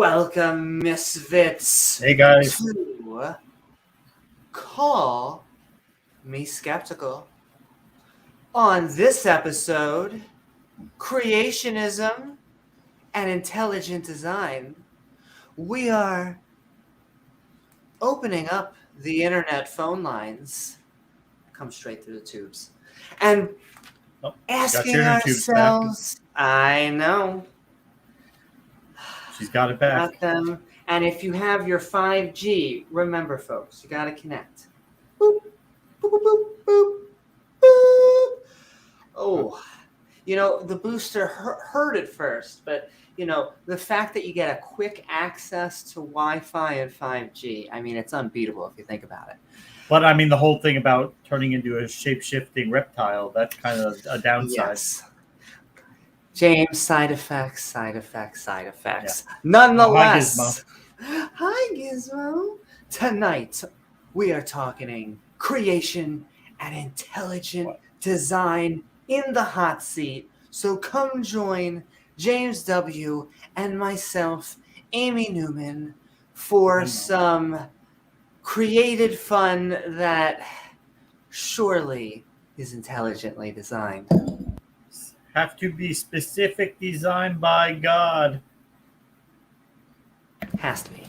Welcome, misfits, Hey guys. to Call Me Skeptical. On this episode, Creationism and Intelligent Design, we are opening up the internet phone lines, come straight through the tubes, and asking ourselves, I know, She's got it back. got them. And if you have your 5G, remember, folks, you got to connect. Boop, boop, boop, boop, boop, boop. Oh, the booster hurt at first, but, the fact that you get a quick access to Wi-Fi and 5G, I mean, it's unbeatable if you think about it. But, I mean, the whole thing about turning into a shape-shifting reptile, that's kind of a downside. Yes. James, side effects. Yeah. Nonetheless, hi Gizmo. Tonight, we are talking creation and intelligent design in the hot seat. So come join James W. and myself, Amy Newman, for some created fun that surely is intelligently designed. Have to be specific, designed by God. Has to be.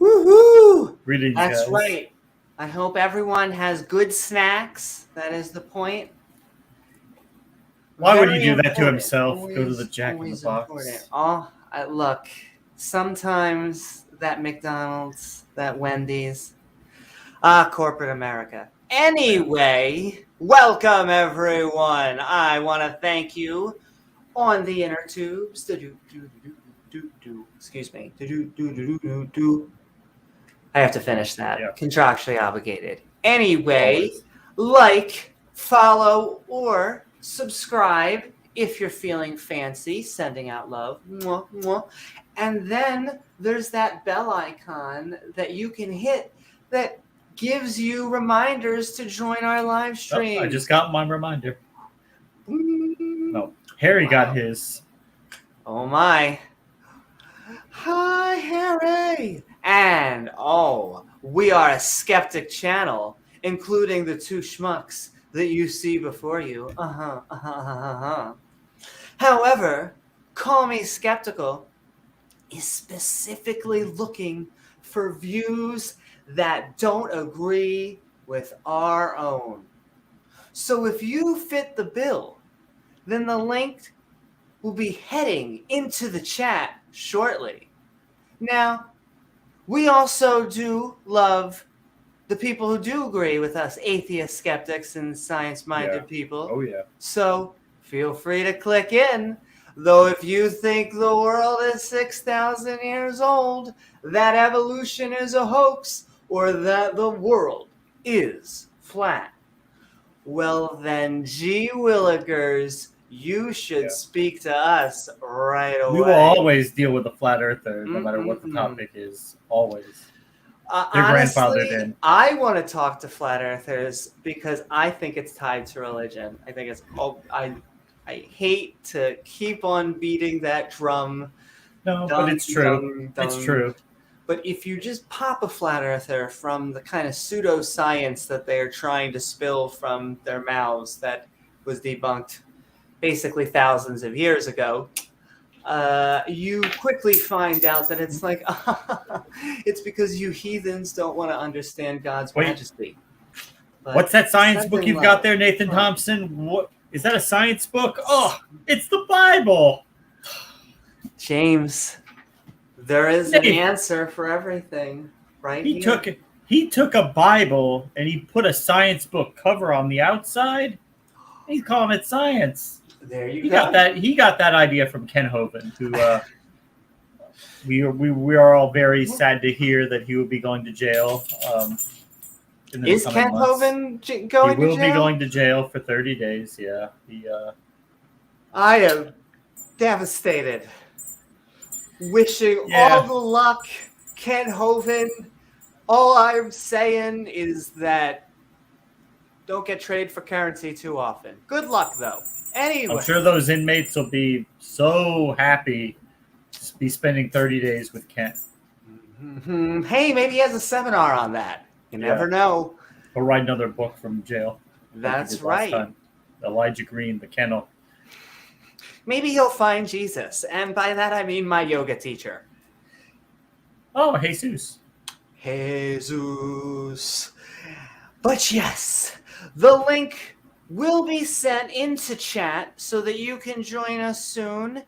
Woohoo! Greetings, That's guys. right. I hope everyone has good snacks. That is the point. Why would Very he do that to important. himself? Go to Always- the Jack in the always Box. important. Look, sometimes that McDonald's, that Wendy's, corporate America. Anyway, welcome everyone. I want to thank you on the inner tubes. Excuse me. I have to finish that. Yeah. Contractually obligated. Anyway, Always. like, follow, or subscribe if you're feeling fancy, sending out love. Mwah, mwah. And then there's that bell icon that you can hit that gives you reminders to join our live stream. I just got my reminder. No, Harry got his. Oh my. Hi, Harry. And we are a skeptic channel, including the two schmucks that you see before you. However, Call Me Skeptical is specifically looking for views that don't agree with our own. So if you fit the bill, then the link will be heading into the chat shortly. Now, we also do love the people who do agree with us, atheist skeptics and science-minded people. Oh, yeah. So feel free to click in. Though if you think the world is 6,000 years old, that evolution is a hoax, or that the world is flat, well then, gee willikers, you should speak to us right away. We will always deal with a flat earther, no matter what the topic is. Always. They're grandfathered in. I want to talk to flat earthers because I think it's tied to religion. I think it's I hate to keep on beating that drum. No, but it's true. It's true. But if you just pop a flat earther from the kind of pseudoscience that they're trying to spill from their mouths that was debunked basically thousands of years ago, you quickly find out that it's like, it's because you heathens don't want to understand God's majesty. But what's that science book you've got there, Nathan Thompson? What is that, a science book? Oh, it's the Bible. James, there is an answer for everything, right? He took a Bible and he put a science book cover on the outside. He's calling it science. There you He go. He got that idea from Ken Hovind, who we are all very sad to hear that he will be going to jail. In the Is coming Ken months. Hovind going to jail? He will be going to jail for 30 days. Yeah, I am devastated. Wishing all the luck, Ken Hovind. All I'm saying is that don't get traded for currency too often. Good luck, though. Anyway. I'm sure those inmates will be so happy to be spending 30 days with Ken. Mm-hmm. Hey, maybe he has a seminar on that. You never know. He'll write another book from jail. That's right. Elijah Green, the kennel. Maybe he'll find Jesus. And by that, I mean my yoga teacher. Oh, Jesus. Jesus. But yes, the link will be sent into chat so that you can join us soon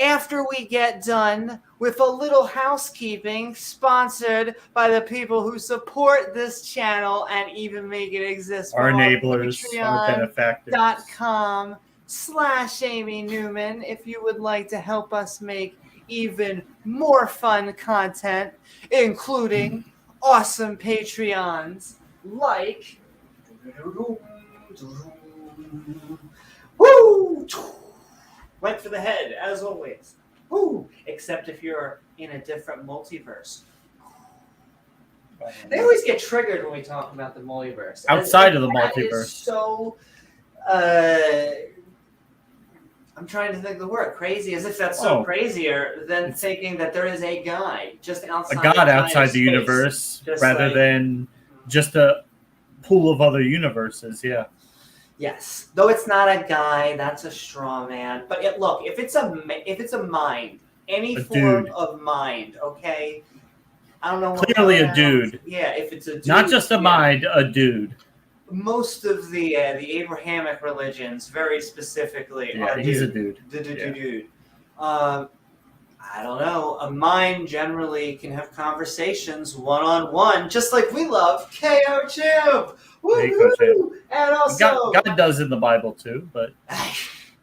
after we get done with a little housekeeping sponsored by the people who support this channel and even make it exist. Our enablers, our benefactors. Patreon.com/Amy Newman if you would like to help us make even more fun content, including awesome Patreons like woo! Went for the head, as always. Woo! Except if you're in a different multiverse. They always get triggered when we talk about the multiverse. Outside of the multiverse. So, I'm trying to think of the word. Crazy, as if that's crazier than thinking that there is a guy just outside. A god outside the universe, rather than just a pool of other universes. Yeah. Yes, though it's not a guy, that's a straw man. But look, if it's a mind, any form of mind, okay. I don't know. Clearly a dude. Yeah, if it's a dude, not just a mind, a dude. Most of the Abrahamic religions, very specifically, are he's a dude. Dude. I don't know. A mind generally can have conversations one-on-one, just like we love KO Champ. Woo-hoo! And also, God does in the Bible too, but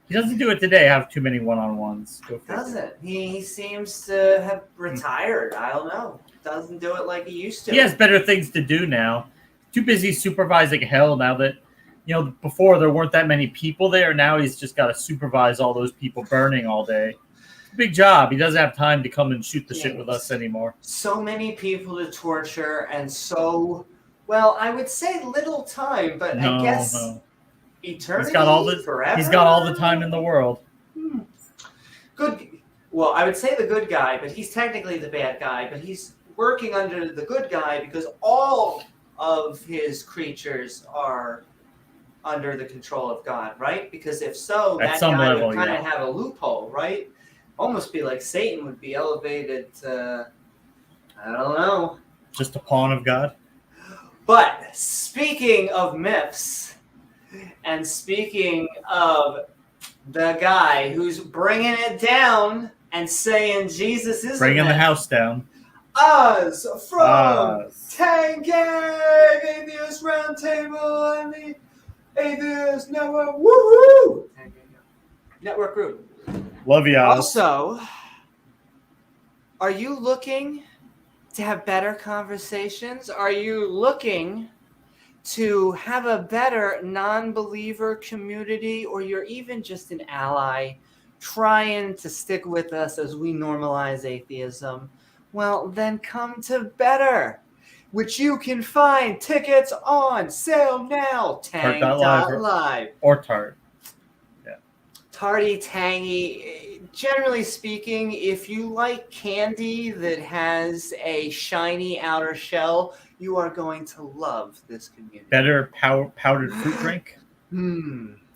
he doesn't do it today. Have too many one-on-ones. Doesn't he? Seems to have retired. I don't know. Doesn't do it like he used to. He has better things to do now. Too busy supervising hell now that, before there weren't that many people there. Now he's just got to supervise all those people burning all day. Big job. He doesn't have time to come and shoot the shit with us anymore. So many people to torture and so, well, I would say little time, but I guess eternity, forever. He's got all the time in the world. Good. Well, I would say the good guy, but he's technically the bad guy, but he's working under the good guy because all of his creatures are under the control of God, right? Because if so, that guy would kind of have a loophole, right? Almost be like Satan would be elevated to, I don't know. Just a pawn of God? But speaking of myths, and speaking of the guy who's bringing it down and saying Jesus is bringing the house down. Us from Tang Gang, Atheist Roundtable, and the Atheist Network. Woohoo! Network group. Love y'all. Also, are you looking to have better conversations? Are you looking to have a better non-believer community, or you're even just an ally trying to stick with us as we normalize atheism? Well, then come to Better, which you can find tickets on sale now. Tang.live. Or Tart. Yeah. Tarty, tangy. Generally speaking, if you like candy that has a shiny outer shell, you are going to love this community. Better powdered fruit drink?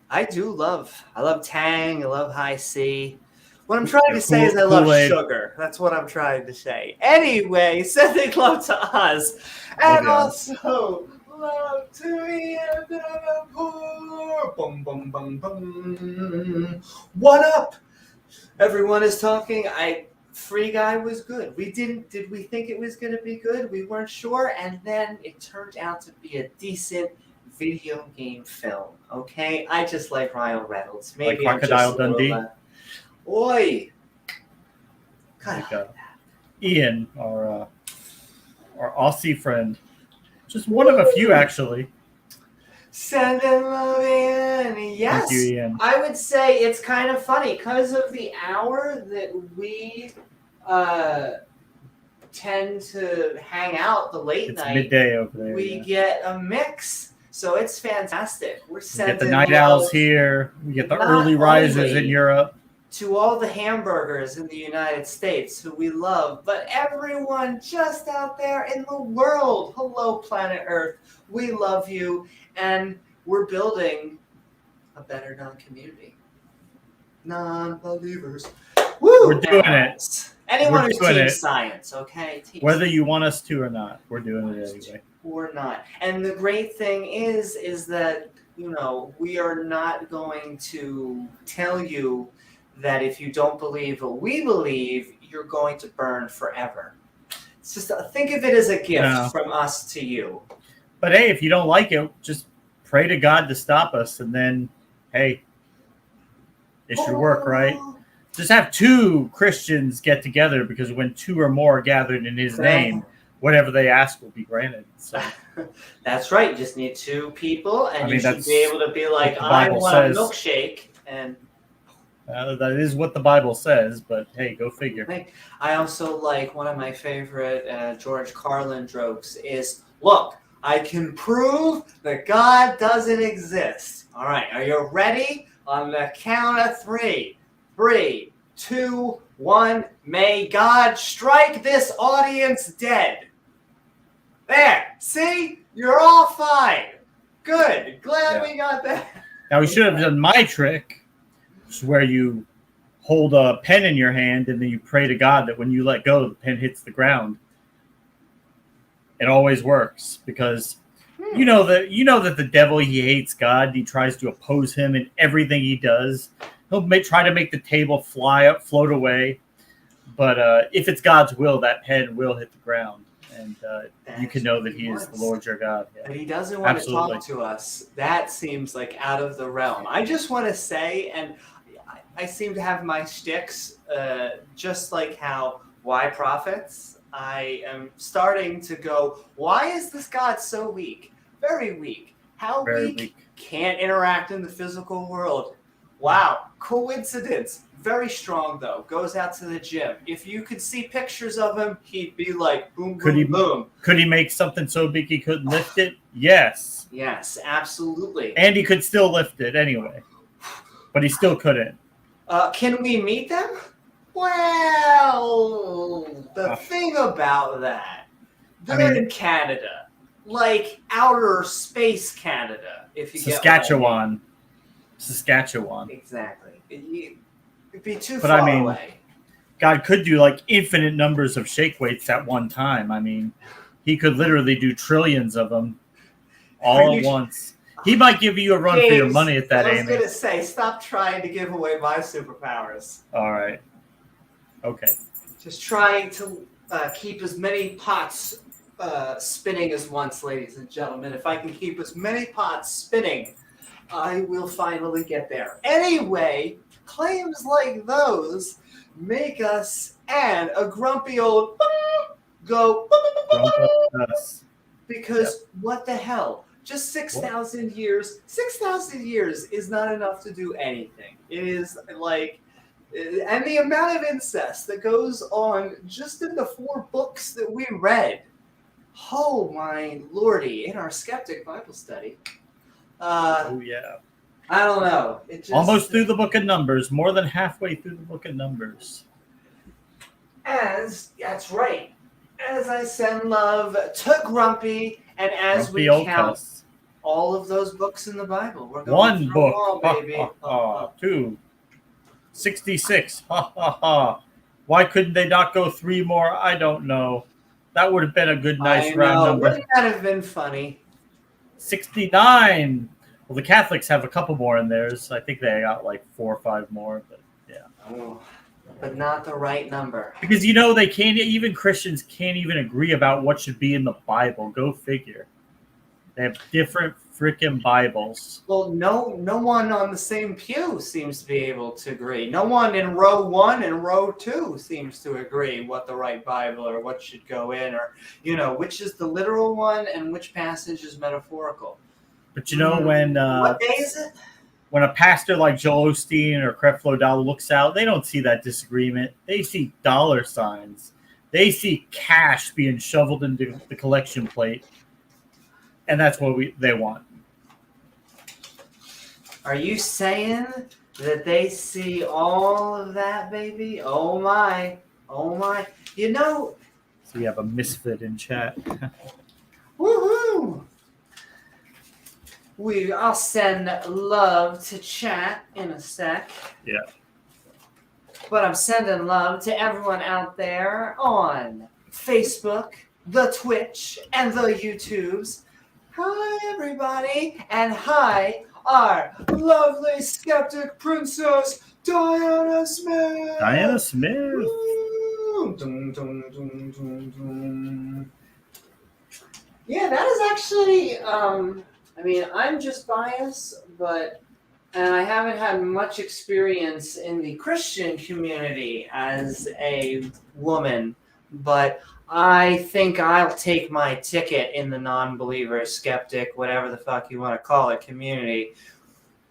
I love Tang. I love High C. What I'm trying to say is I love sugar. That's what I'm trying to say. Anyway, sending love to Oz. And also, love to the end of the poor. Boom, boom, boom, boom. What up? Everyone is talking. Free Guy was good. Did we think it was going to be good? We weren't sure. And then it turned out to be a decent, video game film. Okay, I just like Ryan Reynolds. Like Maybe I'm Crocodile just a little, Dundee? Oi! God, Like Ian, our Aussie friend. Just one of a few, actually. send him love in. Yes, Thank you, Ian. I would say it's kind of funny because of the hour that we tend to hang out the late It's night. midday over there. We Yeah. get a mix, so it's fantastic. We're We sending get the night love owls here. We get the not early risers only in Europe. to all the hamburgers in the United States who we love, but everyone just out there in the world. Hello, planet Earth. We love you, and we're building a better non-community. Non-believers. Woo! We're doing it. Anyone We're who's doing team it. science, okay? Team Whether you want us to or not, we're doing it anyway. or not. And the great thing is that, you know, we are not going to tell you that if you don't believe what we believe, you're going to burn forever. It's just think of it as a gift from us to you. But hey, if you don't like it, just pray to God to stop us, and then, hey, it should work, right? Just have two Christians get together, because when two or more are gathered in His name, whatever they ask will be granted. So that's right. You just need two people, and you should be able to be like, I want a milkshake, and that is what the Bible says. But hey, go figure. I also like one of my favorite George Carlin jokes is, look, I can prove that God doesn't exist. All right, are you ready? On the count of 3. 3, 2, 1. May God strike this audience dead. There. See? You're all fine. Good. Glad we got that. Now, we should have done my trick, which is where you hold a pen in your hand and then you pray to God that when you let go, the pen hits the ground. It always works, because you know that the devil, he hates God. He tries to oppose Him in everything he does. He'll try to make the table float away. But if it's God's will, that pen will hit the ground. And you can know that He is the Lord your God. Yeah. But He doesn't want to talk to us. That seems like out of the realm. I just want to say, and I seem to have my shticks, just like how, why prophets? I am starting to go, why is this God so weak? Very weak. How weak? Can't interact in the physical world. Wow. Coincidence. Very strong, though. Goes out to the gym. If you could see pictures of him, he'd be like, boom, boom, boom. Could he make something so big he couldn't lift it? Yes. Yes, absolutely. And he could still lift it anyway. But he still couldn't. Can we meet them? Well, the thing about that, they're in Canada. Like outer space Canada, if you Saskatchewan. get what I mean. Saskatchewan. Exactly. It'd be too far away. God could do like infinite numbers of shake weights at one time. I mean, He could literally do trillions of them all at once. He might give you a run for your money at that, Amy. I was going to say, stop trying to give away my superpowers. All right. Okay. Just trying to keep as many pots spinning as once, ladies and gentlemen. If I can keep as many pots spinning, I will finally get there. Anyway, claims like those make us and a grumpy old go because what the hell? Just 6,000 years. 6,000 years is not enough to do anything. It is like, and the amount of incest that goes on just in the 4 books that we read. Oh my lordy! In our skeptic Bible study. Oh yeah. I don't know. It just, almost through the book of Numbers, more than halfway through the book of Numbers. That's right. As I send love to Grumpy, and as we count all of those books in the Bible, we're going 1 through book, all, baby. 2, 66. Ha ha ha! Why couldn't they not go 3 more? I don't know. That would have been a good, nice round number. Wouldn't that have been funny? 69. Well, the Catholics have a couple more in theirs. I think they got like 4 or 5 more, but yeah. Oh, but not the right number. Because they can't. Even Christians can't even agree about what should be in the Bible. Go figure. They have different freaking Bibles. Well, no one on the same pew seems to be able to agree. No one in row 1 and row 2 seems to agree what the right Bible or what should go in, or which is the literal one and which passage is metaphorical. But when what day is it? When a pastor like Joel Osteen or Creflo Dollar looks out, they don't see that disagreement. They see dollar signs. They see cash being shoveled into the collection plate, and that's what they want. Are you saying that they see all of that, baby? Oh my. So we have a misfit in chat. Woohoo! I'll send love to chat in a sec. Yeah. But I'm sending love to everyone out there on Facebook, the Twitch, and the YouTubes. Hi, everybody, and hi, our lovely skeptic princess, Diana Smith. Diana Smith. Yeah, that is actually, I'm just biased, and I haven't had much experience in the Christian community as a woman, but I think I'll take my ticket in the non-believer, skeptic, whatever the fuck you want to call it, community.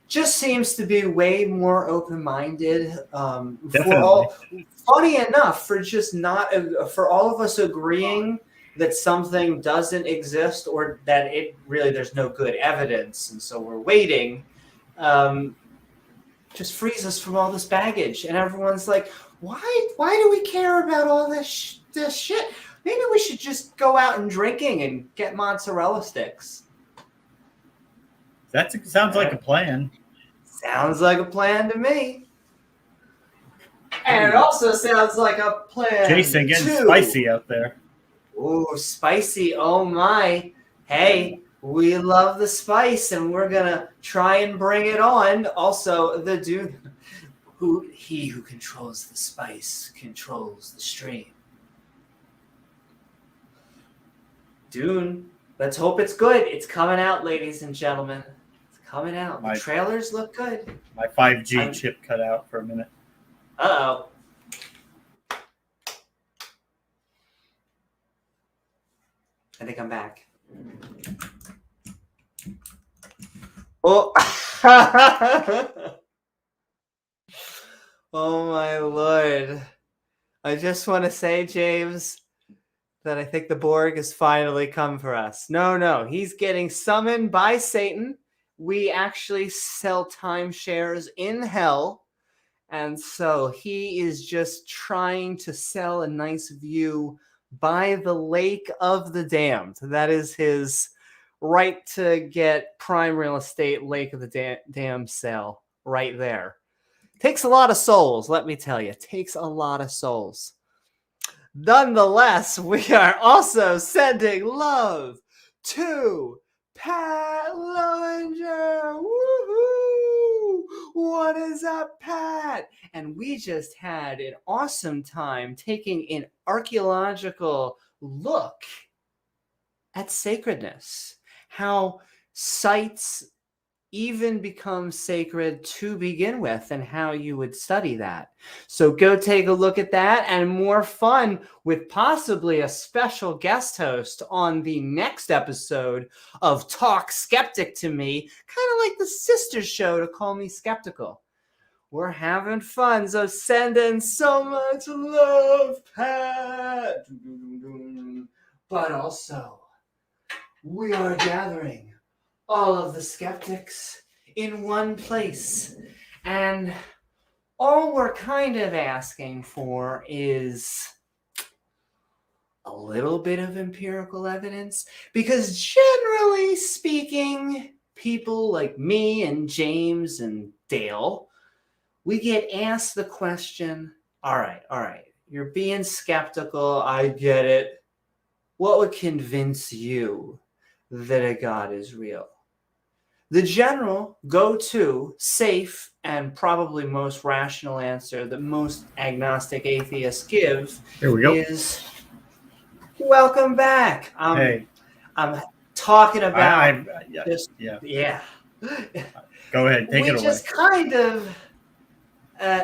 Just seems to be way more open-minded. Funny enough, for all of us agreeing that something doesn't exist or that there's no good evidence, and so we're waiting, just frees us from all this baggage. And everyone's like, why do we care about all this shit? Maybe we should just go out and drinking and get mozzarella sticks. That sounds like a plan. Sounds like a plan to me. And it also sounds like a plan. Jason getting spicy out there. Ooh, spicy. Oh my. Hey, we love the spice and we're going to try and bring it on. Also, the dude who controls the spice controls the stream. Dune, let's hope it's good. It's coming out, ladies and gentlemen. It's coming out. The trailers look good. My 5G chip cut out for a minute. Uh-oh. I think I'm back. Oh. Oh my Lord. I just want to say, James, that I think the Borg has finally come for us. No, he's getting summoned by Satan. We actually sell timeshares in hell. And so he is just trying to sell a nice view by the Lake of the Damned. That is his right to get prime real estate, Lake of the Damned sale right there. Takes a lot of souls, let me tell you. Takes a lot of souls. Nonetheless, we are also sending love to Pat Lowinger. Woohoo! What is up, Pat? And we just had an awesome time taking an archaeological look at sacredness. How sites even become sacred to begin with and how you would study that. So go take a look at that and more fun with possibly a special guest host on the next episode of Talk Skeptic to Me, kind of like the sister show to Call Me Skeptical. We're having fun, so send in so much love, Pat. But also, we are gathering all of the skeptics in one place. And all we're kind of asking for is a little bit of empirical evidence. Because generally speaking, people like me and James and Dale, we get asked the question, all right, you're being skeptical, I get it. What would convince you that a God is real? The general go-to, safe, and probably most rational answer that most agnostic atheists give is, welcome back. Hey. I'm talking about yeah, just yeah. yeah. Go ahead, take We it away. just kind of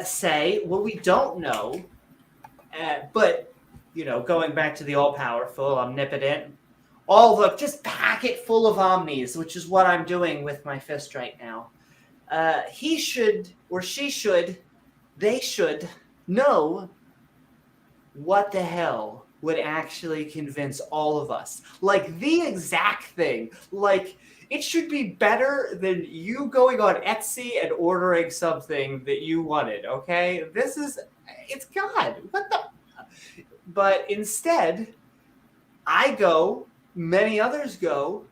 say, well, we don't know, but going back to the all-powerful, omnipotent, just pack it full of omnis, which is what I'm doing with my fist right now. He should, or she should, they should know what the hell would actually convince all of us. Like the exact thing. Like it should be better than you going on Etsy and ordering something that you wanted, okay? It's God. What the? But instead, I go, many others go,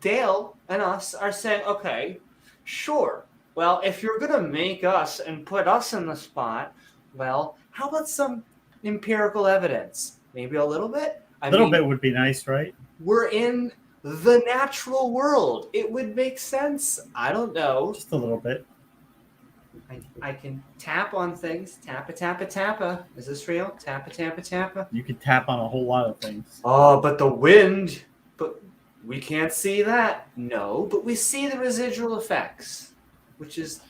Dale and us are saying, okay, sure. Well, if you're going to make us and put us in the spot, well, how about some empirical evidence? Maybe a little bit? A little bit would be nice, right? We're in the natural world. It would make sense. I don't know. Just a little bit. I can tap on things. Tappa, tappa, tappa. Is this real? Tappa, tappa, tappa. You can tap on a whole lot of things. Oh, but the wind. But we can't see that. No, but we see the residual effects, which is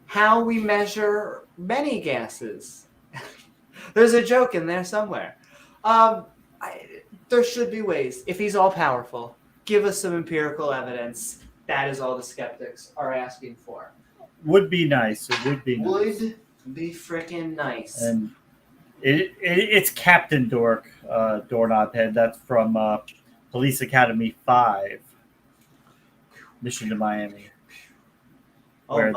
how we measure many gases. There's a joke in there somewhere. There should be ways. If he's all powerful, give us some empirical evidence. That is all the skeptics are asking for. Would be nice. It would be nice. Would be freaking nice. And it's Captain Dork, Doorknob Head. That's from Police Academy 5, Mission to Miami, where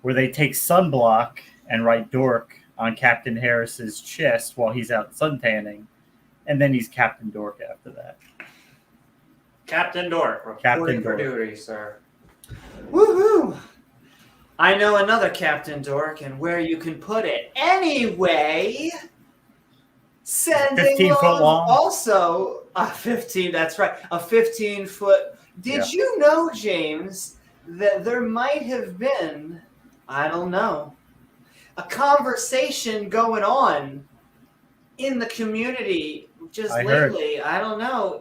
they take sunblock and write Dork on Captain Harris's chest while he's out suntanning, and then he's Captain Dork after that. Captain Dork, Captain for Dork. duty, sir. Woohoo! I know another Captain Dork and where you can put it. Anyway, sending 15 foot love long. Also, a 15. That's right, a 15-foot. Did you know, James, that there might have been, I don't know, a conversation going on in the community just lately? Heard. I don't know.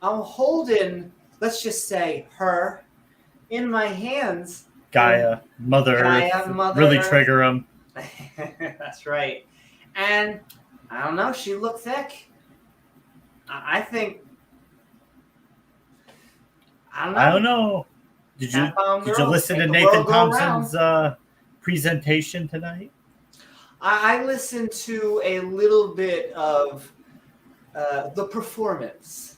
I'm holding, let's just say, her in my hands. Gaia, Mother Earth, really Earth. trigger him. That's right. And I don't know, she looked thick. I think. I don't know. Did you listen to Nathan Thompson's presentation tonight? I listened to a little bit of the performance.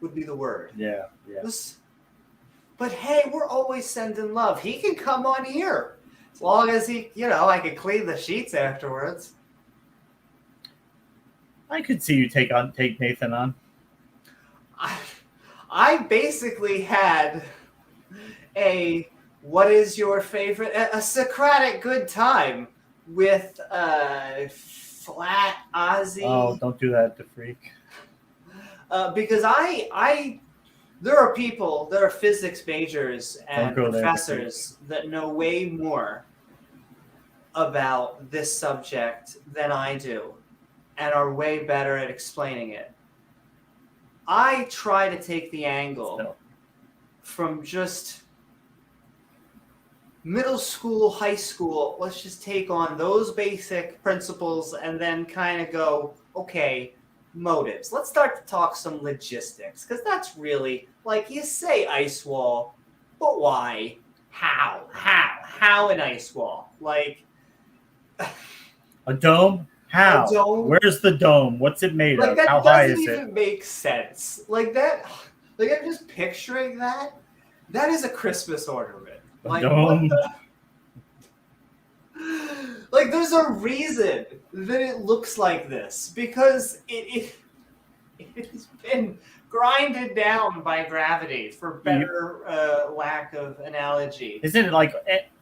Would be the word. Yeah. But hey, we're always sending love. He can come on here. As long as he, I can clean the sheets afterwards. I could see you take Nathan on. I basically had what is your favorite? A Socratic good time with Flat Ozzy. Oh, don't do that to Freak. Because there are physics majors and professors that know way more about this subject than I do and are way better at explaining it. I try to take the angle from just middle school, high school. Let's just take on those basic principles and then kind of go, okay, motives. Let's start to talk some logistics, because that's really, like, you say ice wall, but why? How an ice wall? Like a dome? How? A dome? Where's the dome? What's it made of? How high is it? That doesn't even make sense. Like that. Like I'm just picturing that. That is a Christmas ornament. Like, dome. Like, there's a reason that it looks like this, because it has been grinded down by gravity, for better lack of analogy. Isn't it like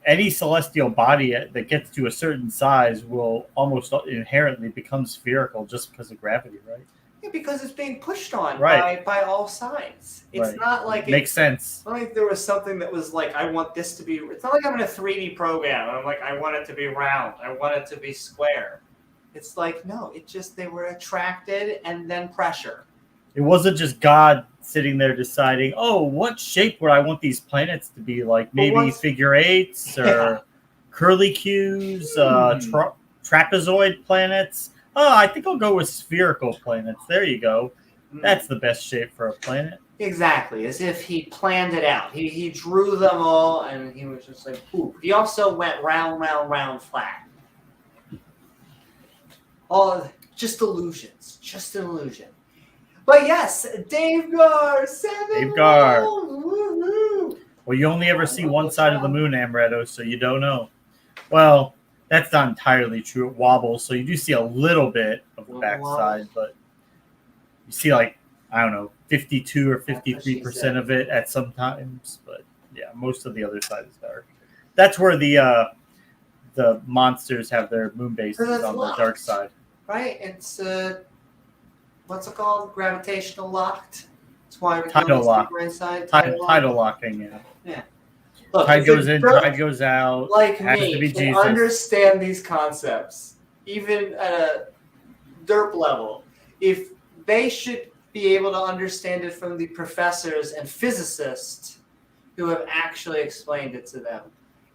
any celestial body that gets to a certain size will almost inherently become spherical just because of gravity, right? Yeah, because it's being pushed on right. by all sides. It's not like makes sense. It's not like there was something that was like, I want this to be. It's not like I'm in a 3D program and I'm like, I want it to be round. I want it to be square. It's like, no, it just, they were attracted and then pressure. It wasn't just God sitting there deciding, oh, what shape would I want these planets to be like? Maybe figure eights or curlicues, trapezoid planets. Oh, I think I'll go with spherical planets. There you go. That's the best shape for a planet. Exactly, as if he planned it out. He drew them all, and he was just like, "Ooh." He also went round, round, round, flat. All just illusions, just an illusion. But yes, Dave Gar, 7 Dave Gar. Woo-hoo. Well, you only ever see one side of the moon, Amaretto, so you don't know. Well, that's not entirely true. It wobbles, so you do see a little bit of the backside, but you see like, I don't know, 52 or 53% of it at some times. But yeah, most of the other side is dark. That's where the monsters have their moon bases, on the dark side. Right? It's what's it called? Gravitational locked. That's why we're tidal lock. Tidal locking, yeah. Yeah. Look, tide goes in, tide goes out. Like me, can understand these concepts, even at a derp level. If they should be able to understand it from the professors and physicists who have actually explained it to them.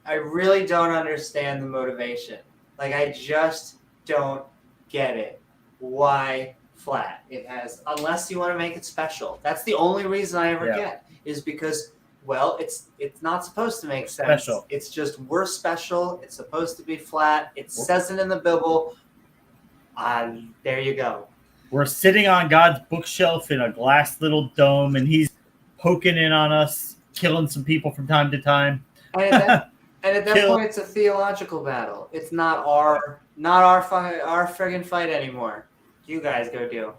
I really don't understand the motivation. Like, I just don't get it. Why flat? It has, unless you want to make it special. That's the only reason I ever get, is because, well, it's not supposed to make sense. Special. It's just, we're special. It's supposed to be flat. It says it in the Bible. There you go. We're sitting on God's bookshelf in a glass little dome, and he's poking in on us, killing some people from time to time. And at that point, it's a theological battle. It's not our friggin' fight anymore. You guys go do.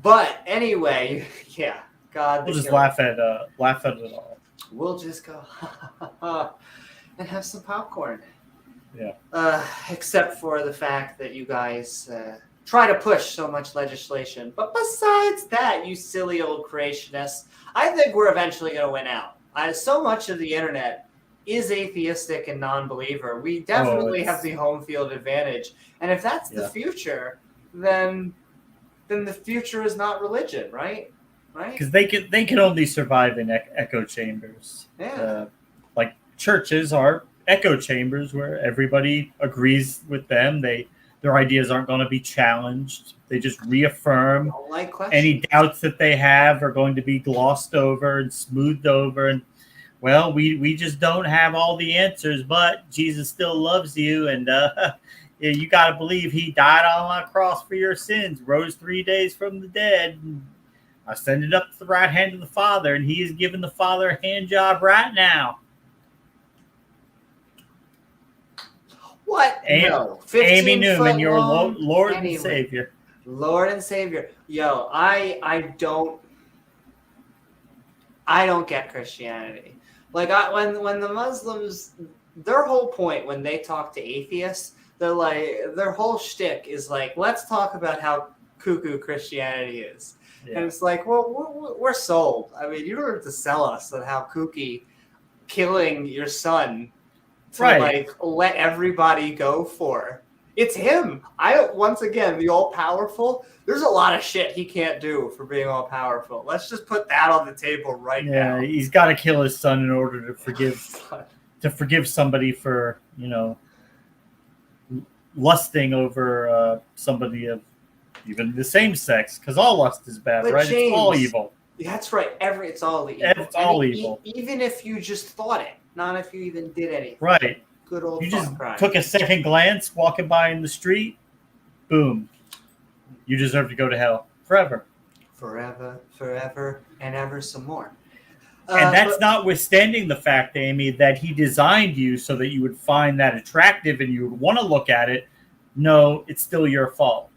But anyway, yeah, God. We'll just laugh at it all. We'll just go and have some popcorn. Yeah. Except for the fact that you guys try to push so much legislation. But besides that, you silly old creationists, I think we're eventually going to win out. So much of the internet is atheistic and non-believer. We definitely have the home field advantage. And if that's the future, then the future is not religion, right? Right? Because they can only survive in echo chambers. Yeah. Like churches are echo chambers where everybody agrees with them. Their ideas aren't going to be challenged. They just reaffirm any doubts that they have are going to be glossed over and smoothed over. And, well, we just don't have all the answers, but Jesus still loves you. And you got to believe he died on a cross for your sins, rose 3 days from the dead, and ascended up to the right hand of the Father, and he is giving the Father a hand job right now. What? No. Amy Newman, your Lord and Savior. Lord and Savior. Yo, I don't get Christianity. Like, when the Muslims, their whole point when they talk to atheists, they're like, their whole shtick is like, let's talk about how cuckoo Christianity is. Yeah. And it's like, well, we're sold. I mean, you don't have to sell us on how kooky killing your son to like let everybody go for. It's him. Once again, the all-powerful, there's a lot of shit he can't do for being all-powerful. Let's just put that on the table now. Yeah, he's got to kill his son in order to forgive somebody for, lusting over somebody of even the same sex, because all lust is bad, but right? James, it's all evil. That's right. It's all evil. It's all evil. Even if you just thought it, not if you even did anything. Right. Good old. You just took a second glance, walking by in the street, boom. You deserve to go to hell forever. Forever, and ever some more. And that's notwithstanding the fact, Amy, that he designed you so that you would find that attractive and you would want to look at it. No, it's still your fault.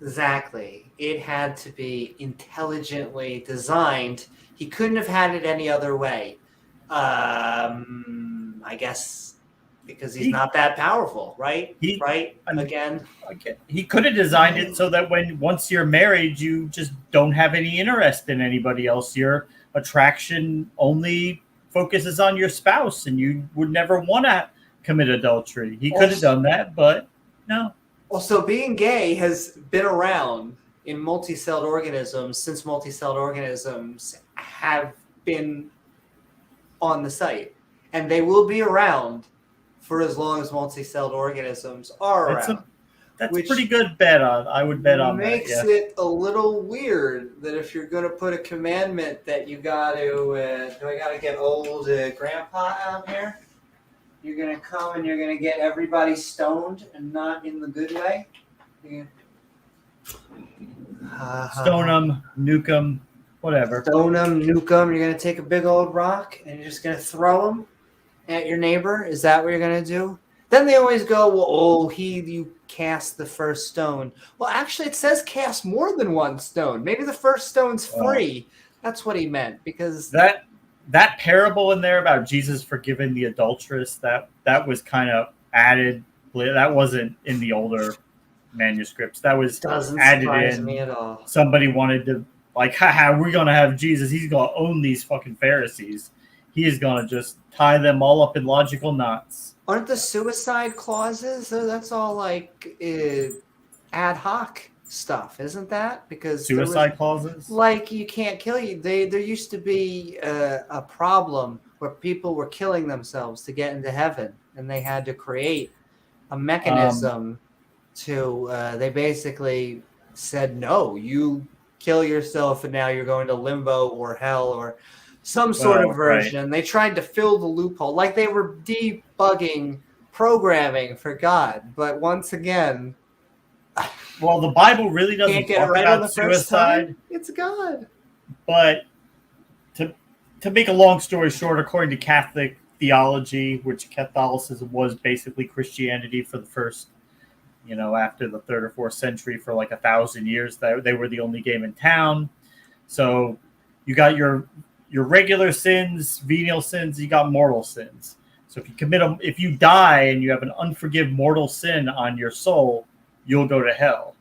Exactly. It had to be intelligently designed. He couldn't have had it any other way. I guess because he's not that powerful, right? Again. He could have designed it so that once you're married, you just don't have any interest in anybody else. Your attraction only focuses on your spouse, and you would never want to commit adultery. He could have done that, but no. Well, so being gay has been around in multicelled organisms since multicelled organisms have been on the site, and they will be around for as long as multicelled organisms are That's around. a that's a pretty Which good bet on. I would bet on that. makes Yeah. it a little weird that if you're going to put a commandment that you got to, do I got to get old grandpa out here? You're going to come and you're going to get everybody stoned and not in the good way? Stone them, nuke them, whatever. Stone them, nuke them. You're going to take a big old rock and you're just going to throw them at your neighbor? Is that what you're going to do? Then they always go, well, oh, you cast the first stone. Well, actually, it says cast more than one stone. Maybe the first stone's free. That's what he meant, because that parable in there about Jesus forgiving the adulteress, that was kind of added. That wasn't in the older manuscripts. That was doesn't added surprise in. me at all. Somebody wanted to, like, haha, we're going to have Jesus. He's going to own these fucking Pharisees. He is going to just tie them all up in logical knots. Aren't the suicide clauses? That's all like ad hoc stuff, isn't that? Because suicide clauses, like you can't kill you. There used to be a problem where people were killing themselves to get into heaven, and they had to create a mechanism to. They basically said, "No, you kill yourself, and now you're going to limbo or hell or." Some sort of version. Right. They tried to fill the loophole, like they were debugging programming for God. But once again, well, the Bible really doesn't talk right about suicide. It's God. But to make a long story short, according to Catholic theology, which Catholicism was basically Christianity for the first, after the 3rd or 4th century, for like 1,000 years, they were the only game in town. So you got your regular sins, venial sins, you got mortal sins. So if you die and you have an unforgiven mortal sin on your soul, you'll go to hell.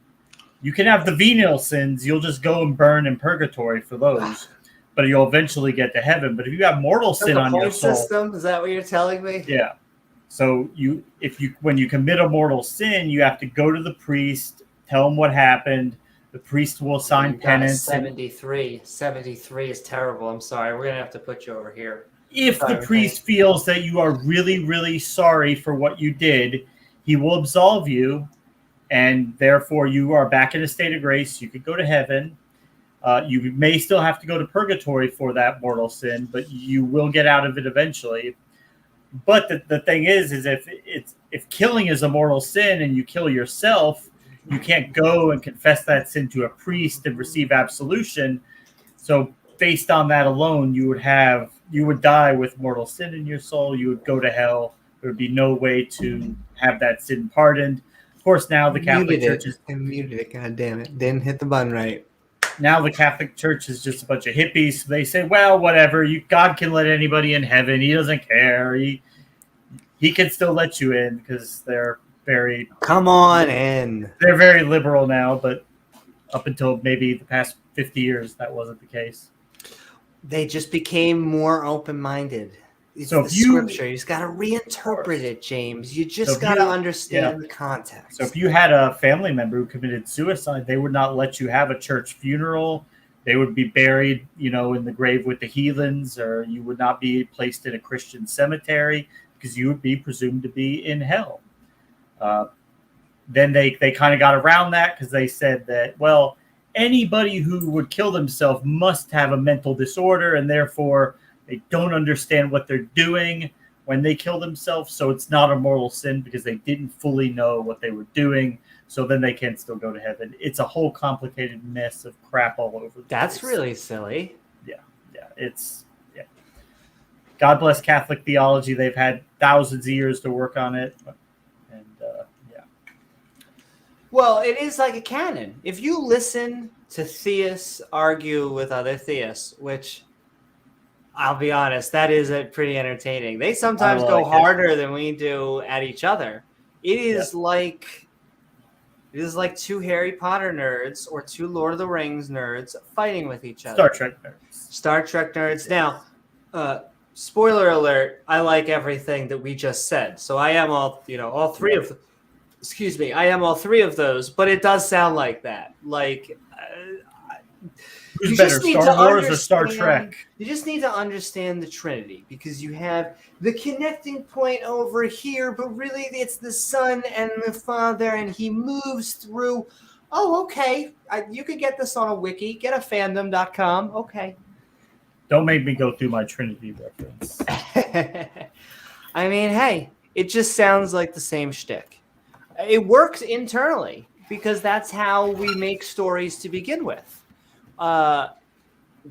You can have the venial sins, you'll just go and burn in purgatory for those, but you'll eventually get to heaven. But if you have mortal sin on your soul, system, is that what you're telling me? Yeah. So when you commit a mortal sin, you have to go to the priest, tell him what happened. The priest will sign penance. 73. 73 is terrible. I'm sorry. We're going to have to put you over here. If the priest feels that you are really, really sorry for what you did, he will absolve you, and therefore you are back in a state of grace. You could go to heaven. You may still have to go to purgatory for that mortal sin, but you will get out of it eventually. But the thing is if killing is a mortal sin and you kill yourself, you can't go and confess that sin to a priest and receive absolution. So based on that alone, you would die with mortal sin in your soul. You would go to hell. There would be no way to have that sin pardoned. Of course, now the Catholic Church is... I muted it. God damn it. Didn't hit the button right. Now the Catholic Church is just a bunch of hippies. So they say, well, whatever. God can let anybody in heaven. He doesn't care. He can still let you in because they're very... Come on in. They're very liberal now, but up until maybe the past 50 years, that wasn't the case. They just became more open-minded. It's so the scripture. You just got to reinterpret it, James. You just got to understand the context. So if you had a family member who committed suicide, they would not let you have a church funeral. They would be buried, in the grave with the heathens, or you would not be placed in a Christian cemetery because you would be presumed to be in hell. Then they kind of got around that because they said that, well, anybody who would kill themselves must have a mental disorder, and therefore they don't understand what they're doing when they kill themselves. So it's not a mortal sin because they didn't fully know what they were doing. So then they can still go to heaven. It's a whole complicated mess of crap all over the place. That's really silly. Yeah. God bless Catholic theology. They've had thousands of years to work on it. And Well, it is like a canon. If you listen to theists argue with other theists, which I'll be honest, that is pretty entertaining. They sometimes go harder than we do at each other. It is like two Harry Potter nerds or two Lord of the Rings nerds fighting with each other. Star Trek nerds. Now, spoiler alert, I like everything that we just said. So I am all three of them. excuse me, I am all three of those, but it does sound like that. Like, Who's you better, just need Star to Wars or Star understand. Trek? You just need to understand the Trinity, because you have the connecting point over here, but really it's the Son and the Father, and he moves through. Oh, okay. You could get this on a wiki. Get a fandom.com. Okay. Don't make me go through my Trinity reference. I mean, hey, it just sounds like the same shtick. It works internally because that's how we make stories to begin with.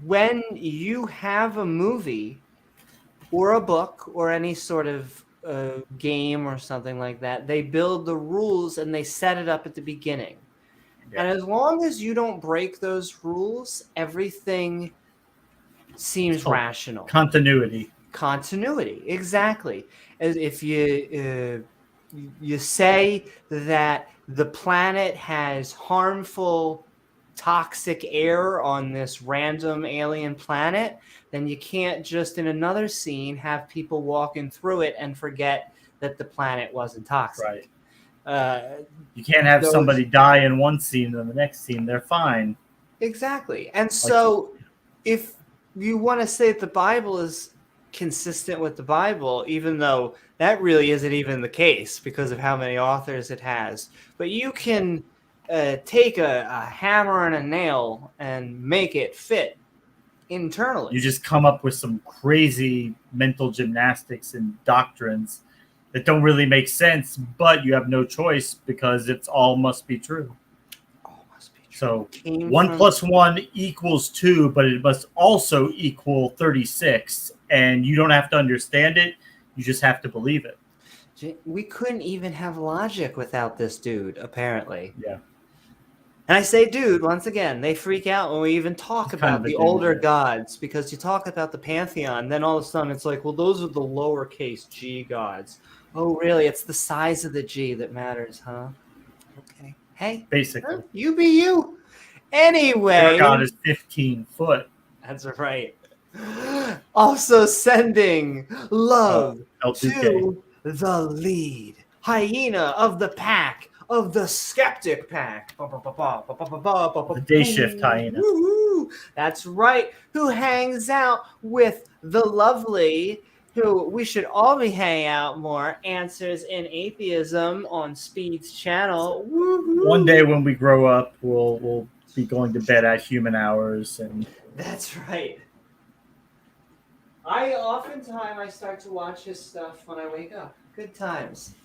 When you have a movie or a book or any sort of game or something like that, they build the rules and they set it up at the beginning. Yeah. And as long as you don't break those rules, everything seems rational. Continuity. Continuity, exactly. As if you say that the planet has harmful toxic air on this random alien planet, then you can't just in another scene have people walking through it and forget that the planet wasn't toxic. Right. You can't have somebody die in one scene and the next scene they're fine. Exactly. And so if you want to say that the Bible is consistent with the Bible, even though that really isn't even the case because of how many authors it has, but you can take a hammer and a nail and make it fit internally. You just come up with some crazy mental gymnastics and doctrines that don't really make sense, but you have no choice because it's all must be true. All must be true. So 1 + 1 = 2, but it must also equal 36. And you don't have to understand it. You just have to believe it. We couldn't even have logic without this dude, apparently. Yeah. And I say, dude, once again, they freak out when we even talk about the older gods, because you talk about the pantheon, then all of a sudden it's like, well, those are the lowercase g gods. Oh, really? It's the size of the G that matters, huh? Okay. Hey, basically, you be you. Anyway, their god is 15 foot. That's right. Also sending love to the lead hyena of the pack, of the skeptic pack. The day shift hyena. That's right. Who hangs out with the lovely, who we should all be hanging out more, Answers in Atheism on Speed's channel. One day when we grow up, we'll be going to bed at human hours. And that's right. Oftentimes I start to watch his stuff when I wake up. Good times.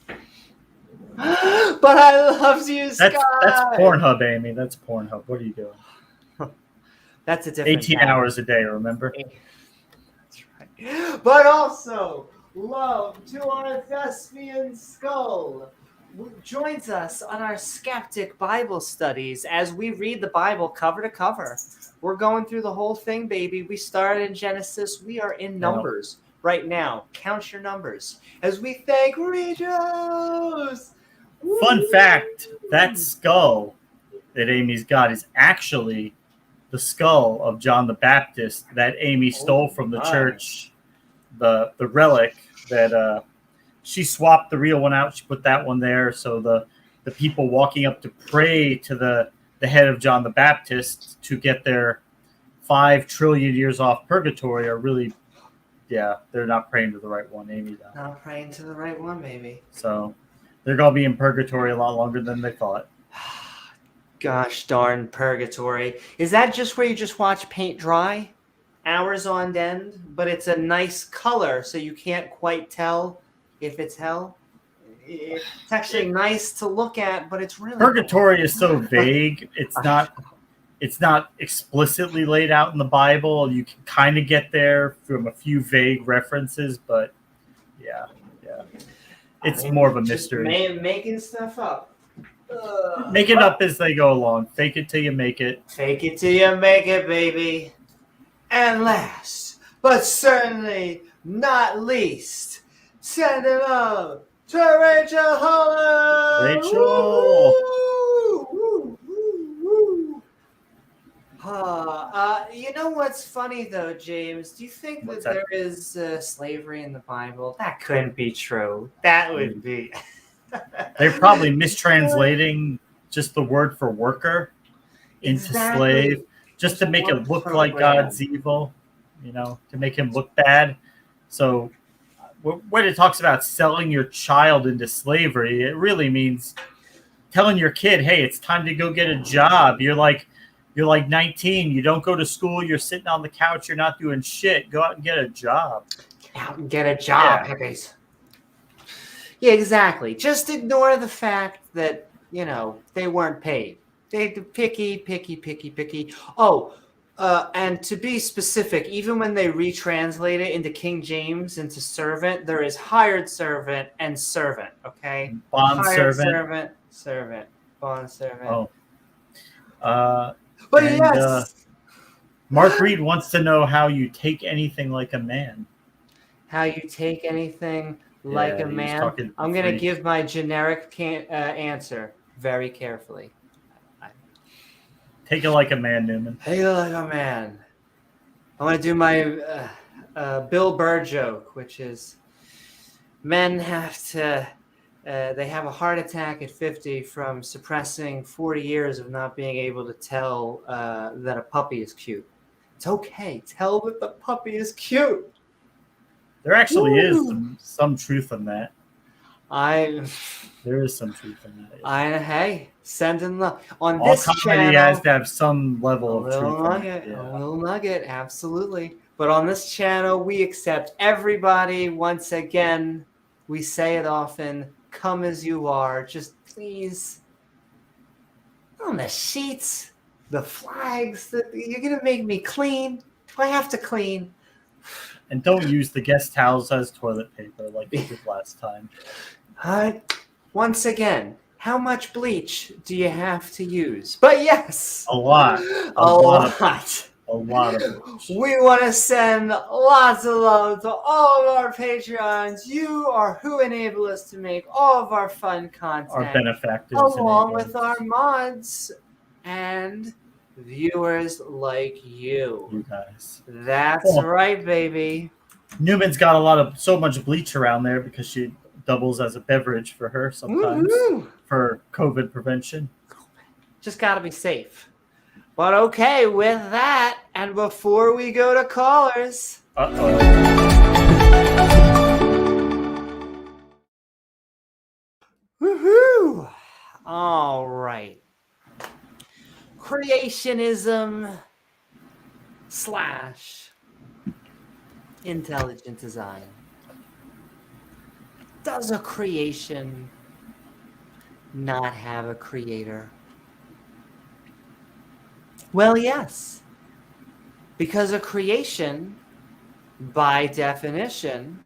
But I love you, Sky. That's Pornhub, Amy. That's Pornhub. What are you doing? That's a different 18 hours a day, remember? That's right. But also, love to our thespian skull, who joins us on our skeptic Bible studies as we read the Bible cover to cover. We're going through the whole thing, baby. We started in Genesis. We are in Numbers right now. Count your numbers as we thank Regis. Fun fact, that skull that Amy's got is actually the skull of John the Baptist that Amy stole from the church. The relic that she swapped the real one out. She put that one there. So the people walking up to pray to the head of John the Baptist to get their 5 trillion years off purgatory are really, they're not praying to the right one, Amy. Not praying to the right one, baby. So they're going to be in purgatory a lot longer than they thought. Gosh darn purgatory. Is that just where you just watch paint dry? Hours on end? But it's a nice color, so you can't quite tell if it's hell? It's actually nice to look at, but it's really purgatory is so vague. It's not explicitly laid out in the Bible. You can kind of get there from a few vague references, but yeah. It's more of a mystery. Making stuff up. Make it up as they go along. Fake it till you make it. Fake it till you make it, baby. And last, but certainly not least, send him out to Rachel Holland. Rachel. You know what's funny though, James? Do you think that there is slavery in the Bible? That couldn't be true. That would be. They're probably mistranslating just the word for worker into Exactly. slave, just There's to a make it work look like program. God's evil, to make him look bad. So when it talks about selling your child into slavery, it really means telling your kid, "Hey, it's time to go get a job." You're like 19. You don't go to school. You're sitting on the couch. You're not doing shit. Go out and get a job. Get out and get a job, Yeah. hippies. Yeah, exactly. Just ignore the fact that, they weren't paid. They picky, picky, picky, picky. Oh, and to be specific, even when they retranslate it into King James into servant, there is hired servant and servant, okay? Bond Hired servant. servant, bond servant. Oh. But And yes. Mark Reed wants to know how you take anything like a man. How you take anything like a he was man. talking I'm going to freak. give my generic answer very carefully. Take it like a man, Newman. Take it like a man. I want to do my Bill Burr joke, which is men have to, they have a heart attack at 50 from suppressing 40 years of not being able to tell that a puppy is cute. It's okay. Tell that the puppy is cute. There actually is Woo! some truth in that. There is some truth in that. Hey, sending love on All this comedy channel. has to have some level of truth Nugget, in it. Yeah. a little nugget, absolutely. But on this channel, we accept everybody. Once again, we say it often. Come as you are. Just please, on the sheets, the flags. You're gonna make me clean. Do I have to clean? And don't use the guest towels as toilet paper like you did last time. Once again, how much bleach do you have to use? But yes, A lot. A lot. A lot of bleach. We want to send lots of love to all of our Patreons. You are who enable us to make all of our fun content. Our benefactors. Along with our mods and viewers like you. You guys. That's right, baby. Newman's got so much bleach around there because she doubles as a beverage for her sometimes. Woo-hoo. For COVID prevention. Just got to be safe. But okay, with that, and before we go to callers. Woohoo! All right. Creationism / intelligent design. Does a creation not have a creator? Well, yes. Because a creation, by definition,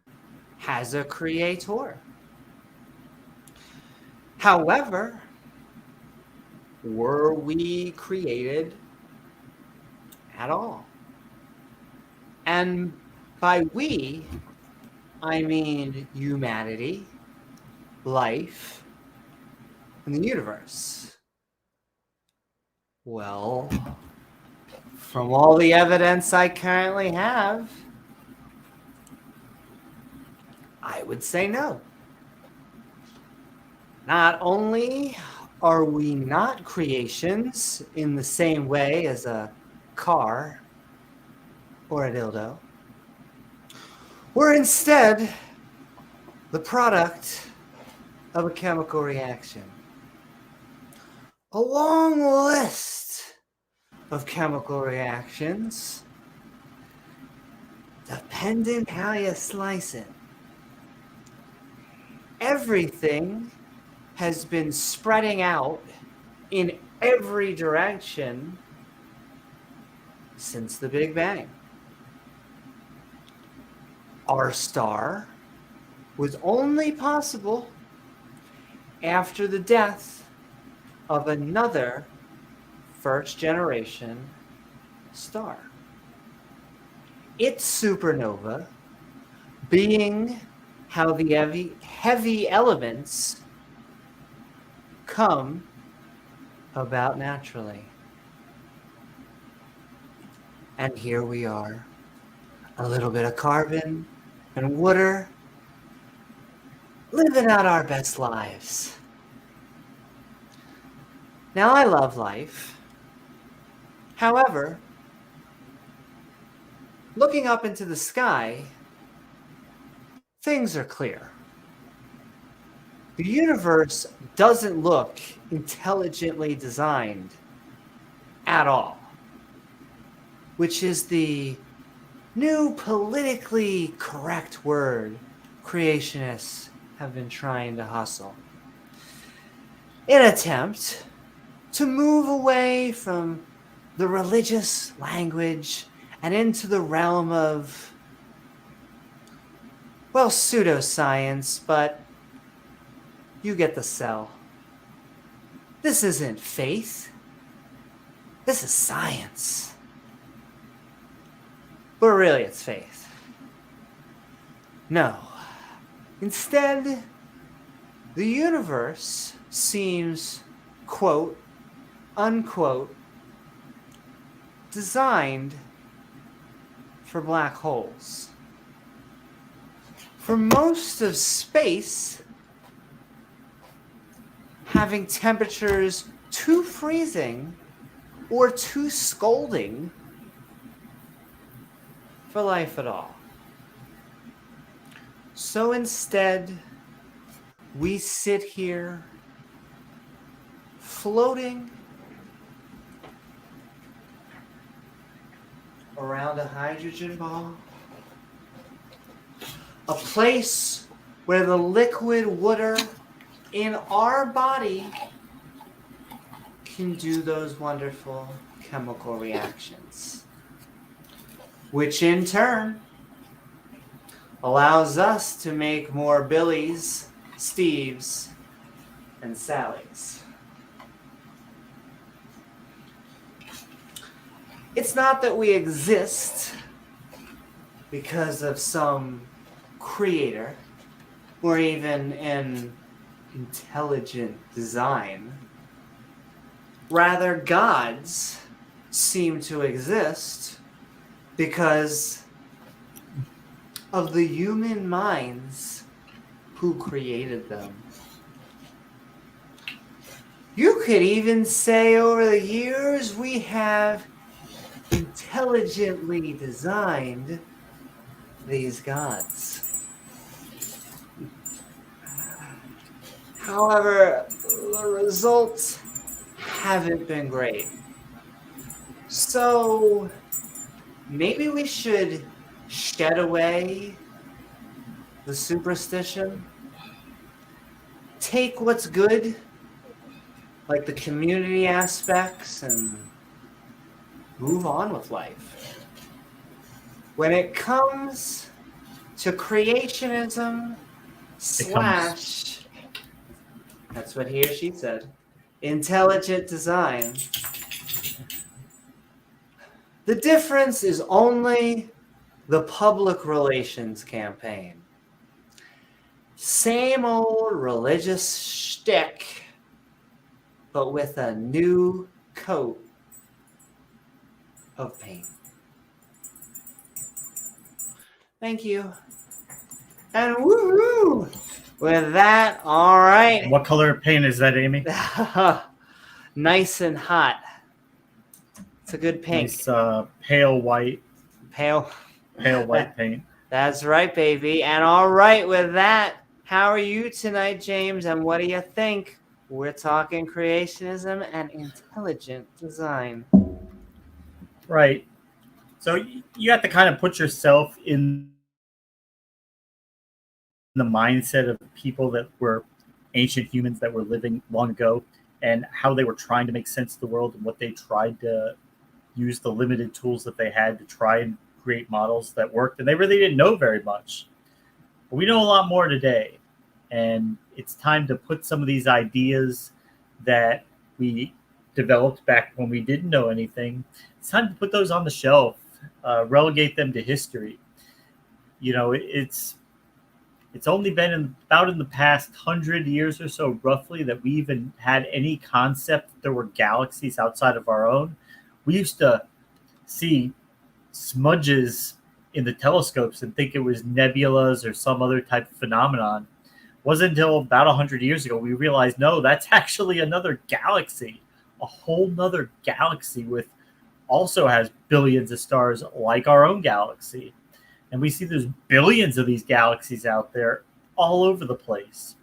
has a creator. However, were we created at all? And by we, I mean humanity, life, and the universe. Well, from all the evidence I currently have, I would say no. Not only are we not creations in the same way as a car or a dildo, we're instead the product of a chemical reaction. A long list of chemical reactions, depending how you slice it. Everything has been spreading out in every direction since the Big Bang. Our star was only possible after the death of another first-generation star. Its supernova being how the heavy elements come about naturally. And here we are, a little bit of carbon and water, living out our best lives. Now, I love life. However, looking up into the sky, things are clear. The universe doesn't look intelligently designed at all, which is the new politically correct word creationists have been trying to hustle. In an attempt to move away from the religious language and into the realm of, well, pseudoscience, but you get the cell. This isn't faith. This is science. But really, it's faith. No. Instead, the universe seems, quote, unquote, designed for black holes. For most of space, having temperatures too freezing or too scalding for life at all. So instead, we sit here floating around a hydrogen ball, a place where the liquid water in our body can do those wonderful chemical reactions, which in turn allows us to make more Billies, Steves, and Sallys. It's not that we exist because of some creator or even an intelligent design. Rather, gods seem to exist because of the human minds who created them. You could even say over the years we have intelligently designed these gods. However, the results haven't been great. So maybe we should shed away the superstition, take what's good, like the community aspects, and move on with life. When it comes to creationism slash, that's what he or she said, intelligent design, the difference is only the public relations campaign. Same old religious shtick, but with a new coat of paint. Thank you. And woohoo! With that, all right. What color of paint is that, Amy? Nice and hot. It's a good pink. Nice, pale white. Pale white paint. That's right, baby. And all right, with that, how are you tonight, James? And what do you think? We're talking creationism and intelligent design. Right. So you have to kind of put yourself in the mindset of people that were ancient humans that were living long ago and how they were trying to make sense of the world and what they tried to use the limited tools that they had to try and create models that worked. And they really didn't know very much. But we know a lot more today. And it's time to put some of these ideas that we developed back when we didn't know anything. It's time to put those on the shelf, relegate them to history. You know, it's only been about in the past 100 years or so, roughly, that we even had any concept that there were galaxies outside of our own. We used to see smudges in the telescopes and think it was nebulas or some other type of phenomenon. It wasn't until about 100 years ago we realized, no, that's actually another galaxy a whole nother galaxy with also has billions of stars like our own galaxy. And we see there's billions of these galaxies out there all over the place.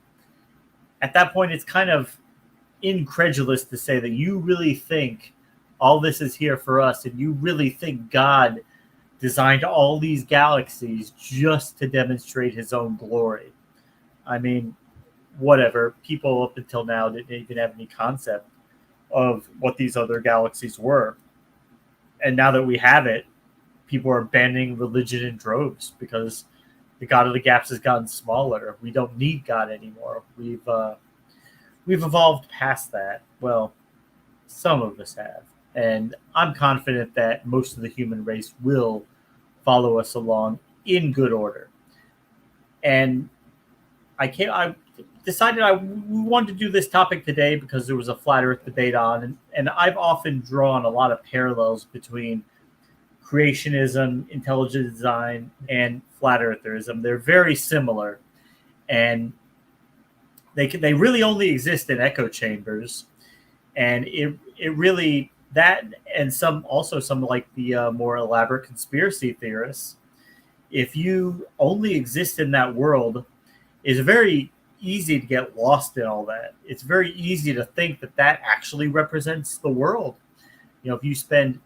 At that point, it's kind of incredulous to say that you really think all this is here for us and you really think God designed all these galaxies just to demonstrate his own glory. I mean, whatever. People up until now didn't even have any concept of what these other galaxies were. And now that we have it, people are abandoning religion in droves because the God of the Gaps has gotten smaller. We don't need God anymore. We've evolved past that. Well, some of us have, and I'm confident that most of the human race will follow us along in good order. And I decided I wanted to do this topic today because there was a flat Earth debate on, and I've often drawn a lot of parallels between creationism, intelligent design, and flat eartherism. They're very similar, and they really only exist in echo chambers, and it really that and some like the more elaborate conspiracy theorists. If you only exist in that world, it's very easy to get lost in all that. It's very easy to think that that actually represents the world. You know, if you spend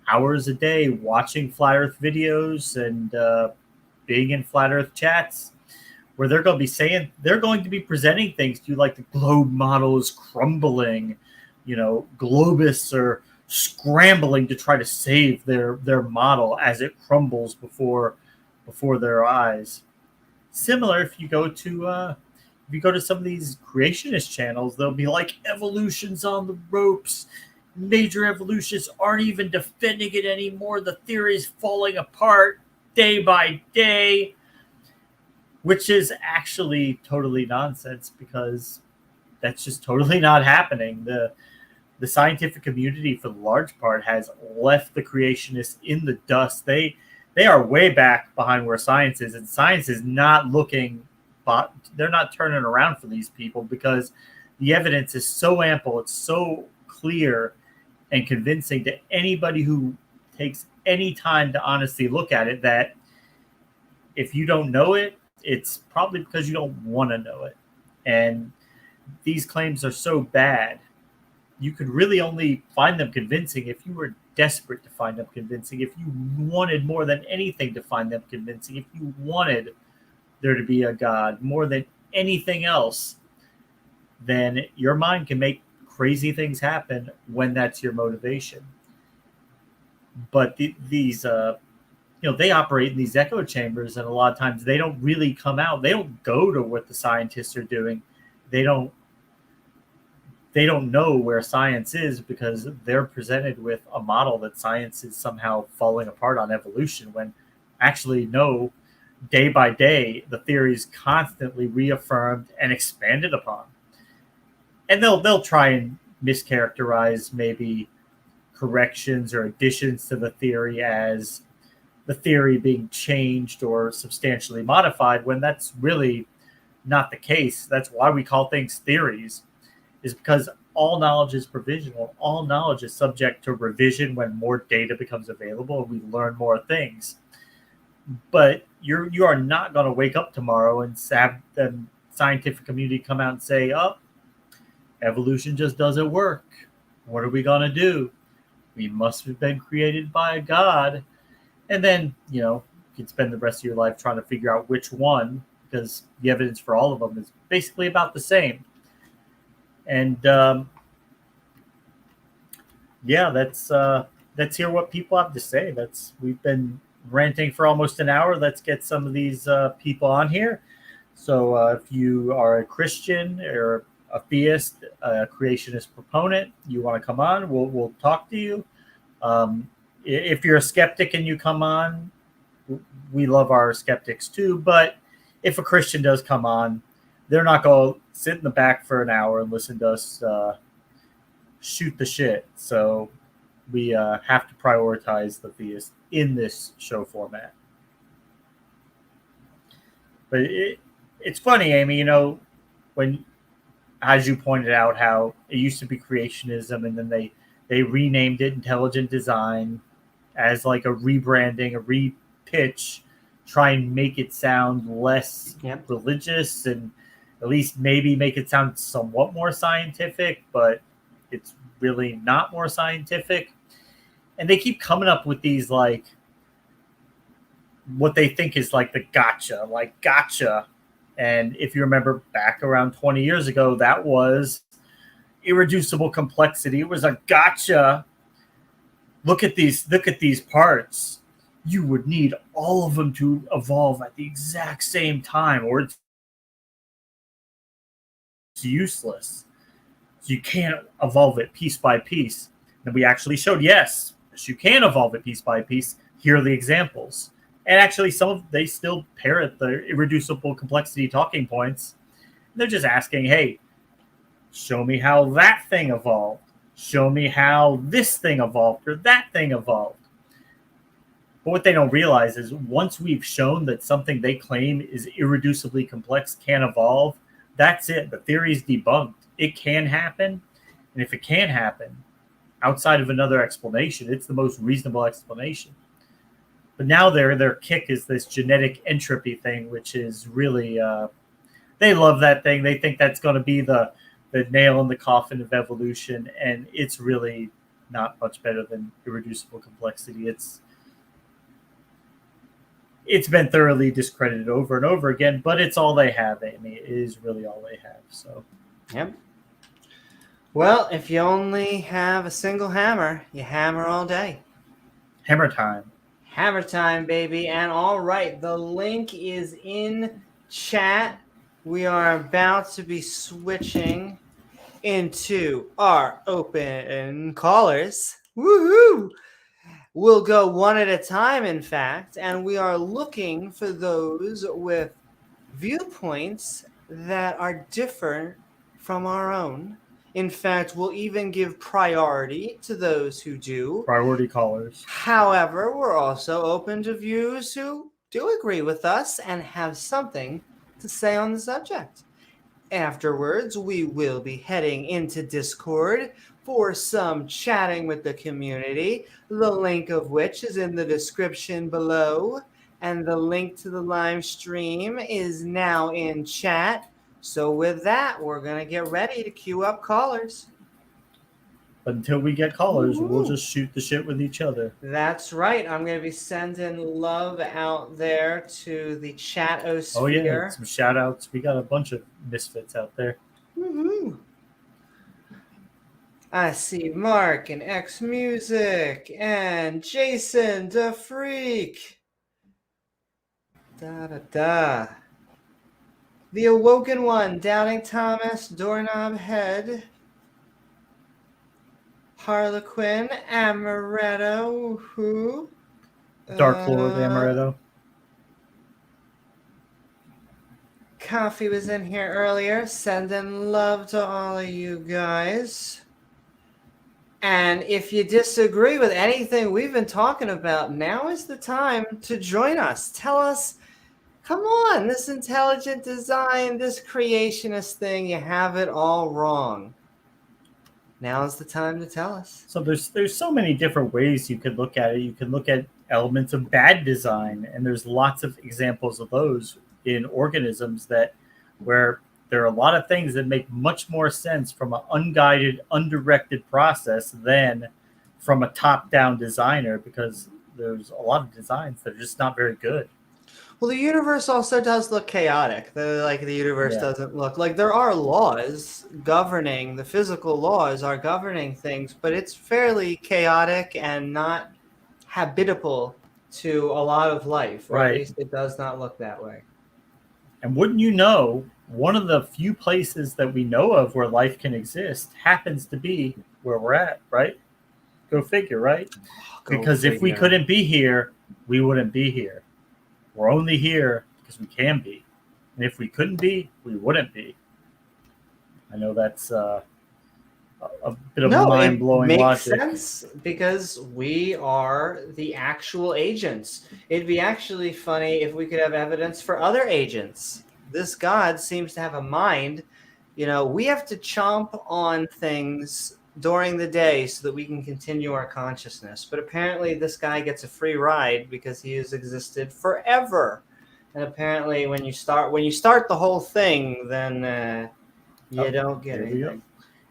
hours a day watching flat Earth videos and being in flat Earth chats, where they're going to be presenting things to you like the globe model is crumbling, you know, globists are scrambling to try to save their model as it crumbles before their eyes. Similar, if you go to some of these creationist channels, they'll be like evolution's on the ropes. Major evolutionists aren't even defending it anymore. The theory is falling apart day by day, which is actually totally nonsense because that's just totally not happening. The scientific community, for the large part, has left the creationists in the dust. They are way back behind where science is, and science is not looking. They're not turning around for these people because the evidence is so ample, it's so clear and convincing to anybody who takes any time to honestly look at it that if you don't know it, it's probably because you don't want to know it. And these claims are so bad, you could really only find them convincing if you were desperate to find them convincing, if you wanted more than anything to find them convincing, if you wanted there to be a God more than anything else, then your mind can make crazy things happen when that's your motivation. But these they operate in these echo chambers, and a lot of times they don't really come out. They don't go to what the scientists are doing. They don't know where science is because they're presented with a model that science is somehow falling apart on evolution, when actually no, day by day the theory is constantly reaffirmed and expanded upon. And they'll try and mischaracterize maybe corrections or additions to the theory as the theory being changed or substantially modified, when that's really not the case. That's why we call things theories, is because all knowledge is provisional. All knowledge is subject to revision when more data becomes available and we learn more things. But you are not going to wake up tomorrow and have the scientific community come out and say, "Oh, evolution just doesn't work. What are we going to do? We must have been created by a God." And then, you can spend the rest of your life trying to figure out which one, because the evidence for all of them is basically about the same. And let's hear what people have to say. We've been ranting for almost an hour. Let's get some of these people on here. So if you are a Christian or a theist, a creationist proponent, you want to come on, we'll talk to you. If you're a skeptic and you come on, we love our skeptics too. But if a Christian does come on, they're not going to sit in the back for an hour and listen to us shoot the shit. So we have to prioritize the theist in this show format. But it's funny, Amy, when as you pointed out, how it used to be creationism, and then they renamed it intelligent design as like a rebranding, a repitch, try and make it sound less Yep. religious and at least maybe make it sound somewhat more scientific, but it's really not more scientific. And they keep coming up with these like what they think is like the gotcha. And if you remember back around 20 years ago, that was irreducible complexity. It was a gotcha. Look at these parts. You would need all of them to evolve at the exact same time, or it's useless. So you can't evolve it piece by piece. And we actually showed, yes, you can evolve it piece by piece. Here are the examples. And actually, they still parrot the irreducible complexity talking points. They're just asking, hey, show me how that thing evolved. Show me how this thing evolved or that thing evolved. But what they don't realize is once we've shown that something they claim is irreducibly complex can evolve, that's it. The theory's debunked. It can happen. And if it can happen, outside of another explanation, it's the most reasonable explanation. But now their kick is this genetic entropy thing, which is really they love that thing. They think that's going to be the nail in the coffin of evolution, and it's really not much better than irreducible complexity. It's been thoroughly discredited over and over again, but it's all they have, Amy. It is really all they have. So, yep. Well, if you only have a single hammer, you hammer all day. Hammer time. Hammer time, baby. And all right, the link is in chat. We are about to be switching into our open callers. Woohoo! We'll go one at a time, in fact, and we are looking for those with viewpoints that are different from our own. In fact, we'll even give priority to those who do. Priority callers. However, we're also open to views who do agree with us and have something to say on the subject. Afterwards, we will be heading into Discord for some chatting with the community, the link of which is in the description below, and the link to the live stream is now in chat. So with that, we're going to get ready to queue up callers. But until we get callers, we'll just shoot the shit with each other. That's right. I'm going to be sending love out there to the chat-osphere. Oh, yeah. Some shout-outs. We got a bunch of misfits out there. Woo-hoo. I see Mark and X Music and Jason the Freak. Da-da-da. The Awoken One, Doubting Thomas, Doorknob Head, Harlequin, Amaretto, who? Dark Lord Amaretto. Coffee was in here earlier. Sending love to all of you guys. And if you disagree with anything we've been talking about, now is the time to join us. Tell us, come on, this intelligent design, this creationist thing, you have it all wrong. Now is the time to tell us. So there's so many different ways you could look at it. You can look at elements of bad design, and there's lots of examples of those in organisms where there are a lot of things that make much more sense from an unguided, undirected process than from a top-down designer, because there's a lot of designs that are just not very good. Well, the universe also does look chaotic. The universe doesn't look like there are laws governing, the physical laws are governing things, but it's fairly chaotic and not habitable to a lot of life. Or right. At least it does not look that way. And wouldn't you know, one of the few places that we know of where life can exist happens to be where we're at, right? Go figure, right? Because if we couldn't be here, we wouldn't be here. We're only here because we can be. And if we couldn't be, we wouldn't be. I know that's a bit of mind-blowing logic. It makes sense because we are the actual agents. It'd be actually funny if we could have evidence for other agents. This God seems to have a mind we have to chomp on things during the day so that we can continue our consciousness. But apparently this guy gets a free ride because he has existed forever. And apparently when you start the whole thing, then you don't get anything.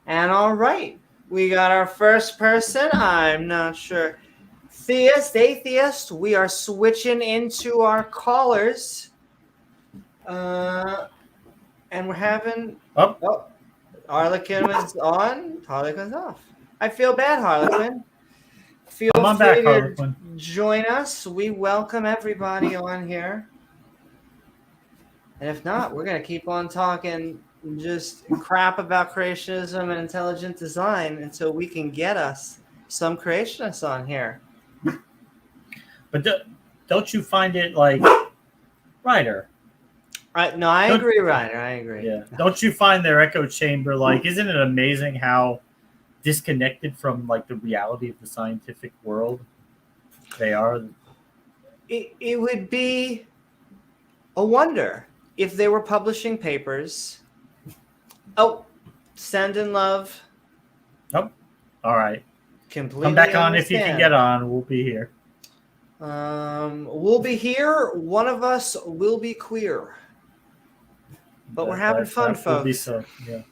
And all right, we got our first person. I'm not sure. Theist, atheist, we are switching into our callers. And we're having... Oh, Harlequin was on, Harlequin's off. I feel bad, Harlequin. Feel free to join us. We welcome everybody on here. And if not, we're going to keep on talking just crap about creationism and intelligent design until we can get us some creationists on here. But don't you find it like... Ryder. No, I agree, Ryder. I agree. Yeah. Don't you find their echo chamber, like, isn't it amazing how disconnected from, like, the reality of the scientific world they are? It would be a wonder if they were publishing papers. Oh, send in love. Oh, all right. Completely come back on understand. If you can get on. We'll be here. We'll be here. One of us will be queer. But we're having fun, folks. Yeah.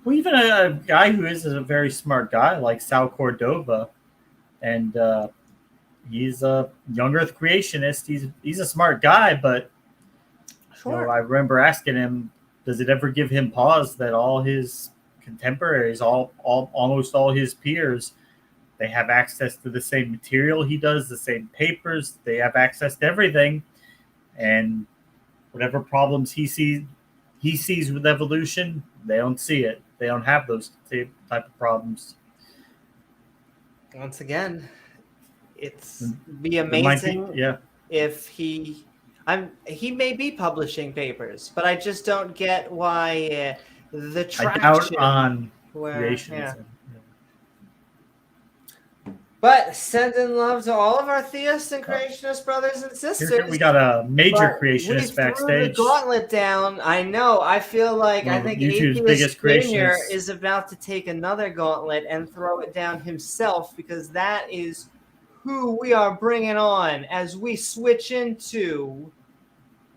Well, even a guy who is a very smart guy like Sal Cordova, and he's a young Earth creationist. He's a smart guy, but I remember asking him, does it ever give him pause that all his contemporaries, almost all his peers, they have access to the same material he does, the same papers, they have access to everything, and whatever problems he sees with evolution, they don't see it. They don't have those type of problems. Once again, it's be amazing if he may be publishing papers, but I just don't get why the traction. I doubt on creationism. Yeah. But sending love to all of our theist and creationist brothers and sisters. We got a major creationist backstage. We threw the gauntlet down. I know. I feel like I think Atheist Junior is about to take another gauntlet and throw it down himself, because that is who we are bringing on as we switch into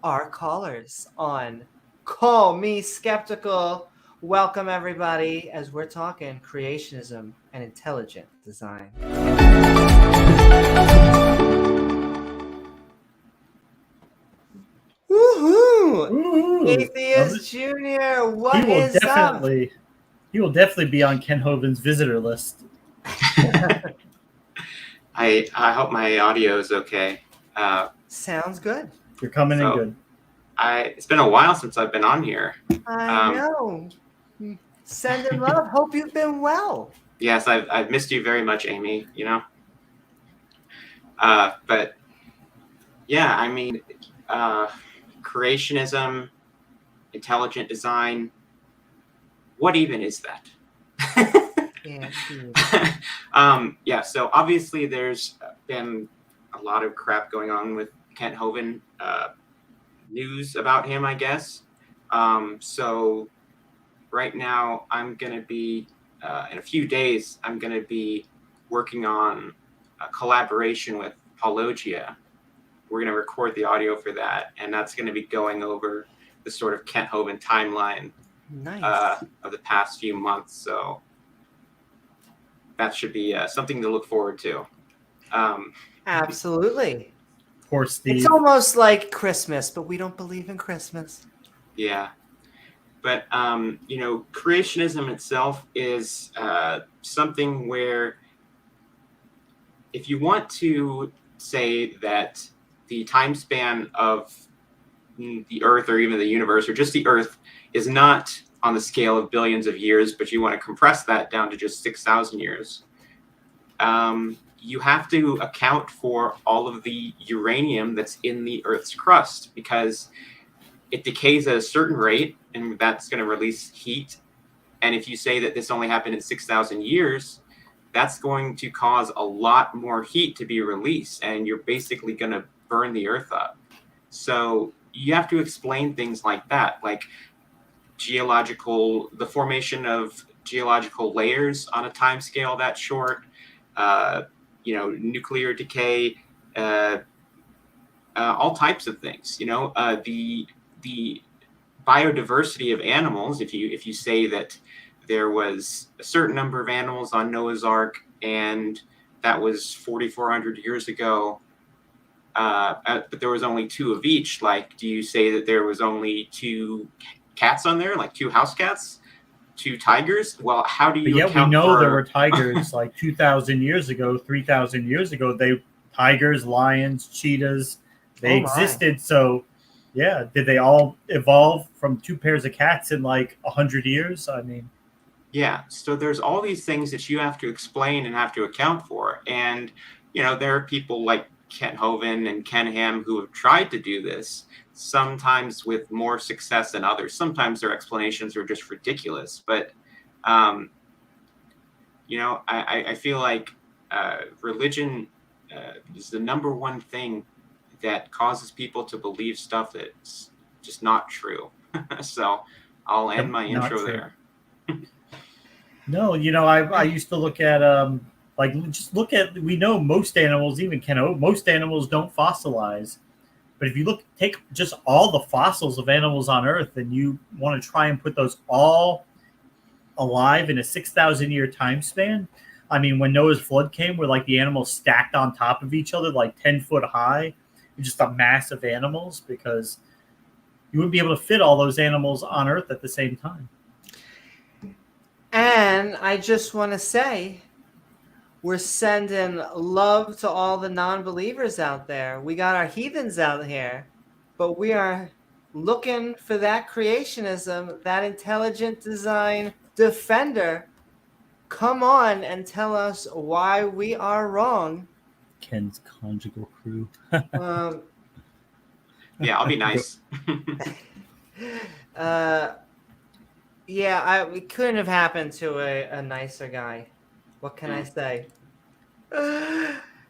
our callers on Call Me Skeptical. Welcome, everybody, as we're talking creationism and intelligent design. Woohoo! Atheist Junior, what is up? He will definitely be on Ken Hoven's visitor list. I hope my audio is okay. Sounds good. You're coming in good. It's been a while since I've been on here. I know. Sending love. Hope you've been well. Yes, I've missed you very much, Amy. But yeah, I mean, creationism, intelligent design. What even is that? Yeah. So obviously, there's been a lot of crap going on with Kent Hovind. News about him, I guess. So right now, I'm going to be, in a few days, I'm going to be working on a collaboration with Paulogia. We're going to record the audio for that, and that's going to be going over the sort of Kent Hovind timeline of the past few months. So that should be something to look forward to. Absolutely. Poor Steve. It's almost like Christmas, but we don't believe in Christmas. Yeah. But, creationism itself is something where if you want to say that the time span of the Earth or even the universe or just the Earth is not on the scale of billions of years, but you want to compress that down to just 6,000 years, you have to account for all of the uranium that's in the Earth's crust, because it decays at a certain rate, and that's going to release heat. And if you say that this only happened in 6,000 years, that's going to cause a lot more heat to be released, and you're basically going to burn the Earth up. So you have to explain things like that. Like, the formation of geological layers on a time scale that short, nuclear decay, all types of things. The biodiversity of animals. If you say that there was a certain number of animals on Noah's Ark, and that was 4,400 years ago, but there was only 2 of each. Like, do you say that there was only 2 cats on there, like 2 house cats, 2 tigers? Well, how do you account we know for... there were tigers like 2,000 years ago, 3,000 years ago. Tigers, lions, cheetahs, they existed. So, yeah, did they all evolve from 2 pairs of cats in like 100 years? I mean, yeah. So there's all these things that you have to explain and have to account for, and there are people like Kent Hovind and Ken Ham who have tried to do this, sometimes with more success than others. Sometimes their explanations are just ridiculous, but I feel like religion is the number one thing that causes people to believe stuff that's just not true. So I'll end my intro there. No, I used to look at we know most animals, even most animals don't fossilize. But if you take just all the fossils of animals on Earth and you want to try and put those all alive in a 6,000 year time span, I mean, when Noah's flood came, where like the animals stacked on top of each other, like 10 foot high, just a mass of animals, because you wouldn't be able to fit all those animals on Earth at the same time. And I just want to say, we're sending love to all the non-believers out there. We got our heathens out here, but we are looking for that creationism, that intelligent design defender. Come on and tell us why we are wrong. Ken's conjugal crew. Yeah, I'll be nice. It couldn't have happened to a nicer guy. What can I say?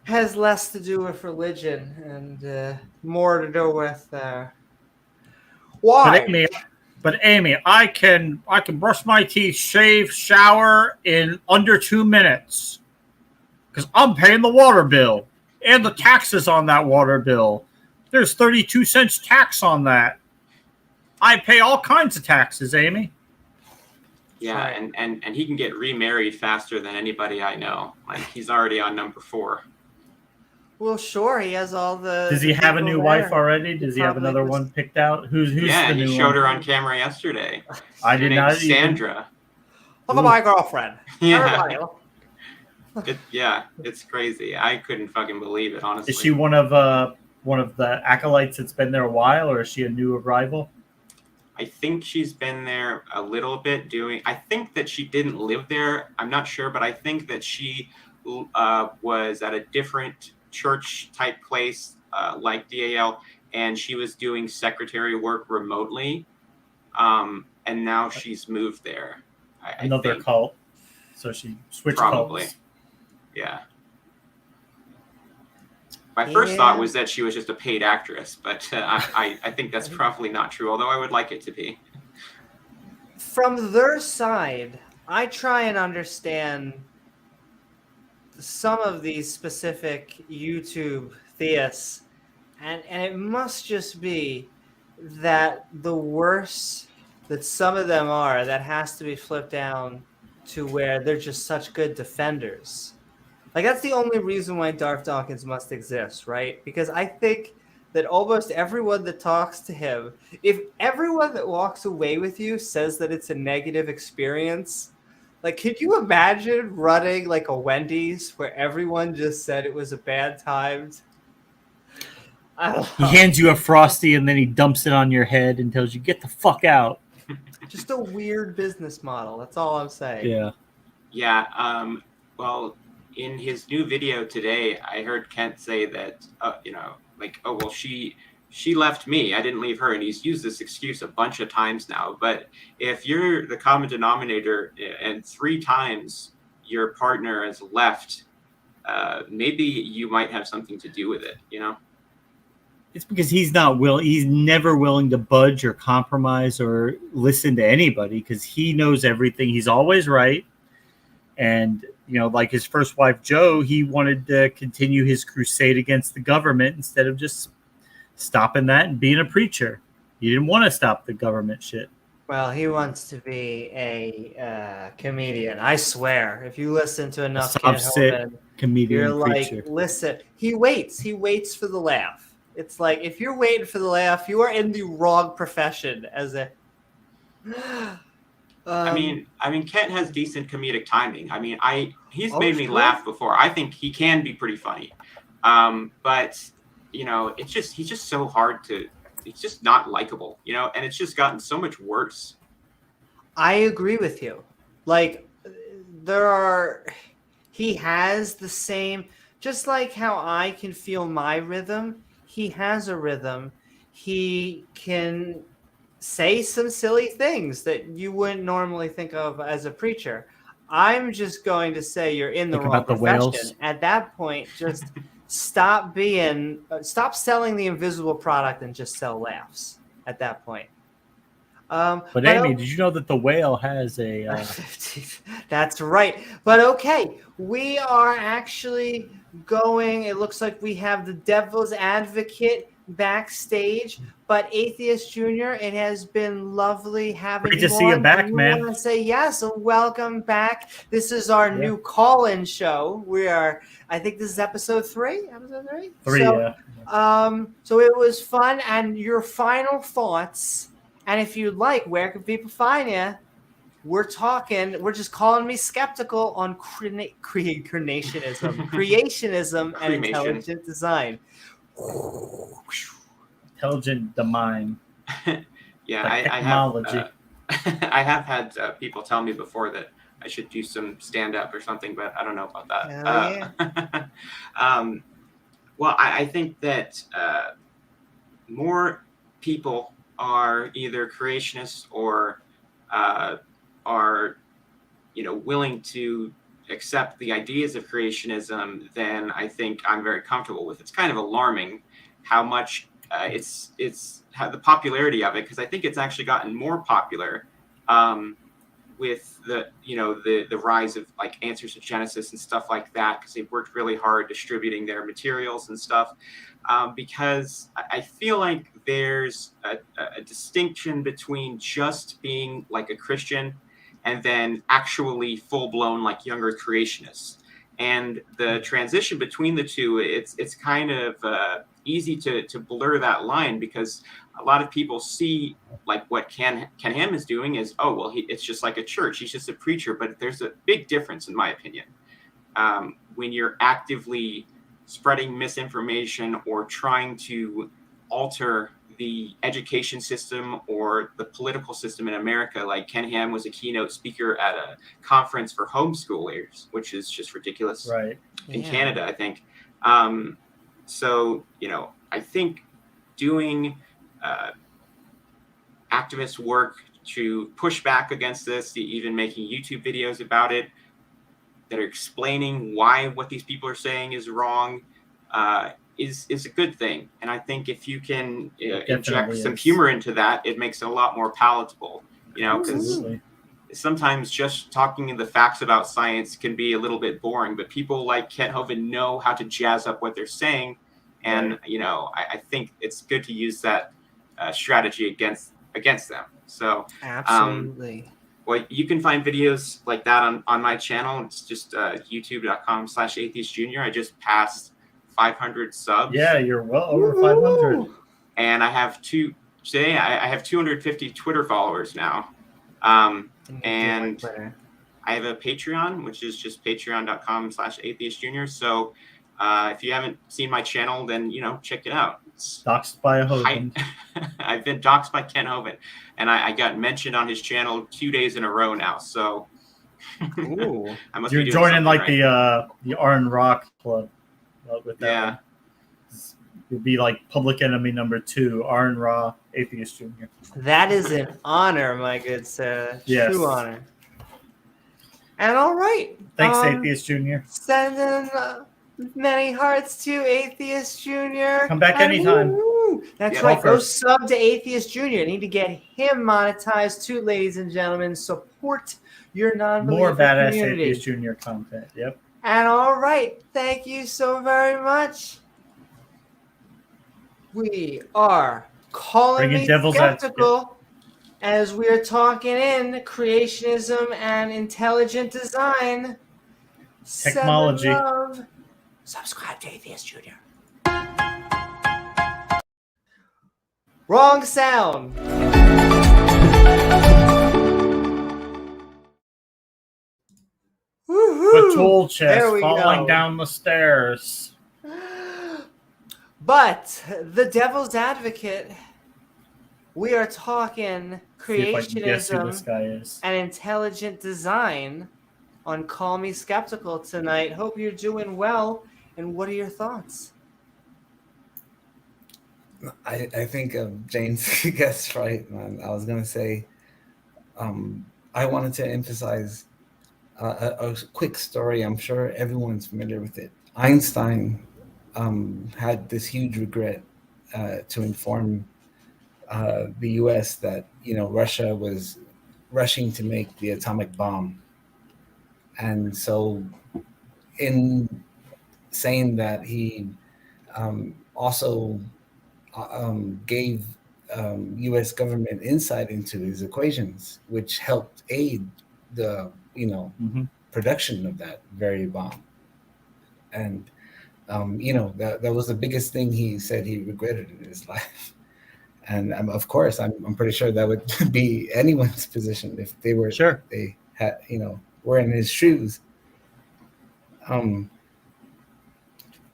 Has less to do with religion and more to do with why. But Amy, I can brush my teeth, shave, shower in under 2 minutes because I'm paying the water bill and the taxes on that water bill. There's 32 cents tax on that. I pay all kinds of taxes, Amy. Yeah, and he can get remarried faster than anybody I know. Like, he's already on number 4. Well, sure, he has all the... Does he have a new wife already? Does he have another one picked out? Who's yeah, the new he showed one? her on camera yesterday. I did not even... Sandra. Look at my girlfriend. Yeah. It's crazy. I couldn't fucking believe it, honestly. Is she one of the acolytes that's been there a while, or is she a new arrival? I think she's been there a little bit I think that she didn't live there. I'm not sure, but I think that she was at a different church type place like DAL, and she was doing secretary work remotely. And now she's moved there. Another cult. So she switched probably. Cults. Yeah. My first thought was that she was just a paid actress, but I think that's probably not true, although I would like it to be. From their side, I try and understand some of these specific YouTube theists, and it must just be that the worse that some of them are, that has to be flipped down to where they're just such good defenders. Like, that's the only reason why Darth Dawkins must exist, right? Because I think that almost everyone that talks to him, if everyone that walks away with you says that it's a negative experience, like, could you imagine running like a Wendy's where everyone just said it was a bad time? I don't know. He hands you a Frosty and then he dumps it on your head and tells you, get the fuck out. Just a weird business model. That's all I'm saying. Yeah. Yeah. Well, in his new video today, I heard Kent say that, she left me. I didn't leave her. And he's used this excuse a bunch of times now. But if you're the common denominator and 3 times your partner has left, maybe you might have something to do with it, It's because he's not he's never willing to budge or compromise or listen to anybody because he knows everything. He's always right. And, like his first wife, Joe, he wanted to continue his crusade against the government instead of just stopping that and being a preacher. He didn't want to stop the government shit. Well, he wants to be a comedian. I swear, if you listen to enough Kent Hovind, comedian you're preacher. like, listen. He waits for the laugh. It's like if you're waiting for the laugh, you are in the wrong profession. As a, I mean, Kent has decent comedic timing. I mean, he's Oh, made me sure. laugh before. I think he can be pretty funny, but he's just so hard to. It's just not likable, and it's just gotten so much worse. I agree with you. Like, he has the same, just like how I can feel my rhythm, he has a rhythm. He can say some silly things that you wouldn't normally think of as a preacher. I'm just going to say you're in the Think wrong about the profession. whales. At that point, just stop selling the invisible product and just sell laughs at that point. But Amy, did you know that the whale has a... That's right. But okay, we are actually going, it looks like we have the devil's advocate backstage, but Atheist Junior, it has been lovely having Great you to see you on. back, You man. want to say yes, welcome back. This is our new call-in show. We are, I think this is episode 3? Episode 3? So it was fun, and your final thoughts, and if you'd like, where can people find you? We're just calling me skeptical on creationism and intelligent design. Intelligent design. Yeah, I have had people tell me before that I should do some stand-up or something, but I don't know about that. Well, I think that more people are either creationists or are willing to accept the ideas of creationism, then I think I'm very comfortable with. It's kind of alarming how much it's how the popularity of it, because I think it's actually gotten more popular with the rise of like Answers to Genesis and stuff like that, because they've worked really hard distributing their materials and stuff. Because I feel like there's a distinction between just being like a Christian and then actually full-blown like younger creationists. And the transition between the two, it's kind of easy to blur that line, because a lot of people see like what Ken Ham is doing is, oh, well, it's just like a church. He's just a preacher. But there's a big difference, in my opinion, when you're actively spreading misinformation or trying to alter the education system or the political system in America. Like Ken Ham was a keynote speaker at a conference for homeschoolers, which is just ridiculous. Right. In Canada, I think. So, I think doing activist work to push back against this, even making YouTube videos about it that are explaining why what these people are saying is wrong, is a good thing. And I think if you can inject some humor into that, it makes it a lot more palatable, because sometimes just talking the facts about science can be a little bit boring, but people like Kent Hovind know how to jazz up what they're saying. And, I think it's good to use that strategy against them. So absolutely. Well, you can find videos like that on my channel. It's just youtube.com/atheistjunior. I just passed 500 subs. Yeah, you're well over 500. And I have I have 250 Twitter followers now. And I have a Patreon, which is just patreon.com/atheistjunior. So if you haven't seen my channel, then, check it out. It's doxed by a Hovind. I've been doxed by Ken Hovind, and I got mentioned on his channel 2 days in a row now. So Ooh. I must You're be doing joining like right. the Arn Rock Club with that. Yeah. One. You'll be like public enemy number 2, Arn Ra, Atheist Junior. That is an honor, my good sir. Yes. True honor. And all right. Thanks, Atheist Junior. Sending many hearts to Atheist Junior. Come back anytime. Woo-hoo. That's Yeah, right. Go first. sub to Atheist Junior. I need to get him monetized too, ladies and gentlemen. Support your More non-believer badass community. Atheist Junior content. Yep. And all right, thank you so very much. We are calling Bringing me devil's skeptical as we're talking in creationism and intelligent design. Technology. 7 Love. Subscribe to Atheist Junior. Wrong sound. The tool chest There we falling go. down the stairs. But the devil's advocate, we are talking See if I can guess who this creationism guy is. and intelligent design on Call Me Skeptical tonight. Hope you're doing well. And what are your thoughts? I think James guessed right, man. I was gonna say, I wanted to emphasize a quick story. I'm sure everyone's familiar with it. Einstein had this huge regret to inform the U.S. that Russia was rushing to make the atomic bomb, and so in saying that, he also gave U.S. government insight into his equations, which helped aid the production of that very bomb. And that was the biggest thing he said he regretted in his life. And of course, I'm pretty sure that would be anyone's position if they were they had were in his shoes.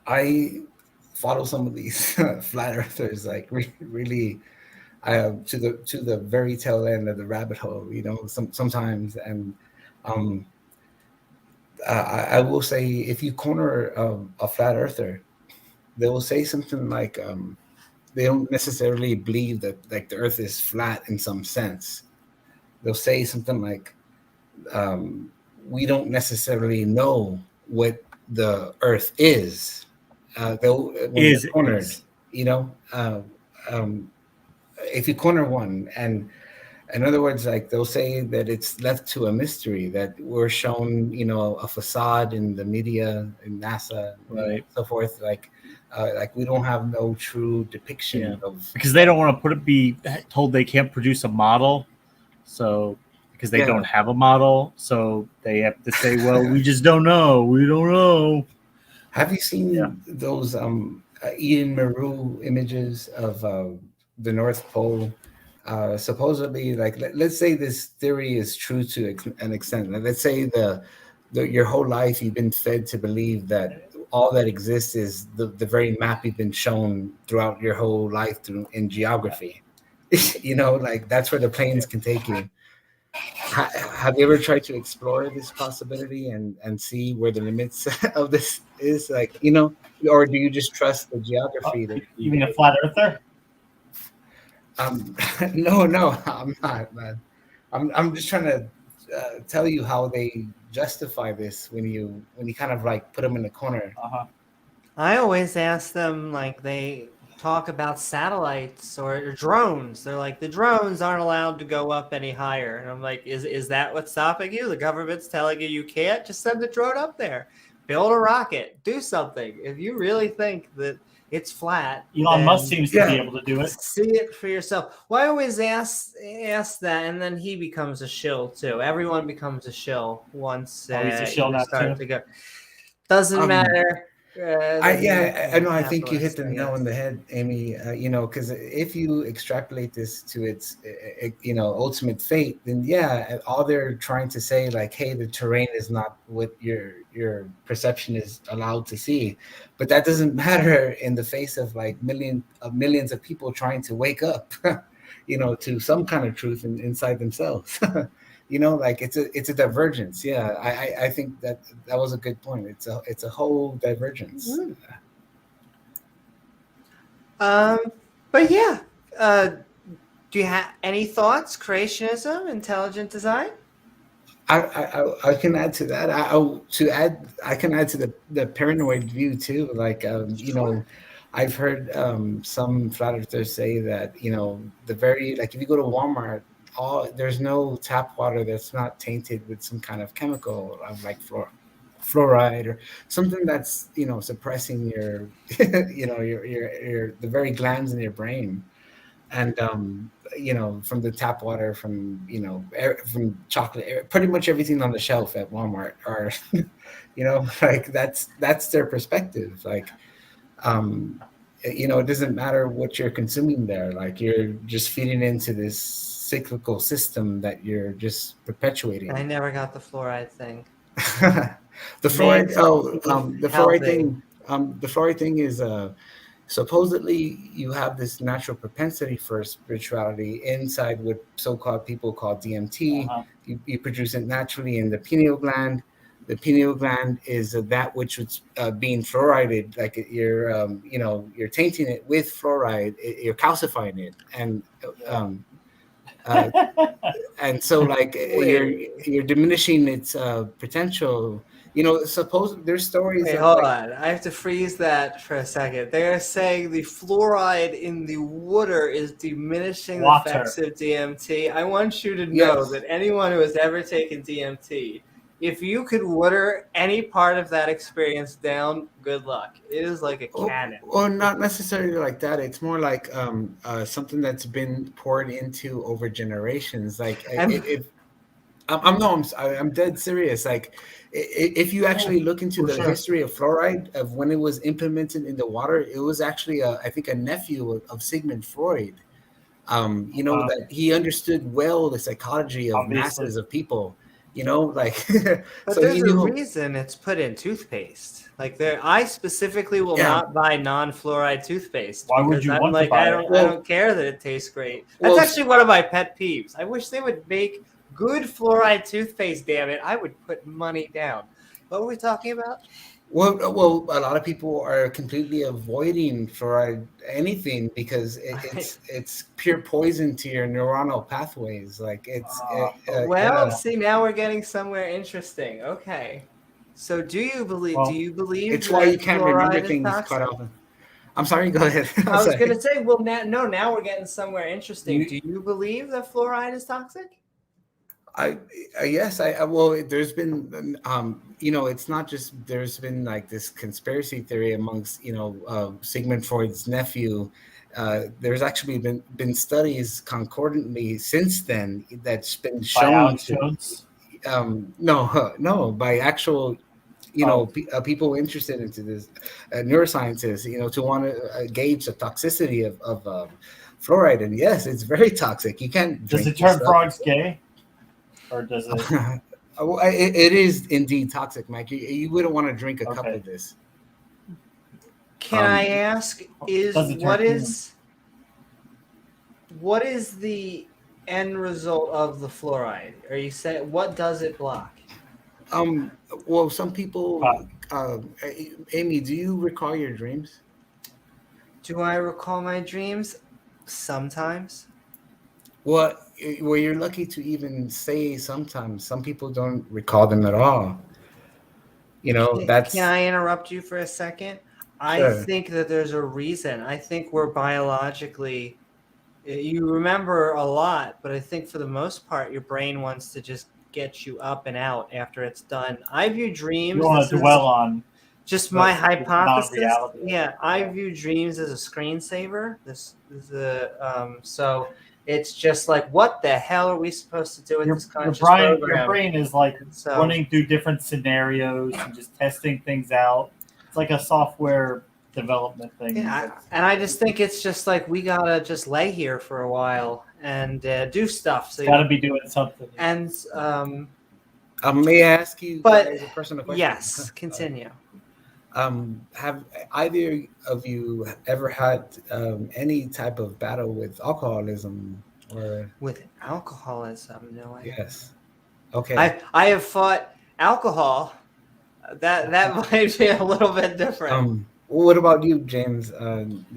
I follow some of these flat earthers like really to the very tail end of the rabbit hole, sometimes. And I will say, if you corner a flat earther, they will say something like they don't necessarily believe that like the earth is flat in some sense. They'll say something like we don't necessarily know what the earth is. They'll when they're cornered, if you corner one, and in other words, like they'll say that it's left to a mystery, that we're shown, a facade in the media, in NASA, right, so forth. Like we don't have no true depiction of, because they don't want to be told they can't produce a model, so because they don't have a model, so they have to say, well, we just don't know. We don't know. Have you seen those Ian Maru images of the North Pole? Supposedly, like let's say this theory is true to an extent. Let's say your whole life you've been fed to believe that all that exists is the very map you've been shown throughout your whole life in geography. Like that's where the planes can take you. Have you ever tried to explore this possibility and see where the limits of this is? Like, or do you just trust the geography? That you mean a flat earther? No, I'm not, man. I'm just trying to tell you how they justify this when you kind of like put them in the corner. I always ask them, like, they talk about satellites or drones. They're like, the drones aren't allowed to go up any higher. And I'm like, is that what's stopping you? The government's telling you can't? Just send the drone up there. Build a rocket. Do something. If you really think that it's flat, Elon Musk seems to be able to do it. See it for yourself. Well, I always ask that, and then he becomes a shill too. Everyone becomes a shill once he's a shill now start too. to go. Doesn't matter. I know. I think you hit the nail on the head, Amy. Because if you extrapolate this to its, ultimate fate, then all they're trying to say, like, hey, the terrain is not what your perception is allowed to see, but that doesn't matter in the face of like millions of people trying to wake up, to some kind of truth inside themselves. Like it's a divergence. I think that was a good point. It's a whole divergence. But do you have any thoughts? Creationism, intelligent design? I can add to that. I can add to the paranoid view too. Like I've heard some flat earthers say that, you know, the very, like if you go to Walmart, there's no tap water that's not tainted with some kind of chemical like fluoride or something that's, you know, suppressing your you know, your the very glands in your brain. And you know, from the tap water, from, you know, from chocolate, pretty much everything on the shelf at Walmart are you know, like that's their perspective. Like, um you know, it doesn't matter what you're consuming there, like you're just feeding into this cyclical system that you're just I perpetuating. never got the fluoride thing. The fluoride, Makes me healthy. the fluoride thing is supposedly you have this natural propensity for spirituality inside what so-called people call DMT. Uh-huh. You produce it naturally in the pineal gland. The pineal gland is that which was being fluorided, like you're, you know, you're tainting it with fluoride, you're calcifying it, um, uh, and so like Wait. you're diminishing its potential. You know, suppose there's stories Wait, of hold like on. I have to freeze that for a second. They're saying the fluoride in the water is diminishing the Water. effects of DMT. I want you to know yes. that anyone who has ever taken DMT, if you could water any part of that experience down, good luck. It is like a cannon. Or not necessarily like that. It's more like something that's been poured into over generations. Like And if I'm no, I'm dead serious. Like if you actually look into For the sure. history of fluoride, of when it was implemented in the water, it was actually I think a nephew of Sigmund Freud. You know, that he understood well the psychology of Obviously. masses of people. You know, like but so he there's a knew. reason it's put in toothpaste. Like I specifically will Yeah. not buy non-fluoride toothpaste Why would because you I'm want to like buy I it? don't Well, care that it tastes great. That's well, actually one of my pet peeves. I wish they would make good fluoride toothpaste. Damn it, I would put money down. What were we talking about? well, a lot of people are completely avoiding fluoride anything because it's pure poison to your neuronal pathways. Like Well, yeah. see, now we're getting somewhere interesting. Okay, so do you Well, believe It's why you that can't remember fluoride is things quite toxic? often. I'm sorry. Go ahead. I'm I was sorry. gonna say, well, now we're getting somewhere interesting. you, Do you believe that fluoride is toxic? I yes, well, there's been you know, it's not just, there's been like this conspiracy theory amongst, you know, Sigmund Freud's nephew. There's actually been studies concordantly since then that's been by shown Alex to Jones. no no, by actual, you know, Oh, people interested into this, neuroscientists, you know, to want to gauge the toxicity of fluoride. And yes, it's very toxic. You can't does drink it this turn stuff. frogs gay, or does it? Well, it is indeed toxic, Mike. You wouldn't want to drink a cup Okay. of this. Can I ask, Does it turn human? what is the end result of the fluoride? Are you saying what does it block? Um, well, some people, Uh, Amy, do you recall your dreams? Do I recall my dreams? Sometimes. Well, you're lucky to even say sometimes. Some people don't recall them at all. You know, Can that's I interrupt you for a second? I sure. think that there's a reason. I think we're biologically, you remember a lot, but I think for the most part, your brain wants to just get you up and out after it's done. I view you dreams, want this to is dwell on just my the hypothesis. non-reality of Yeah, it. I view dreams as a screensaver. This is so it's just like, what the hell are we supposed to do with this conscious Your program? brain is like And so, running through different scenarios and just testing things out. It's like a software development thing. yeah, and I just think it's just like we gotta just lay here for a while and do stuff. So Got to be doing something. and May I ask you but guys a personal question? yes, continue. Have either of you ever had any type of battle with alcoholism or With alcoholism, no, I haven't. yes? Okay. I have fought alcohol. That might be a little bit different. What about you, James?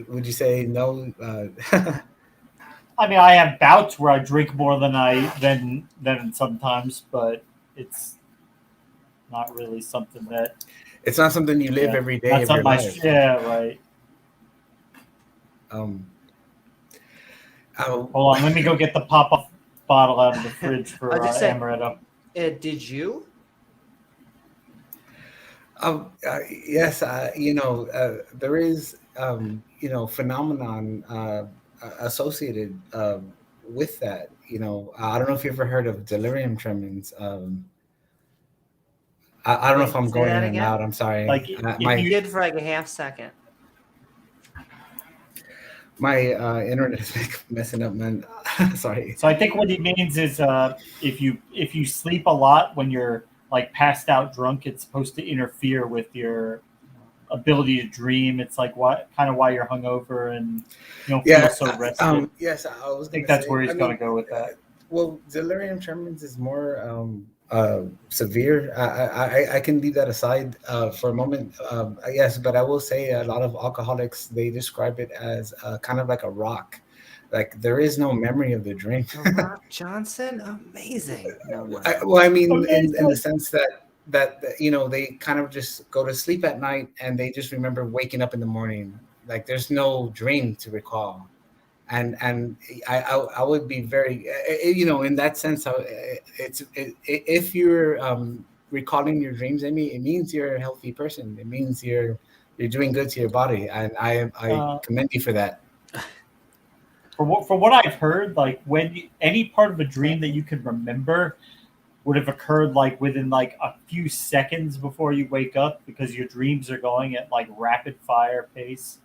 Would you say no? I mean, I have bouts where I drink more than sometimes, but it's not really something that It's not something you live every day That's of your not my life. yeah, right. Hold on, let me go get the pop-up bottle out of the fridge for I'll just say, Amaretto. Did you? Yes, there is, phenomenon associated with that. I don't know if you ever heard of delirium tremens. I don't know if Wait, I'm say going that in and again? out. I'm sorry. Like, You did for like a half second. My internet is messing up, man. Sorry. So I think what he means is if you sleep a lot when you're like passed out drunk, it's supposed to interfere with your ability to dream. It's like why you're hungover and you don't feel so rested. Yes, I was. I think that's where he's going to go with that. Well, delirium tremens is more severe. I can leave that aside for a moment. Yes, but I will say a lot of alcoholics, they describe it as kind of like a rock. Like there is no memory of the dream. Rock Johnson, amazing. No. I mean, in the sense that they kind of just go to sleep at night and they just remember waking up in the morning. Like there's no dream to recall. And I would be very in that sense, if you're recalling your dreams, Amy, it means you're a healthy person. It means you're doing good to your body, and I commend you for that. For what I've heard, like any part of a dream that you can remember would have occurred like within like a few seconds before you wake up, because your dreams are going at like rapid fire pace.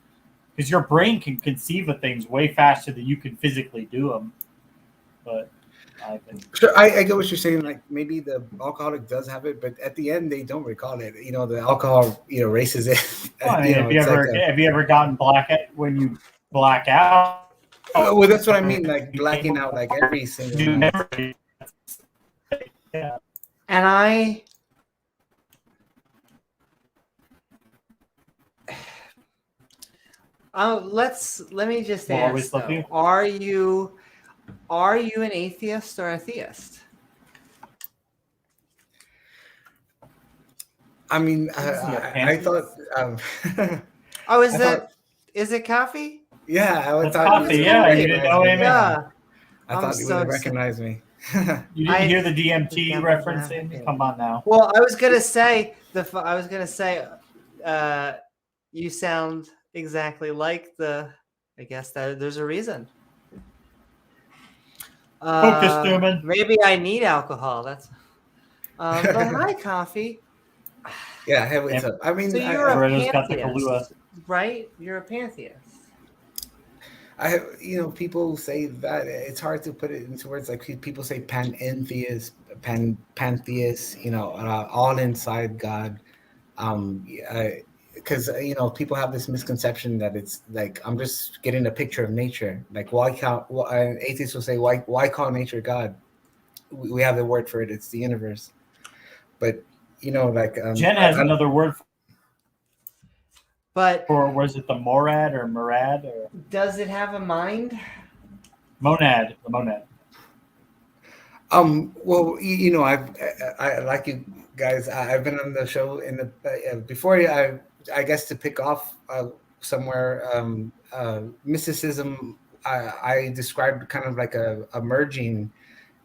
Because your brain can conceive of things way faster than you can physically do them. But sure, I get what you're saying. Like maybe the alcoholic does have it, but at the end they don't recall it. The alcohol races it. Well, have you ever gotten blackout when you black out? Well, that's what I mean. Like blacking out like every single night. Yeah. And let me just ask though, are you an atheist or a theist? I mean, I thought. Oh, is it coffee? Yeah, I thought coffee. Yeah, you didn't know him. Yeah, I thought you would recognize me. You didn't hear the DMT reference? Come on now. Well, I was gonna say you sound exactly like I guess that there's a reason. Focus, Newman. Maybe I need alcohol. That's. But hi, coffee. Yeah, hey, what's up? I mean, so you're a pantheist, right? You're a pantheist. People say that it's hard to put it into words. Like people say pantheist, pantheist. All inside God. Because people have this misconception that it's like I'm just getting a picture of nature. Like atheists will say why call nature God? We have the word for it. It's the universe. But Jen has another word. Or was it the morad or murad? Or does it have a mind? Monad, the monad. Well, I like you guys. I've been on the show before. I guess to pick off somewhere. Mysticism. I described kind of like a merging,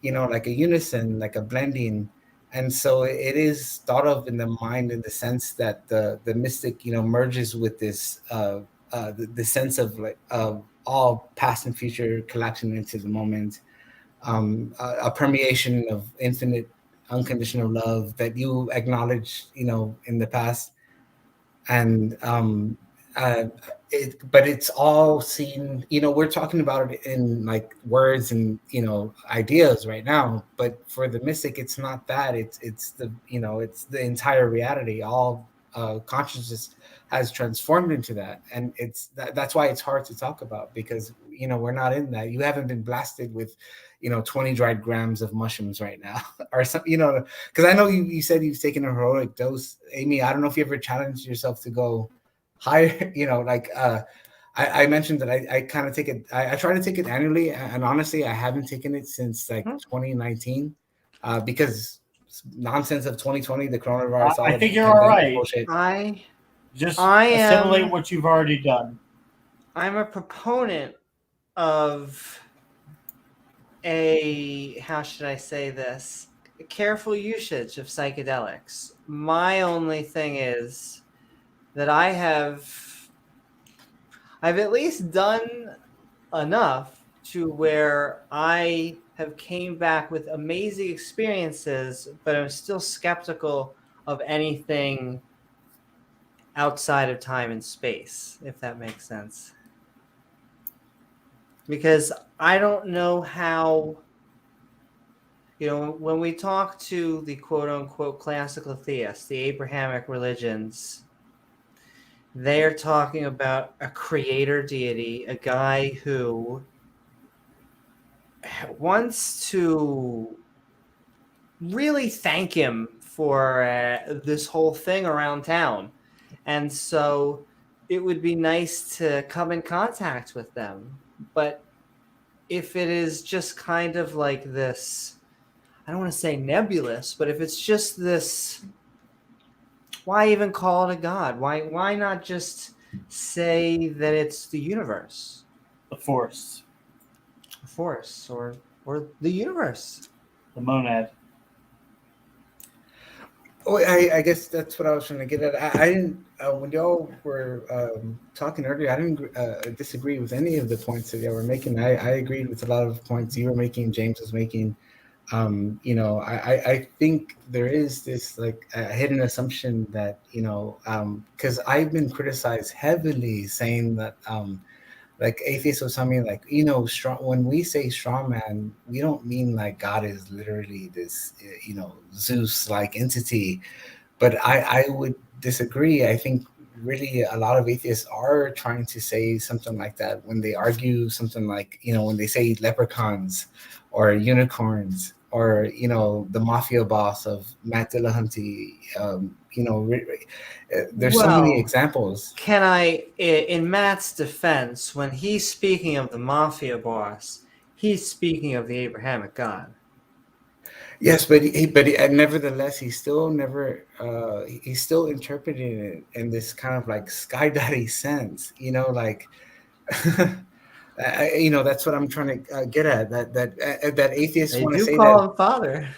like a unison, like a blending. And so it is thought of in the mind in the sense that the mystic, merges with this the sense of like all past and future collapsing into the moment, a permeation of infinite unconditional love that you acknowledge, in the past, and but it's all seen, we're talking about it in like words and ideas right now, but for the mystic it's not that, it's the it's the entire reality. All consciousness has transformed into that, and that's why it's hard to talk about, because we're not in that. You haven't been blasted with 20 dried grams of mushrooms right now or something, because I know you said you've taken a heroic dose, Amy. I don't know if you ever challenged yourself to go higher, I mentioned that I kind of take it. I try to take it annually, and honestly, I haven't taken it since like 2019, because nonsense of 2020, the coronavirus. I think you're all right. Bullshit. Assimilate what you've already done. I'm a proponent of how should I say this? A careful usage of psychedelics. My only thing is that I've at least done enough to where I have came back with amazing experiences, but I'm still skeptical of anything outside of time and space, if that makes sense. Because I don't know how, when we talk to the quote unquote classical theists, the Abrahamic religions, they're talking about a creator deity, a guy who wants to really thank him for this whole thing around town. And so it would be nice to come in contact with them. But if it is just kind of like this, I don't want to say nebulous, but if it's just this, why even call it a god? Why not just say that it's the universe, The force, force, or the universe? the monad. Oh, I guess that's what I was trying to get at. I didn't when y'all were talking earlier. I didn't disagree with any of the points that y'all were making. I agreed with a lot of points you were making. James was making. I think there is this like a hidden assumption that because I've been criticized heavily saying that like atheists will tell me like strong, when we say strong man, we don't mean like God is literally this Zeus like entity, but I would disagree. I think really a lot of atheists are trying to say something like that when they argue something like when they say leprechauns or unicorns or the mafia boss of Matt Dillahunty. There's so many Well, examples. can I, in Matt's defense, when he's speaking of the mafia boss, he's speaking of the Abrahamic God. Yes, but and nevertheless, he's still never. He's still interpreting it in this kind of like sky daddy sense. Like, that's what I'm trying to get at. That atheists They want to do say call that. him Father.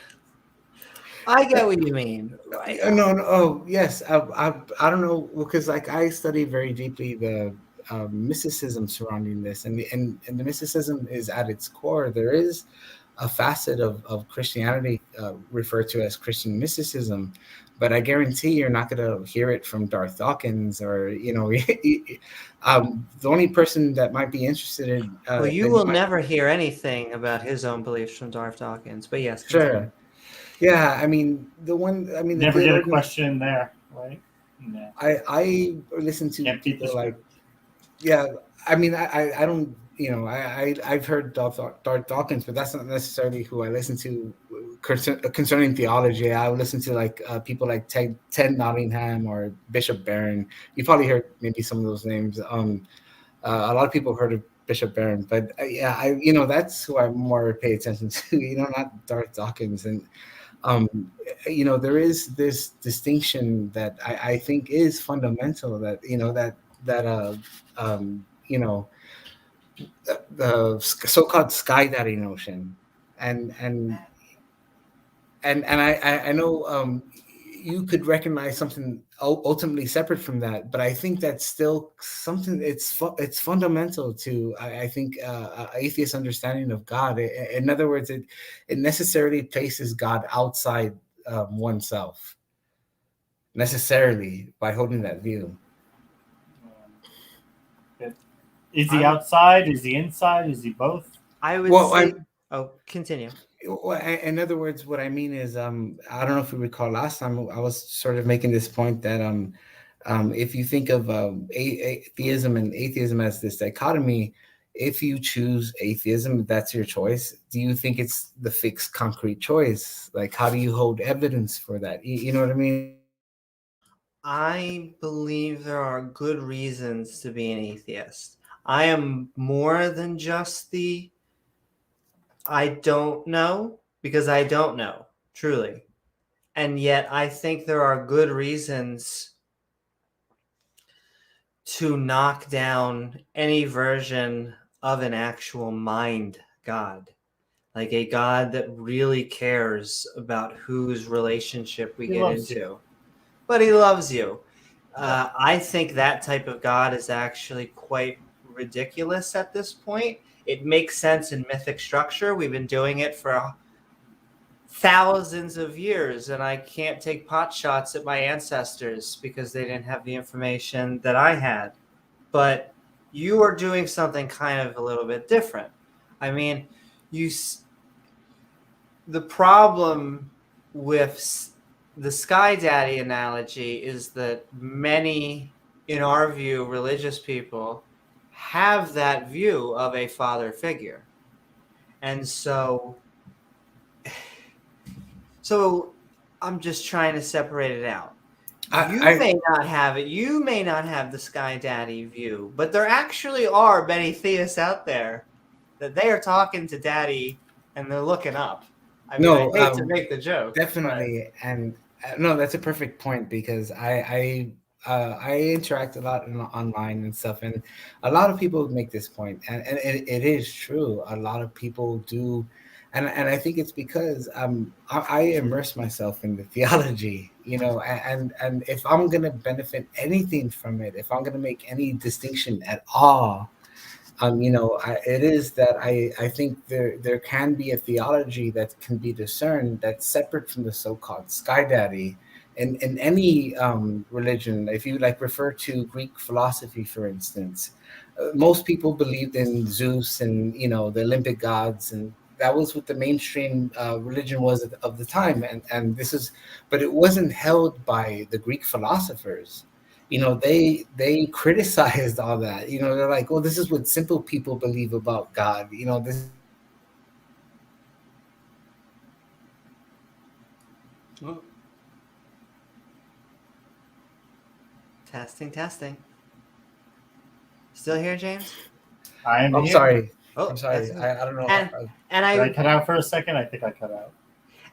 I get what you mean. No. Oh, yes. I don't know because like I study very deeply the mysticism surrounding this, and the mysticism is at its core. There is a facet of Christianity referred to as Christian mysticism, but I guarantee you're not going to hear it from Darth Dawkins or the only person that might be interested in Well, you will never hear anything about his own beliefs from Darth Dawkins. But yes, continue. Sure. Yeah, I mean the Never get a theologian, question there, right? No. I listen to Can't beat the people like script. yeah. I mean I don't I've heard Darth Dawkins, but that's not necessarily who I listen to concerning theology. I would listen to like people like Ted Nottingham or Bishop Barron. You probably heard maybe some of those names. A lot of people have heard of Bishop Barron, but yeah, that's who I more pay attention to. Not Darth Dawkins. And there is this distinction that I think is fundamental. That um, you know the so-called sky daddy notion, and I know you could recognize something ultimately separate from that, but I think that's still something. It's fundamental to I think atheist understanding of God. In other words, it necessarily places God outside oneself necessarily by holding that view. Is he outside? Is he inside? Is he both? I would Well, say. Oh, continue. in other words, what I mean is, I don't know if you recall last time I was sort of making this point that if you think of theism and atheism as this dichotomy, if you choose atheism, that's your choice. Do you think it's the fixed, concrete choice? Like, how do you hold evidence for that? You know what I mean? I believe there are good reasons to be an atheist. I am more than just the I don't know, because I don't know, truly. And yet I think there are good reasons to knock down any version of an actual mind God, like a God that really cares about whose relationship we He get loves into. you. But he loves you. Yeah. I think that type of God is actually quite ridiculous at this point. It makes sense in mythic structure. We've been doing it for thousands of years, and I can't take pot shots at my ancestors because they didn't have the information that I had. But you are doing something kind of a little bit different. I mean, the problem with the Sky Daddy analogy is that many, in our view, religious people have that view of a father figure. And so I'm just trying to separate it out. You may not have it. You may not have the Sky Daddy view, but there actually are many theists out there that they are talking to Daddy and they're looking up. I mean, I No, hate to make the joke, but definitely, and no, that's a perfect point because I interact a lot online and stuff, and a lot of people make this point, and it is true. A lot of people do, and I think it's because I immerse myself in the theology, you know, and if I'm gonna benefit anything from it, if I'm gonna make any distinction at all, you know, it is that I think there can be a theology that can be discerned that's separate from the so-called sky daddy. In any religion, if you like refer to Greek philosophy, for instance, most people believed in Zeus and, you know, the Olympic gods, and that was what the mainstream religion was of the time. And this is, but it wasn't held by the Greek philosophers. You know, they criticized all that. You know, they're like, well, this is what simple people believe about God. You know, this. oh. Testing. Still here, James? I am I'm here. sorry. Oh, I'm sorry. that's- I don't know. and and Did I I cut out for a second? I think I cut out.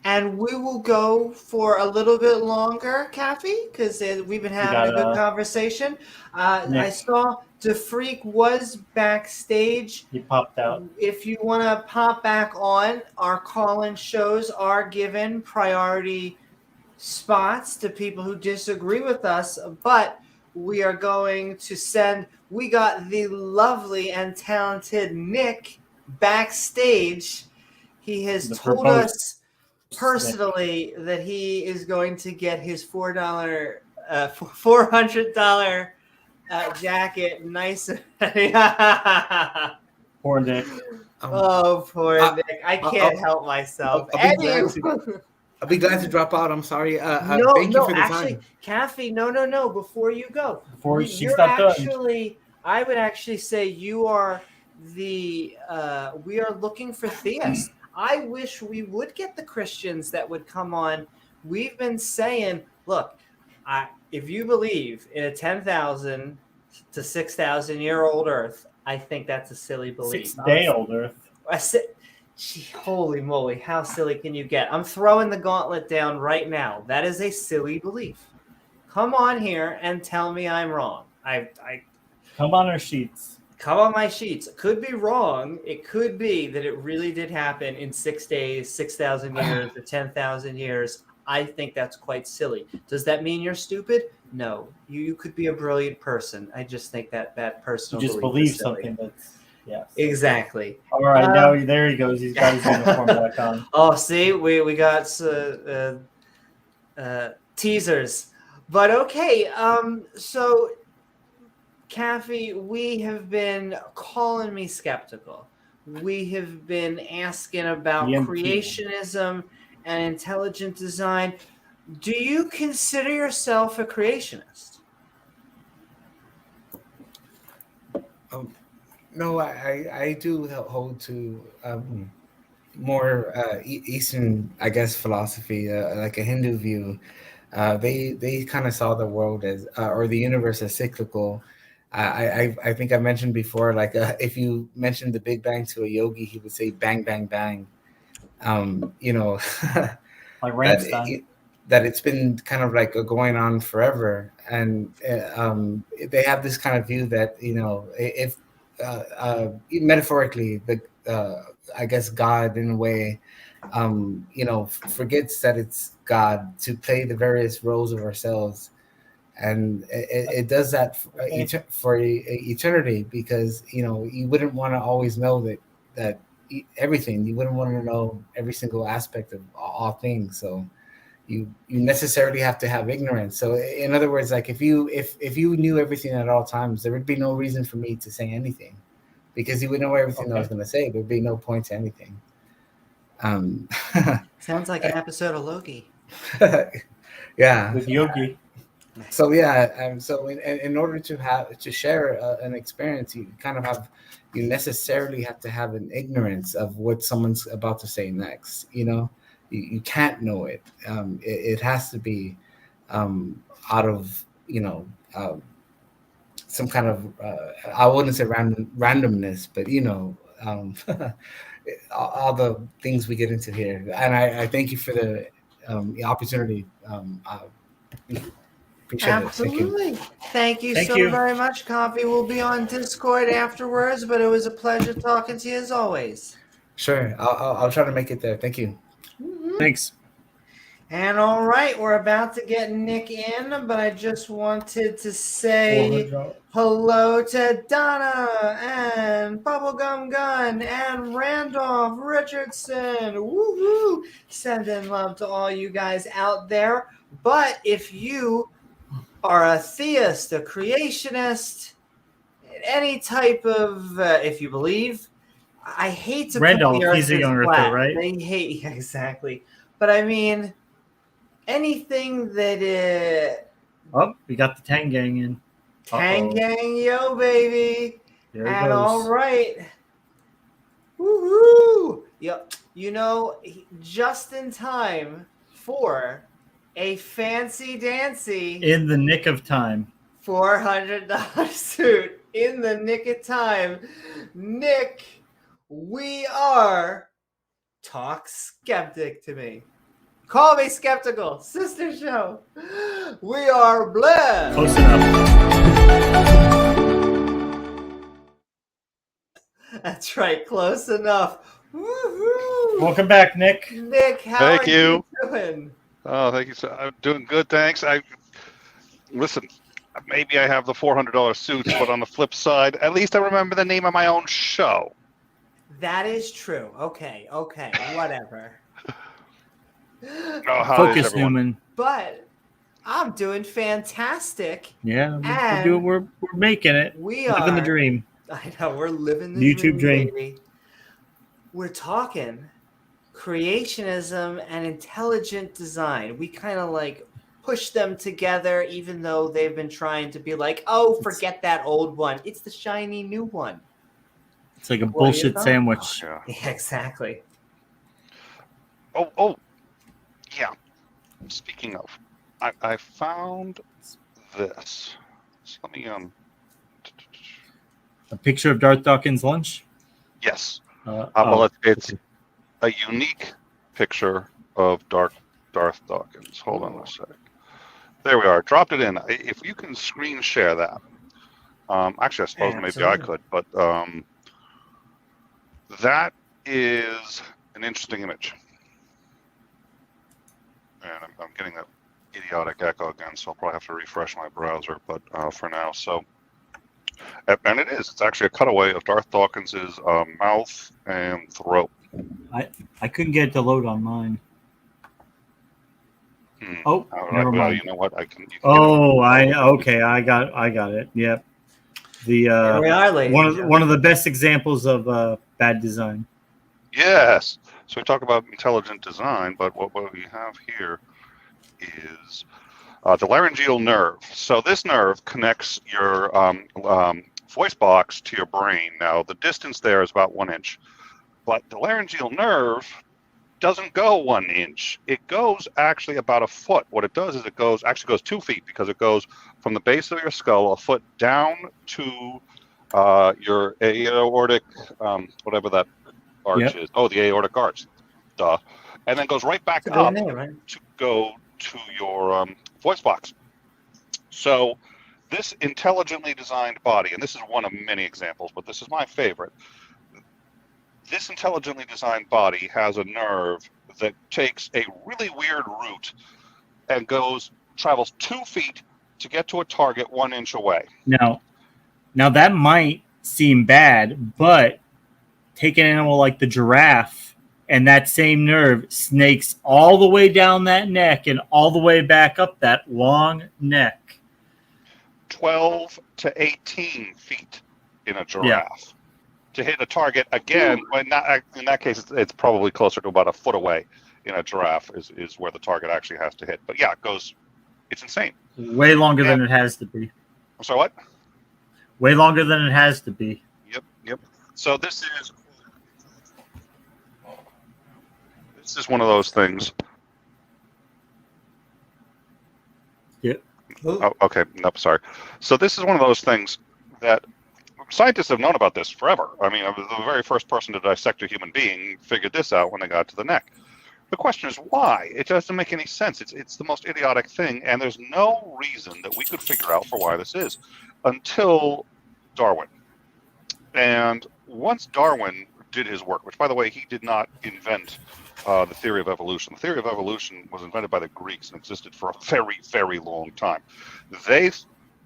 and we will go for a little bit longer, Kathy, because we've been having a good conversation. I Nick. saw DeFreak was backstage. He popped out. If you want to pop back on, our call-in shows are given priority spots to people who disagree with us, but we are going to send. We got the lovely and talented Nick backstage. He has The told verbose us personally that he is going to get his $400 jacket nice. Poor Nick. Oh, poor I- Nick! I can't help myself. I'll be glad to drop out. I'm sorry. No, Thank you for the actually, time. Kathy, no. Before you go, Before she's you're not done. actually. I would actually say you are the. We are looking for theists. I wish we would get the Christians that would come on. We've been saying, look, if you believe in a 10,000 to 6,000 year old Earth, I think that's a silly belief. 6-day-old Earth. Gee, holy moly, how silly can you get? I'm throwing the gauntlet down right now. That is a silly belief. Come on here and tell me I'm wrong. I Come on our sheets. come on my sheets. Could be wrong. It could be that it really did happen in 6 days, 6,000 years, or 10,000 years. I think that's quite silly. Does that mean you're stupid? No. You could be a brilliant person. I just think that personal You just belief believe is silly. something that's yes. Exactly. All right, now there he goes. He's got his uniform back on. Oh, see, we got teasers, but okay. So, Kathy, we have been calling me skeptical. We have been asking about EMT. creationism and intelligent design. Do you consider yourself a creationist? No, I do hold to more Eastern, I guess, philosophy, like a Hindu view. They kind of saw the world as or the universe as cyclical. I think I mentioned before, like if you mentioned the Big Bang to a yogi, he would say bang bang bang. You know, Like that Rammstein. that it's been kind of like going on forever, and they have this kind of view that if metaphorically I guess God in a way forgets that it's God to play the various roles of ourselves, and it does that for eternity, because you wouldn't want to always know that everything. You wouldn't want to know every single aspect of all things, so you necessarily have to have ignorance. So in other words, like if you knew everything at all times, there would be no reason for me to say anything, because you would know everything I was going to say. There'd be no point to anything. Sounds like an episode of Loki. Yeah, with Yogi. So yeah, so in order to share an experience, you necessarily have to have an ignorance of what someone's about to say next. You can't know it. It has to be out of some kind of I wouldn't say randomness, but all the things we get into here. And I thank you for the opportunity. Appreciate Absolutely. Thank you Thank so you. very much, Coffee. We'll be on Discord afterwards, but it was a pleasure talking to you as always. Sure. I'll try to make it there. Thank you. Thanks. And all right, we're about to get Nick in, but I just wanted to say hello to Donna and Bubblegum Gun and Randolph Richardson. Woohoo! Sending love to all you guys out there. But if you are a theist, a creationist, any type of, if you believe, I hate to Randolph, put the earth he's a as young earther, flat. right? They hate, exactly. But I mean, anything that Oh, we got the Tang Gang in. Tang Gang, yo, baby. There he And goes. all right. Woohoo! Yep. Just in time for a fancy dancy In the nick of time. $400 suit in the nick of time. Nick, we are talk skeptic to me. Call me skeptical. Sister show. We are blessed. Close enough. That's right. Close enough. Woohoo! Welcome back, Nick. Nick, how Thank are you. doing? Oh, thank you. So I'm doing good, thanks. Listen. Maybe I have the $400 suits, but on the flip side, at least I remember the name of my own show. That is true. Okay, whatever. Oh, how is Focus, everyone? Newman. But I'm doing fantastic. Yeah, And we're making it. We Living are the dream. I know, we're living the YouTube dream. baby. We're talking creationism and intelligent design. We kind of like push them together, even though they've been trying to be like, oh, forget that old one. It's the shiny new one. It's like a What are your bullshit thoughts? sandwich. Yeah. Yeah, exactly. Oh, yeah. Speaking of, I found this. So let me A picture of Darth Dawkins' lunch? Yes. Oh, It's a unique picture of Darth Dawkins. Hold on a sec. There we are. Dropped it in. If you can screen share that. Actually, I suppose maybe I could, but that is an interesting image. And I'm getting that idiotic echo again, so I'll probably have to refresh my browser, but for now, so. And it is. It's actually a cutaway of Darth Dawkins's mouth and throat. I couldn't get it to load on mine. Oh, never mind. You know what? I can. I got it. Yep. The Here we are, ladies. one of the best examples of bad design. Yes. So we talk about intelligent design, but what we have here is the laryngeal nerve. So this nerve connects your voice box to your brain. Now the distance there is about 1 inch, but the laryngeal nerve doesn't go 1 inch. It goes actually about a foot. What it does is it goes 2 feet, because it goes from the base of your skull a foot down to your aortic, whatever that arch is. Oh, the aortic arch. Duh. And then goes right back up Name, right? to go to your voice box. So this intelligently designed body, and this is one of many examples, but this is my favorite. This intelligently designed body has a nerve that takes a really weird route and travels 2 feet to get to a target 1 inch away. Now that might seem bad, but take an animal like the giraffe, and that same nerve snakes all the way down that neck and all the way back up that long neck. 12 to 18 feet in a giraffe to hit a target again. In that case, it's probably closer to about a foot away. In a giraffe is where the target actually has to hit. But yeah, it's insane. Way longer than it has to be. I'm sorry, what? Way longer than it has to be. Yep. So this is one of those things. Yep. Oh, okay. Nope, sorry. So this is one of those things that scientists have known about this forever. I mean, the very first person to dissect a human being figured this out when they got to the neck. The question is why? It doesn't make any sense. It's the most idiotic thing, and there's no reason that we could figure out for why this is until Darwin. And once Darwin did his work, which, by the way, he did not invent the theory of evolution. The theory of evolution was invented by the Greeks and existed for a very, very long time. They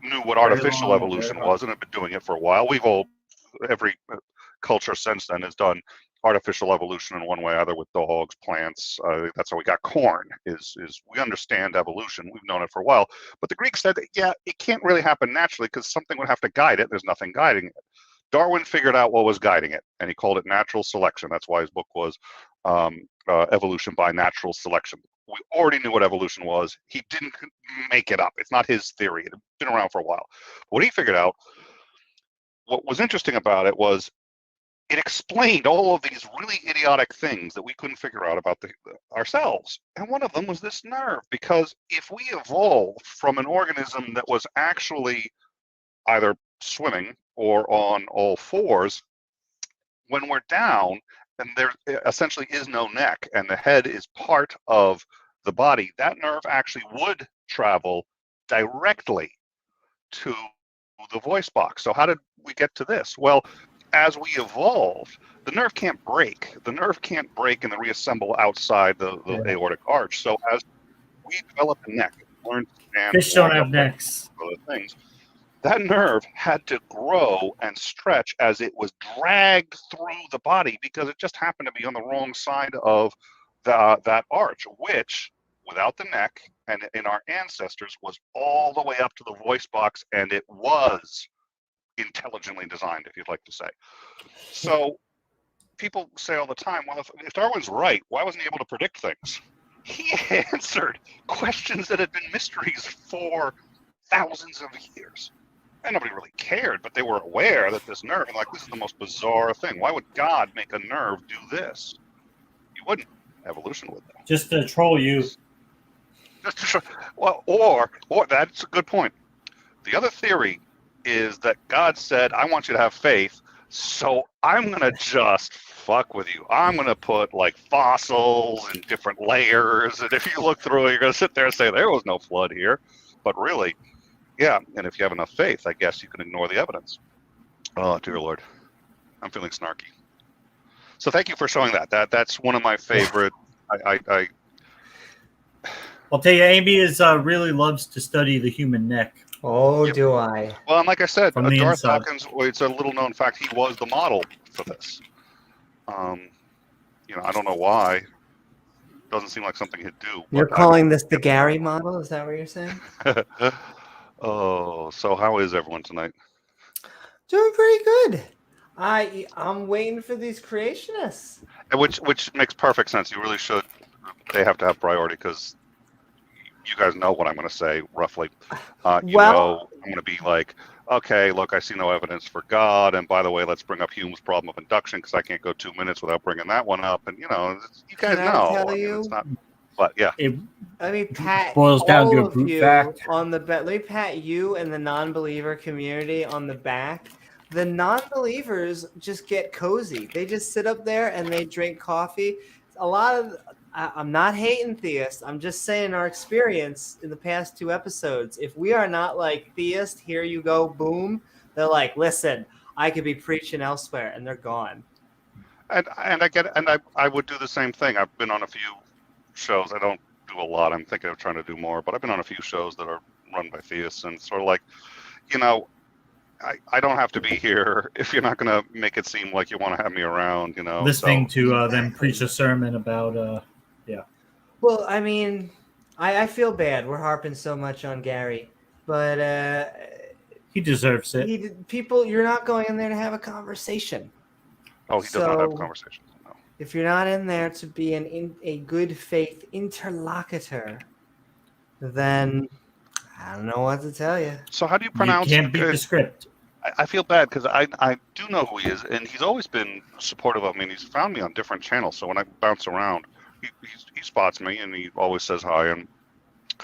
knew what artificial evolution was and have been doing it for a while. Every culture since then has done artificial evolution in one way, either with dogs, plants. That's how we got corn. Is we understand evolution. We've known it for a while. But the Greeks said, yeah, it can't really happen naturally because something would have to guide it. There's nothing guiding it. Darwin figured out what was guiding it, and he called it natural selection. That's why his book was Evolution by Natural Selection. We already knew what evolution was. He didn't make it up. It's not his theory. It had been around for a while. What he figured out, what was interesting about it was it explained all of these really idiotic things that we couldn't figure out about ourselves. And one of them was this nerve, because if we evolved from an organism that was actually either swimming or on all fours, when we're down and there essentially is no neck and the head is part of the body, that nerve actually would travel directly to the voice box. So how did we get to this? Well, as we evolved, the nerve can't break. The nerve can't break and then reassemble outside the aortic arch. So as we develop a neck, learn to stand, Fish don't have necks. other things, that nerve had to grow and stretch as it was dragged through the body because it just happened to be on the wrong side of that arch, which, without the neck and in our ancestors, was all the way up to the voice box, and it was intelligently designed, if you'd like to say. So people say all the time, well, if Darwin's right, why wasn't he able to predict things? He answered questions that had been mysteries for thousands of years. And nobody really cared, but they were aware that this nerve, like, this is the most bizarre thing. Why would God make a nerve do this? He wouldn't. Evolution would, though. Just to troll you. Just to show, well, or that's a good point. The other theory is that God said, I want you to have faith, so I'm going to just fuck with you. I'm going to put, like, fossils and different layers, and if you look through it, you're going to sit there and say, there was no flood here. But really, yeah, and if you have enough faith, I guess you can ignore the evidence. Oh, dear Lord. I'm feeling snarky. So thank you for showing that. That's one of my favorite. I'll tell you, Amy really loves to study the human neck. Oh, Yep. Do I? Well, and like I said, From the Darth inside. Hawkins, it's a little known fact, he was the model for this. I don't know why. Doesn't seem like something he'd do. You're but calling this the Gary model? Is that what you're saying? Oh, so how is everyone tonight? Doing pretty good. I'm waiting for these creationists. Which makes perfect sense. You really should. They have to have priority because you guys know what I'm going to say roughly. I'm going to be like, okay, look, I see no evidence for God, and by the way, let's bring up Hume's problem of induction because I can't go 2 minutes without bringing that one up. And you guys know. Tell I mean, you? it's not. But yeah. Let me pat Boils down to a all of brute you fact. on the back. Let me pat you and the non-believer community on the back. The non-believers just get cozy. They just sit up there and they drink coffee. I'm not hating theists. I'm just saying our experience in the past 2 episodes. If we are not like theist, here you go, boom. They're like, listen, I could be preaching elsewhere, and they're gone. And I get it, and I would do the same thing. I've been on a few shows. I don't do a lot. I'm thinking of trying to do more, but I've been on a few shows that are run by theists, and sort of like, you know, I don't have to be here if you're not going to make it seem like you want to have me around, you know. Listening So, to them preach a sermon about Well, I mean, I feel bad. We're harping so much on Gary, but he deserves it. people, you're not going in there to have a conversation. oh, he does not have conversations. No. If you're not in there to be a good faith interlocutor, then I don't know what to tell you. So how do you You pronounce? can't beat the script. I feel bad because I do know who he is, and he's always been supportive of me, and he's found me on different channels. So when I bounce around, he spots me, and he always says hi. And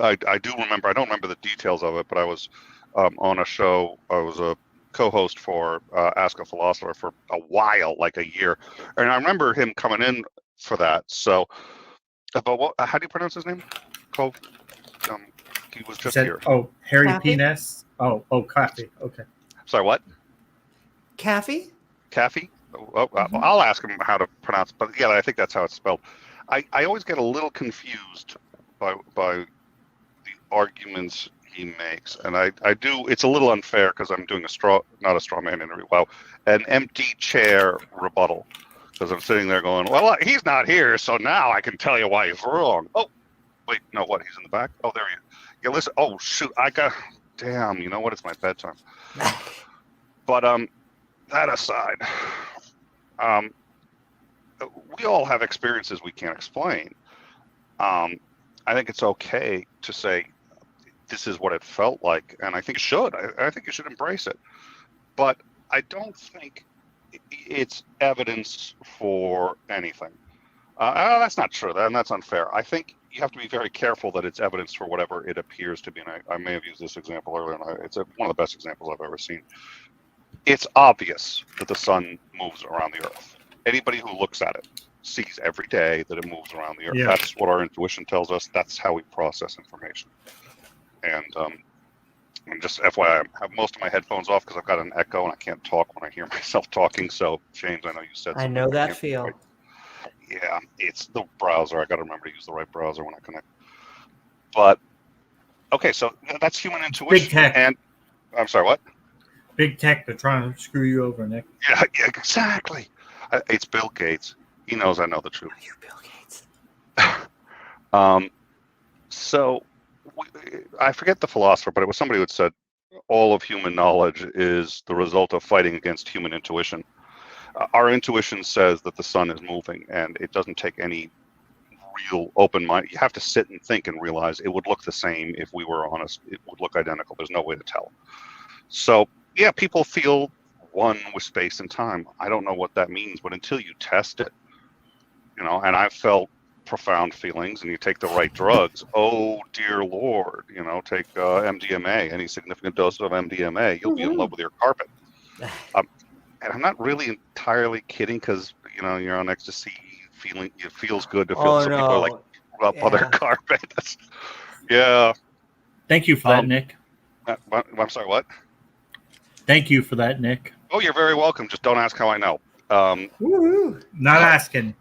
I do remember, I don't remember the details of it, but I was on a show. I was a co-host for Ask a Philosopher for a while, like a year, and I remember him coming in for that. So, but what? How do you pronounce his name? Cole. He was just here. Oh, Harry Kathy? P. Ness. Oh, Kathy. Okay. Sorry, what? Kathy? Kathy? I'll ask him how to pronounce it, but yeah, I think that's how it's spelled. I always get a little confused by the arguments he makes, and I do. It's a little unfair because I'm doing not a straw man interview. Wow, an empty chair rebuttal, because I'm sitting there going, well, he's not here, so now I can tell you why he's wrong. Oh, wait, no, what? He's in the back? Oh, there he is. Yeah, listen. Oh, shoot, damn. You know what? It's my bedtime. But that aside, we all have experiences we can't explain. I think it's okay to say this is what it felt like, and I think it should. I think you should embrace it. But I don't think it's evidence for anything. That's not true. That's unfair. I think you have to be very careful that it's evidence for whatever it appears to be. And I may have used this example earlier, and it's one of the best examples I've ever seen. It's obvious that the sun moves around the Earth. Anybody who looks at it sees every day that it moves around the Earth. Yeah. That's what our intuition tells us. That's how we process information. And just FYI, I have most of my headphones off because I've got an echo and I can't talk when I hear myself talking. So, James, I know you said I something. know that feel. Right? Yeah, it's the browser. I got to remember to use the right browser when I connect. But, okay, so that's human intuition. Big tech. And I'm sorry, what? Big tech, they're trying to screw you over, Nick. Yeah, exactly. It's Bill Gates. He knows I know the truth. You Bill Gates. So I forget the philosopher, but it was somebody who had said all of human knowledge is the result of fighting against human intuition. Our intuition says that the sun is moving, and it doesn't take any real open mind. You have to sit and think and realize it would look the same if we were honest. It would look identical. There's no way to tell. So, yeah, people feel one with space and time. I don't know what that means, but until you test it, you know, and I've felt profound feelings, and you take the right drugs, oh dear Lord, you know, take MDMA, any significant dose of MDMA, you'll be in love with your carpet. And I'm not really entirely kidding, because, you know, you're on ecstasy, it feels good to feel. Some people are like, rub on their carpet. Yeah. Thank you for that, Nick. I'm sorry, what? Thank you for that, Nick. Oh, you're very welcome. Just don't ask how I know. Not asking.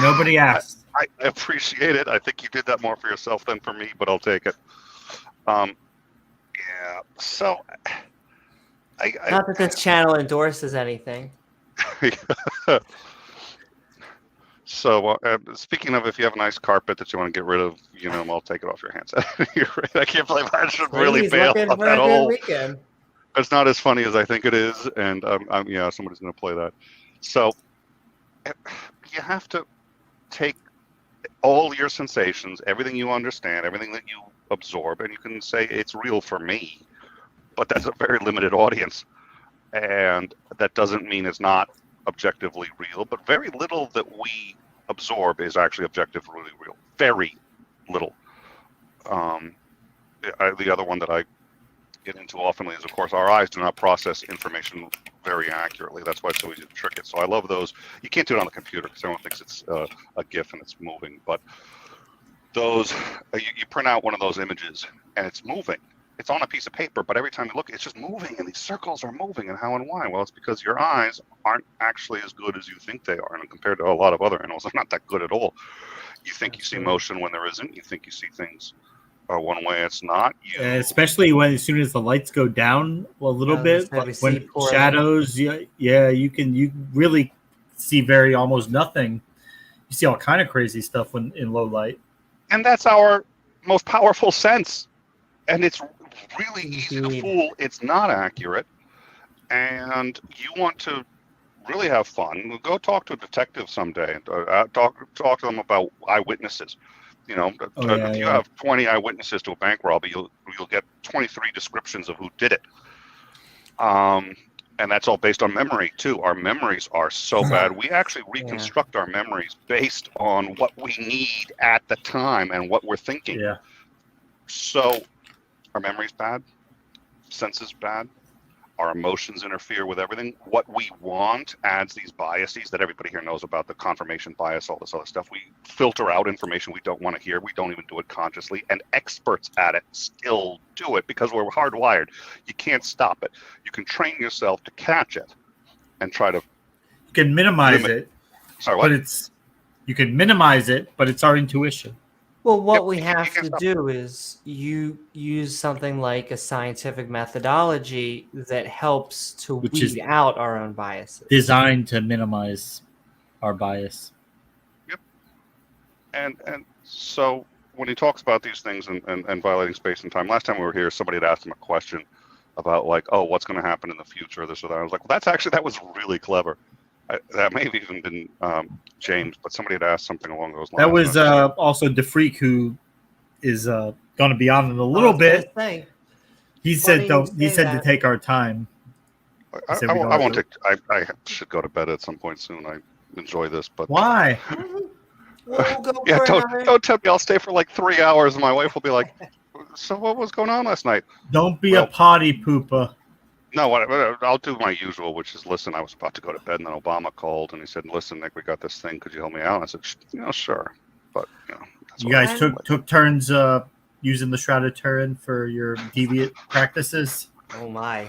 Nobody asked. I appreciate it. I think you did that more for yourself than for me, but I'll take it. Yeah. So, Not that this channel endorses anything. So, speaking of, if you have a nice carpet that you want to get rid of, you know, I'll take it off your hands. I can't believe I should really bail on that whole. Weekend. It's not as funny as I think it is, and yeah, somebody's going to play that. So, you have to take all your sensations, everything you understand, everything that you absorb, and you can say it's real for me, but that's a very limited audience, and that doesn't mean it's not objectively real, but very little that we absorb is actually objectively real. Very little. The other one that I get into often is, of course, our eyes do not process information very accurately. That's why it's so easy to trick it. So I love those. You can't do it on the computer because everyone thinks it's a GIF and it's moving. But those, you print out one of those images and it's moving. It's on a piece of paper, but every time you look, it's just moving, and these circles are moving, and how and why? Well, it's because your eyes aren't actually as good as you think they are, and compared to a lot of other animals, they're not that good at all. You think you see motion when there isn't. You think you see things one way, it's not. Especially when as soon as the lights go down a little bit, when shadows, you really see very almost nothing. You see all kind of crazy stuff when in low light, and that's our most powerful sense. And it's really easy to fool. It's not accurate. And you want to really have fun, go talk to a detective someday. Talk to them about eyewitnesses. You know, if you have 20 eyewitnesses to a bank robbery, you'll get 23 descriptions of who did it. And that's all based on memory, too. Our memories are so bad. We actually reconstruct our memories based on what we need at the time and what we're thinking. Yeah. So our memory's bad, sense is bad, our emotions interfere with everything. What we want adds these biases that everybody here knows about, the confirmation bias, all this other stuff. We filter out information we don't want to hear. We don't even do it consciously. And experts at it still do it because we're hardwired. You can't stop it. You can train yourself to catch it and try to... You can minimize it. Sorry, what? But you can minimize it, but it's our intuition. Well, what we have to do is you use something like a scientific methodology that helps to weed out our own biases. Designed to minimize our bias. Yep. And so when he talks about these things and violating space and time, last time we were here, somebody had asked him a question about like, oh, what's going to happen in the future, this or that. I was like, well, that was really clever. That may have even been James, but somebody had asked something along those lines. That was also DeFreak, who is going to be on in a little bit. He said to take our time. I should go to bed at some point soon. I enjoy this, but why? Don't tell me I'll stay for like 3 hours, and my wife will be like, "So what was going on last night?" Don't be a potty pooper. No, I'll do my usual, which is listen. I was about to go to bed, and then Obama called, and he said, "Listen, Nick, we got this thing. Could you help me out?" And I said, sure." But you guys took turns using the Shroud of Turin for your deviant practices. Oh my!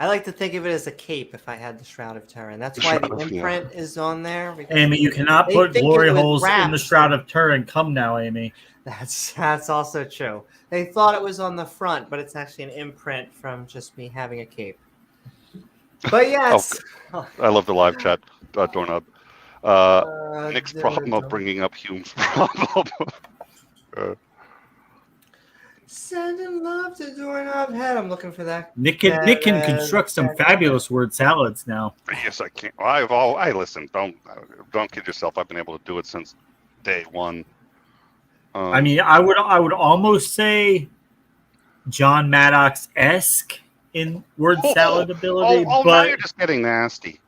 I like to think of it as a cape. If I had the Shroud of Turin, that's why the imprint is on there. Amy, you cannot put glory holes in the Shroud of Turin. Come now, Amy. That's also true. They thought it was on the front, but it's actually an imprint from just me having a cape. But yes. I love the live chat, Doorknob. Nick's problem of bringing up Hume's problem. Sending love to Doorknob Head. I'm looking for that. Nick can construct some fabulous word salads now. Yes, I can. I listen. Don't kid yourself. I've been able to do it since day one. I mean, I would almost say John Maddox-esque in word salad ability. But now you're just getting nasty.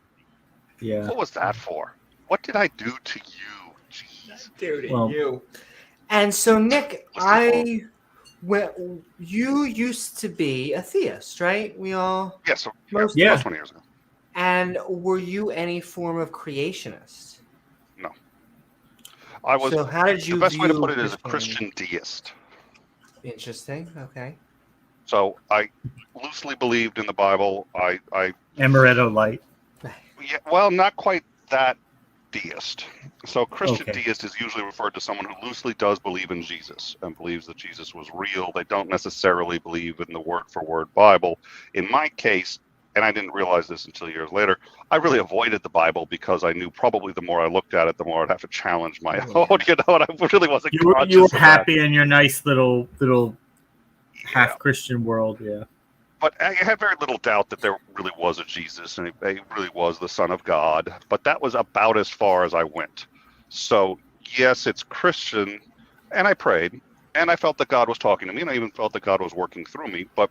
Yeah. What was that for? What did I do to you? Jeez. You. And so, Nick, you used to be a theist, right? We all... Yes, most 20 years ago. And were you any form of creationist? I was. So how did you? The best way to put it is a Christian deist. Interesting. Okay. So I loosely believed in the Bible. I Amaretto light. Yeah, well, not quite that deist. So Christian deist is usually referred to someone who loosely does believe in Jesus and believes that Jesus was real. They don't necessarily believe in the word-for-word Bible. In my case, and I didn't realize this until years later, I really avoided the Bible because I knew probably the more I looked at it, the more I'd have to challenge my own. I really wasn't conscious you were of happy that. In your nice little half-Christian world, yeah. But I had very little doubt that there really was a Jesus and he really was the Son of God. But that was about as far as I went. So, yes, it's Christian, and I prayed, and I felt that God was talking to me, and I even felt that God was working through me. But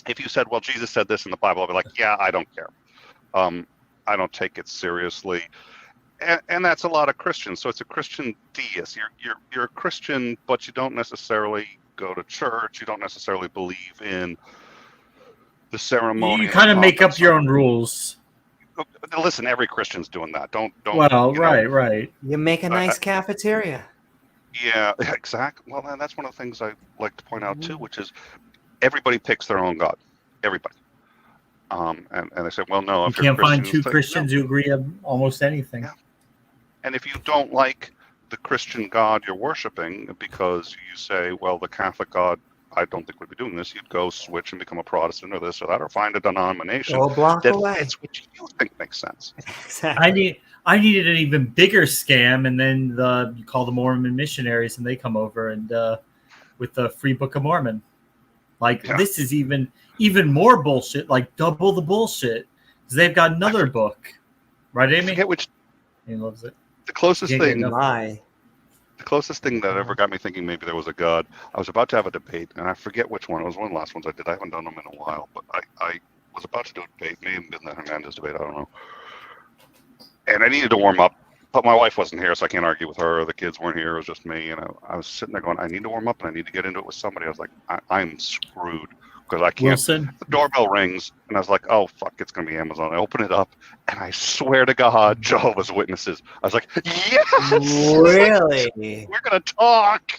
if you said, well, Jesus said this in the Bible, I'd be like, yeah, I don't care. I don't take it seriously. And that's a lot of Christians. So it's a Christian deist. You're a Christian, but you don't necessarily go to church. You don't necessarily believe in the ceremony. You kind of make up your own rules. Listen, every Christian's doing that. Don't. Well, right. You make a nice cafeteria. Yeah, exactly. Well, and that's one of the things I like to point out too, which is everybody picks their own God. Everybody. And I said, well, no. You If you're can't find Christian, two Christians who agree on almost anything. Yeah. And if you don't like the Christian God you're worshiping because you say, well, the Catholic God, I don't think would be doing this, you'd go switch and become a Protestant or this or that, or find a denomination block that away. fits what you think makes sense. Exactly. I needed an even bigger scam, and then you call the Mormon missionaries, and they come over and with the Free Book of Mormon. Like this is even more bullshit, like double the bullshit, because they've got another book, right, Amy? I forget which. He loves it. The closest thing. The closest thing that ever got me thinking maybe there was a God, I was about to have a debate, and I forget which one. It was one of the last ones I did. I haven't done them in a while, but I was about to do a debate. Maybe been the Hernandez debate. I don't know. And I needed to warm up, but my wife wasn't here, so I can't argue with her. The kids weren't here. It was just me. And I was sitting there going, I need to warm up, and I need to get into it with somebody. I was like, I'm screwed. Because I can't. Wilson? The doorbell rings, and I was like, "Oh fuck, it's gonna be Amazon." I open it up, and I swear to God, Jehovah's Witnesses. I was like, "Yes, really? We're gonna talk."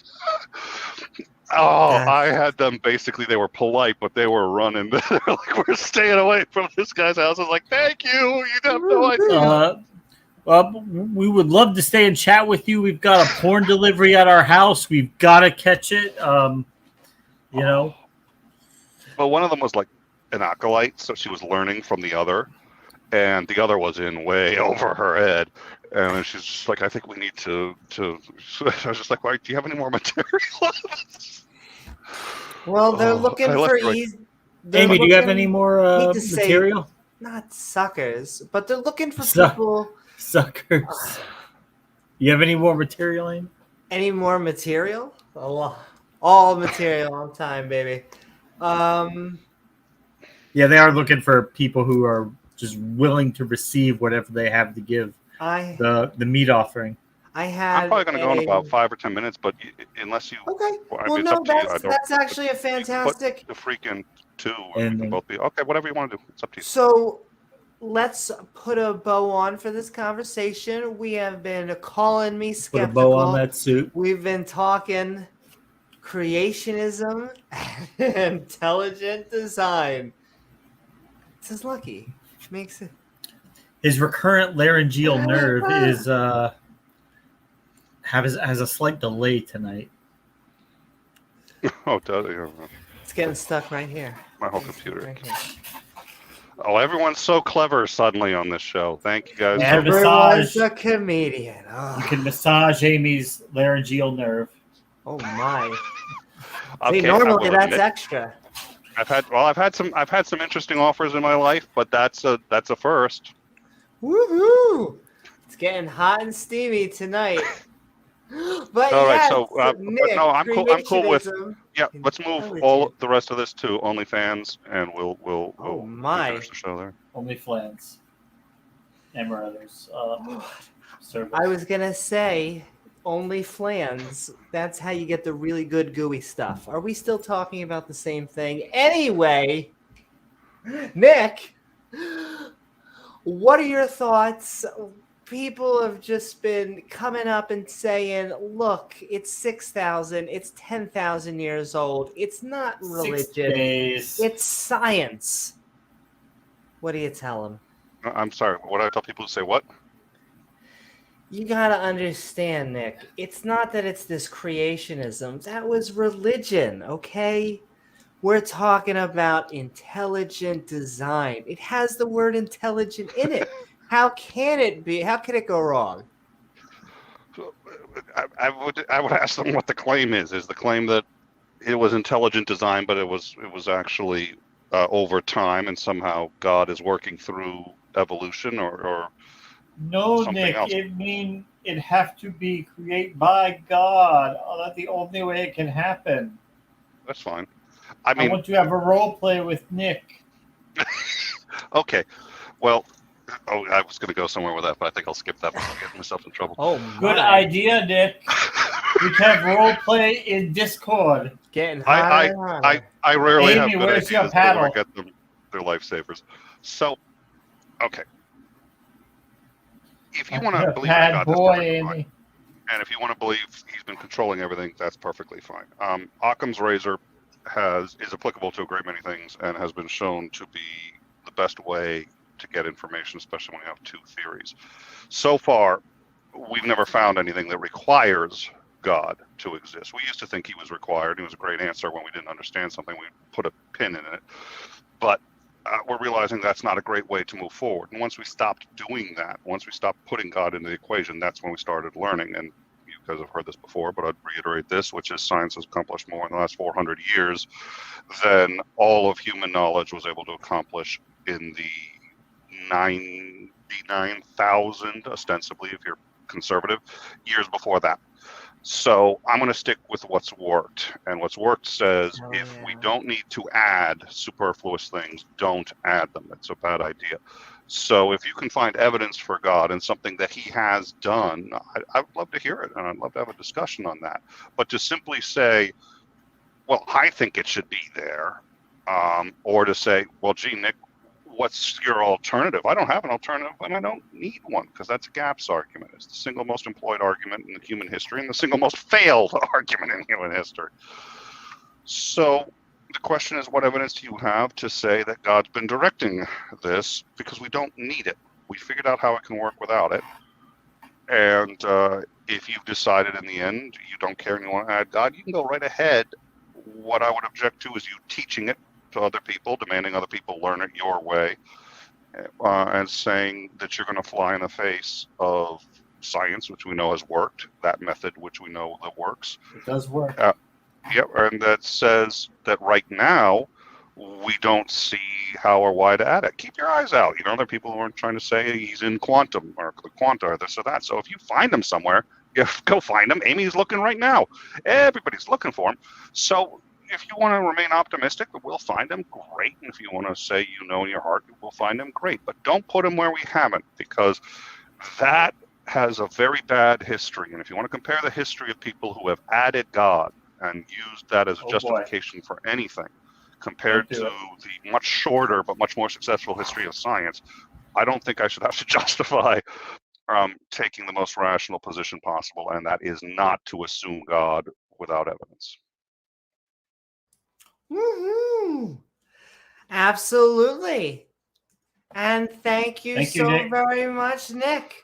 I had them basically. They were polite, but they were running. They were like, "We're staying away from this guy's house." I was like, "Thank you. You have no idea." Well, we would love to stay and chat with you. We've got a porn delivery at our house. We've got to catch it. You know. But one of them was like an acolyte, so she was learning from the other, and the other was in way over her head. And then she's just like, I think we need to. I was just like, why? Do you have any more material? Well, they're looking for ease. Amy, do you have any more material? Not suckers, but they're looking for people. Suckers. You have any more material, Amy? Any more material? All material on time, baby. Yeah, they are looking for people who are just willing to receive whatever they have to give. The meat offering. I'm probably going to go in about 5 or 10 minutes, but unless you. Okay. Well, no, that's actually a fantastic. The freaking two, and we can both be okay. Whatever you want to do, it's up to you. So, let's put a bow on for this conversation. We have been calling me skeptical. Put a bow on that suit. We've been talking creationism and intelligent design. This is lucky. Makes it. His recurrent laryngeal nerve is has a slight delay tonight. Oh, does it? It's getting stuck right here. My whole computer. Right here. Oh, everyone's so clever suddenly on this show. Thank you guys. Everyone's a comedian. Oh. You can massage Amy's laryngeal nerve. Oh my! Okay, see, normally that's extra. I've had some interesting offers in my life, but that's a first. Woohoo! It's getting hot and steamy tonight. But all yes, right, so Nick, no, I'm cool with. Yeah, and let's move all the rest of this to OnlyFans, and we'll finish the show there. OnlyFans. And others. I was gonna say OnlyFans. That's how you get the really good gooey stuff. Are we still talking about the same thing? Anyway, Nick, what are your thoughts? People have just been coming up and saying, look, it's 6,000, it's 10,000 years old. It's not religion. It's science. What do you tell them? I'm sorry. What do I tell people who say what? You got to understand, Nick. It's not that it's this creationism. That was religion, okay? We're talking about intelligent design. It has the word intelligent in it. How can it be? How can it go wrong? I would ask them what the claim is. Is the claim that it was intelligent design, but it was actually over time, and somehow God is working through evolution, or no, Nick. Else? It mean it have to be created by God. Oh, that's the only way it can happen. That's fine. I want to have a role play with Nick. Okay. Well. Oh, I was going to go somewhere with that, but I think I'll skip that one. I'll get myself in trouble. Oh, good idea, Nick. We can have role play in Discord. Getting hotter. I rarely Amy, have good where's your ideas paddle? I get them. They're lifesavers. So, okay. If you want to believe in Bad God, boy, that's perfectly fine. Andy. And if you want to believe he's been controlling everything, that's perfectly fine. Occam's razor is applicable to a great many things and has been shown to be the best way to get information, especially when you have two theories. So far, we've never found anything that requires God to exist. We used to think he was required. He was a great answer when we didn't understand something. We put a pin in it. But we're realizing that's not a great way to move forward. And once we stopped doing that, once we stopped putting God into the equation, that's when we started learning. And you guys have heard this before, but I'd reiterate this, which is science has accomplished more in the last 400 years than all of human knowledge was able to accomplish in the 99,000, ostensibly, if you're conservative, years before that. So I'm going to stick with what's worked. And what's worked says if we don't need to add superfluous things, don't add them. It's a bad idea. So if you can find evidence for God and something that he has done, I'd love to hear it. And I'd love to have a discussion on that. But to simply say, well, I think it should be there, or to say, well, gee, Nick, what's your alternative? I don't have an alternative, and I don't need one, because that's a gaps argument. It's the single most employed argument in human history and the single most failed argument in human history. So the question is, what evidence do you have to say that God's been directing this? Because we don't need it. We figured out how it can work without it. And if you've decided in the end you don't care and you want to add God, you can go right ahead. What I would object to is you teaching it to other people, demanding other people learn it your way, and saying that you're going to fly in the face of science, which we know has worked, that method which we know that works. It does work. Yep, and that says that right now we don't see how or why to add it. Keep your eyes out. You know, there are people who are trying to say he's in quantum or the quanta or this or that. So if you find him somewhere, go find him. Amy's looking right now. Everybody's looking for him. So if you want to remain optimistic that we'll find him, great. And if you want to say you know in your heart we'll find him, great. But don't put him where we haven't, because that has a very bad history. And if you want to compare the history of people who have added God and used that as a justification for anything, compared to the much shorter but much more successful history of science, I don't think I should have to justify taking the most rational position possible, and that is not to assume God without evidence. Woohoo! Absolutely. And thank you so Nick. very much, Nick.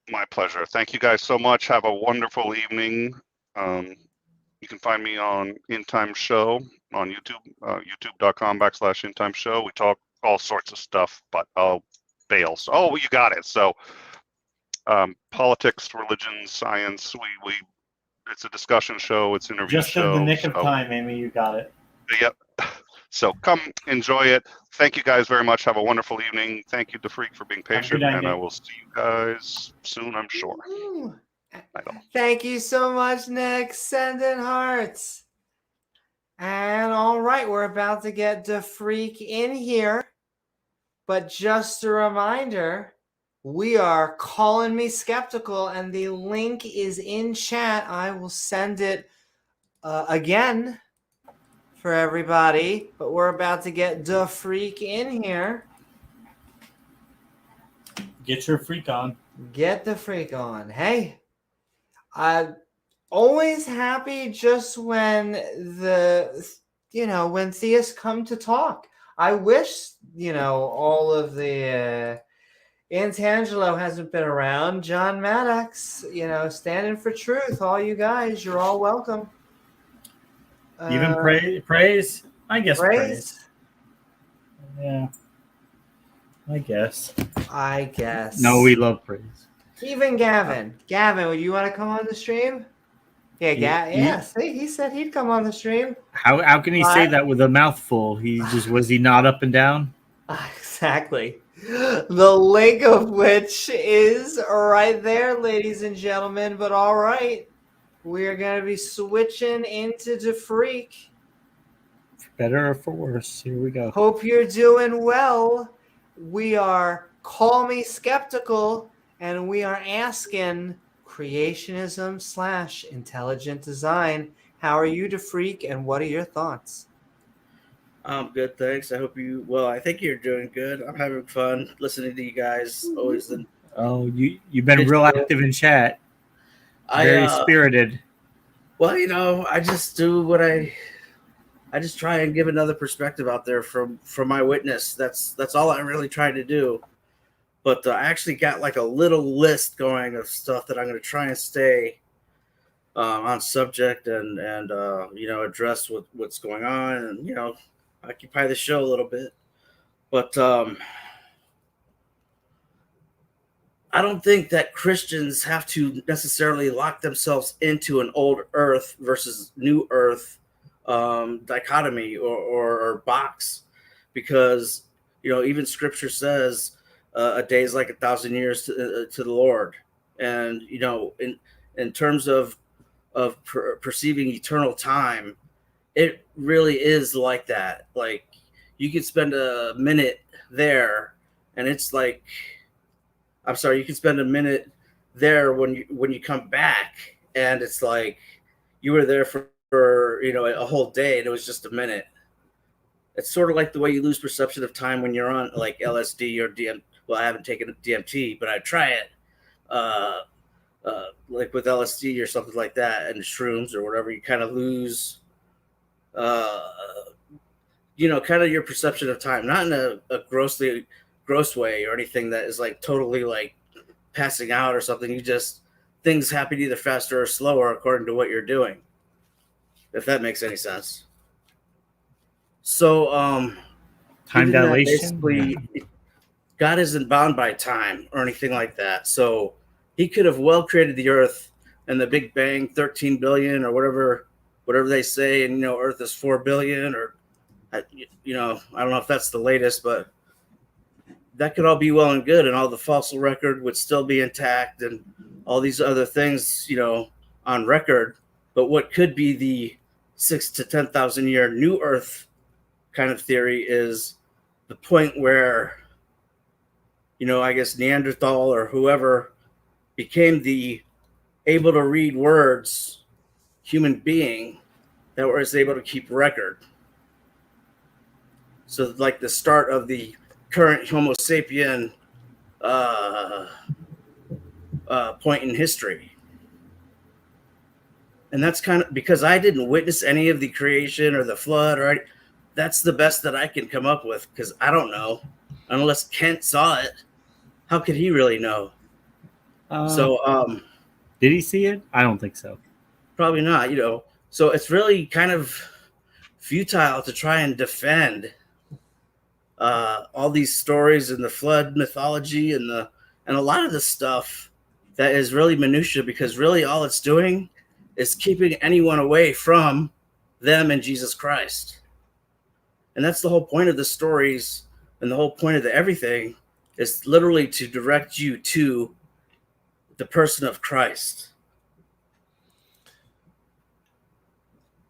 My pleasure. Thank you guys so much. Have a wonderful evening. You can find me on In Time Show on YouTube, youtube.com/In Time Show. We talk all sorts of stuff, but I'll bail. So, oh, you got it. So politics, religion, science, we it's a discussion show, it's an interview Just show. in the nick of time, Amy, you got it. Yep. So come enjoy it. Thank you guys very much. Have a wonderful evening. Thank you, DeFreak, for being patient, night, and I Nick. will see you guys soon, I'm sure. Woo. Night all. Thank you so much, Nick. Sending hearts. And all right, we're about to get DeFreak in here. But just a reminder, we are Calling Me Skeptical, and the link is in chat. I will send it again for everybody, but we're about to get DeFreak in here. Get your freak on. Get the freak on. Hey, I'm always happy just when when theists come to talk. I wish, all of the Antangelo hasn't been around. John Maddox, standing for truth. All you guys, you're all welcome. Even praise? I guess praise. Yeah. I guess. No, we love praise. Even Gavin. Gavin, would you want to come on the stream? Yeah, see, he said he'd come on the stream. How can he say that with a mouthful? Was he not up and down? Exactly. The link of which is right there, ladies and gentlemen. But all right, we're going to be switching into DeFreak. For better or for worse, here we go. Hope you're doing well. We are Call Me Skeptical, and we are asking creationism / intelligent design. How are you, DeFreak, and what are your thoughts? Good, thanks. I hope you. Well, I think you're doing good. I'm having fun listening to you guys. Always. Oh, you've been real active in chat. I Very spirited. Well, I just do what I just try and give another perspective out there from my witness. That's all I really try to do. But I actually got like a little list going of stuff that I'm going to try and stay on subject and address what's going on and occupy the show a little bit. But I don't think that Christians have to necessarily lock themselves into an old earth versus new earth dichotomy or box, because even Scripture says a day is like 1,000 years to the Lord, and in terms of perceiving eternal time, it really is like that. Like you could spend a minute there, and it's like, I'm sorry, you can spend a minute there when you come back, and it's like you were there for a whole day, and it was just a minute. It's sort of like the way you lose perception of time when you're on like LSD or DM. Well, I haven't taken DMT, but I try it, like with LSD or something like that, and shrooms or whatever. You kind of lose, kind of your perception of time, not in a gross way or anything that is like totally like passing out or something. You just, things happen either faster or slower according to what you're doing, if that makes any sense. So Time dilation. Basically, God isn't bound by time or anything like that. So he could have well created the earth and the Big Bang, 13 billion or whatever they say, and earth is 4 billion, or I don't know if that's the latest, but that could all be well and good, and all the fossil record would still be intact, and all these other things, on record. But what could be the 6,000 to 10,000 year new Earth kind of theory is the point where, I guess Neanderthal or whoever became the able to read words human being that was able to keep record. So like the start of the current Homo sapien point in history. And that's kind of because I didn't witness any of the creation or the flood, that's the best that I can come up with, because I don't know. Unless Kent saw it, how could he really know? Did he see it? I don't think so. Probably not, So it's really kind of futile to try and defend all these stories and the flood mythology and a lot of the stuff that is really minutia, because really all it's doing is keeping anyone away from them and Jesus Christ. And that's the whole point of the stories, and the whole point of everything is literally to direct you to the person of Christ.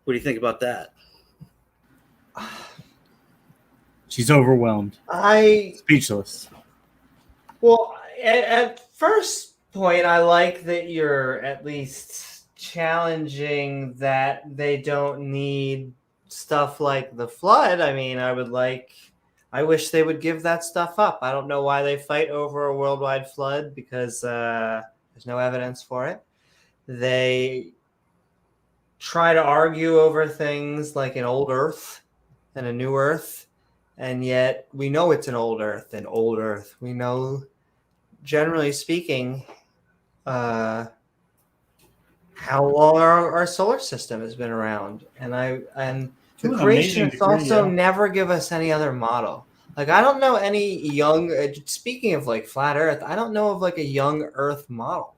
What do you think about that? She's overwhelmed. Speechless. Well, at first point, I like that you're at least challenging that they don't need stuff like the flood. I mean, I wish they would give that stuff up. I don't know why they fight over a worldwide flood, because there's no evidence for it. They try to argue over things like an old Earth and a new Earth. And yet we know it's an old Earth. We know, generally speaking, how long our solar system has been around. And the creationists also never give us any other model. Like, I don't know any young, speaking of like flat Earth, I don't know of like a young Earth model.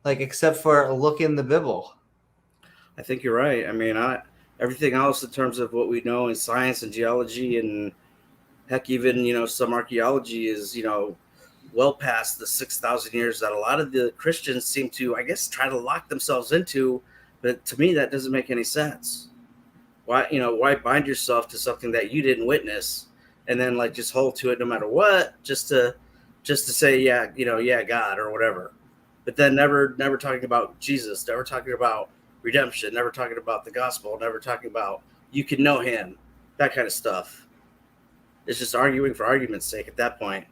Like, except for look in the Bible. I think you're right. I mean, everything else in terms of what we know in science and geology, and heck, even, some archaeology is, well past the 6,000 years that a lot of the Christians seem to, I guess, try to lock themselves into. But to me, that doesn't make any sense. Why bind yourself to something that you didn't witness, and then like just hold to it no matter what, just to say, yeah, God or whatever. But then never talking about Jesus, never talking about redemption, never talking about the gospel, never talking about you can know him. that kind of stuff. It's just arguing for argument's sake at that point.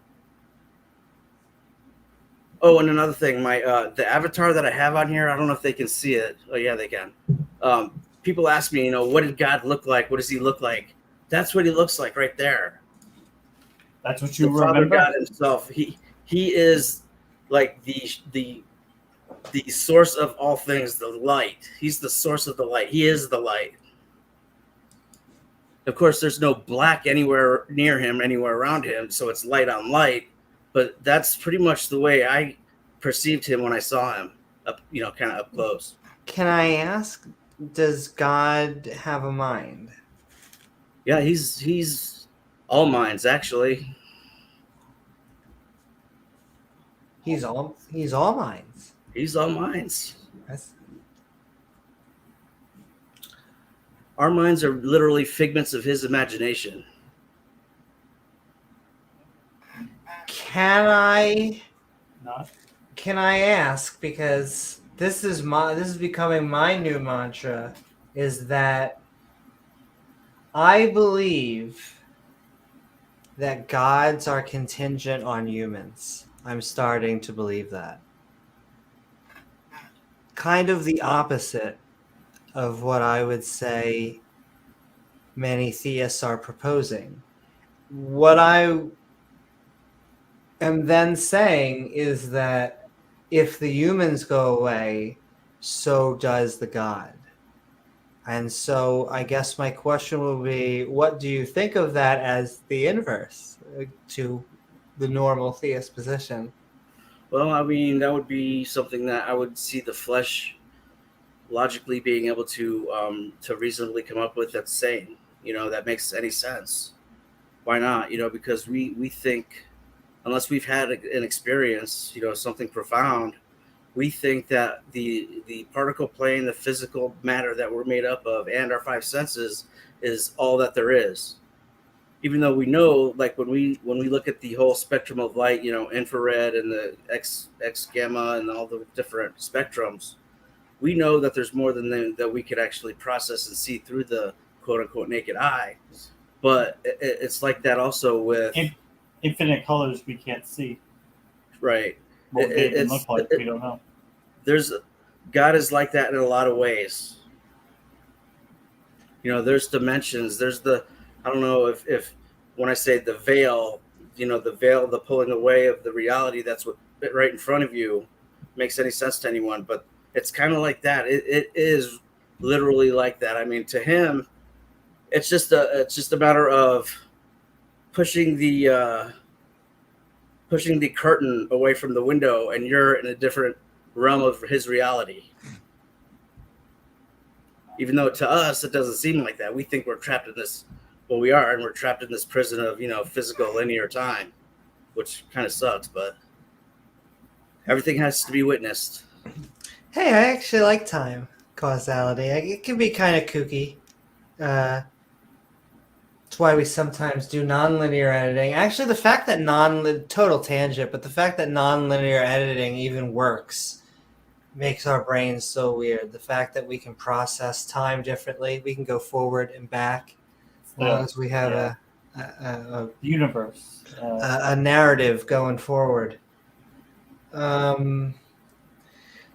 Oh, and another thing, my the avatar that I have on here, I don't know if they can see it. Oh yeah, they can. People ask me, what did God look like? What does he look like? That's what he looks like right there. That's what you The Father remember? God himself. He is like the source of all things, the light. He's the source of the light. He is the light. Of course, there's no black anywhere near him, anywhere around him, so it's light on light. But that's pretty much the way I perceived him when I saw him up, kind of up close. Can I ask, does God have a mind? Yeah, he's all minds, actually. He's all minds. He's all minds. That's, Our minds are literally figments of his imagination. can I Not. ask, because this is becoming my new mantra, is that I believe that gods are contingent on humans. I'm starting to believe that. Kind of the opposite of what I would say many theists are proposing. What I am then saying is that if the humans go away, so does the God. And so I guess my question will be, what do you think of that as the inverse to the normal theist position? Well, I mean, that would be something that I would see the flesh logically being able to reasonably come up with that's sane. That makes any sense. Why not? Because we think, unless we've had an experience, something profound, we think that the particle plane, the physical matter that we're made up of, and our five senses is all that there is. Even though we know, like when we look at the whole spectrum of light, infrared and the X gamma and all the different spectrums, we know that there's more than that we could actually process and see through the quote unquote naked eye. But it's like that also with Infinite colors we can't see. right. What they even look like, we don't know. God is like that in a lot of ways. There's dimensions. There's I don't know if when I say the veil, the pulling away of the reality that's what right in front of you makes any sense to anyone. But it's kind of like that. It is literally like that. I mean, to him, it's just a matter of pushing the curtain away from the window, and you're in a different realm of his reality. Even though to us it doesn't seem like that. We think we're trapped in this. Well, we are, and we're trapped in this prison of physical linear time, which kind of sucks. But everything has to be witnessed. Hey, I actually like time causality. It can be kind of kooky. That's why we sometimes do nonlinear editing. Actually, the fact that total tangent, but the fact that nonlinear editing even works makes our brains so weird. The fact that we can process time differently, we can go forward and back, as long as we have a universe, a narrative going forward.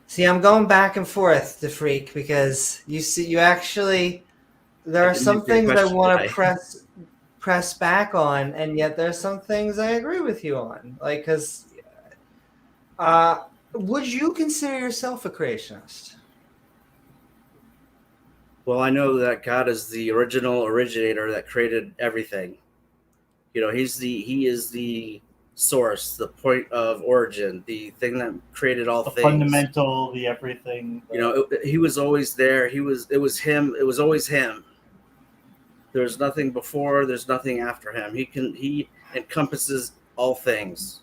See, I'm going back and forth to Freak, because you actually, there are some things I want to press back on, and yet there's some things I agree with you on. Like, because would you consider yourself a creationist? Well, I know that God is the original originator that created everything. He is the source, the point of origin, the thing that created all things. Fundamental, the everything. He was always there. It was him. It was always him. There's nothing before. There's nothing after him. He encompasses all things.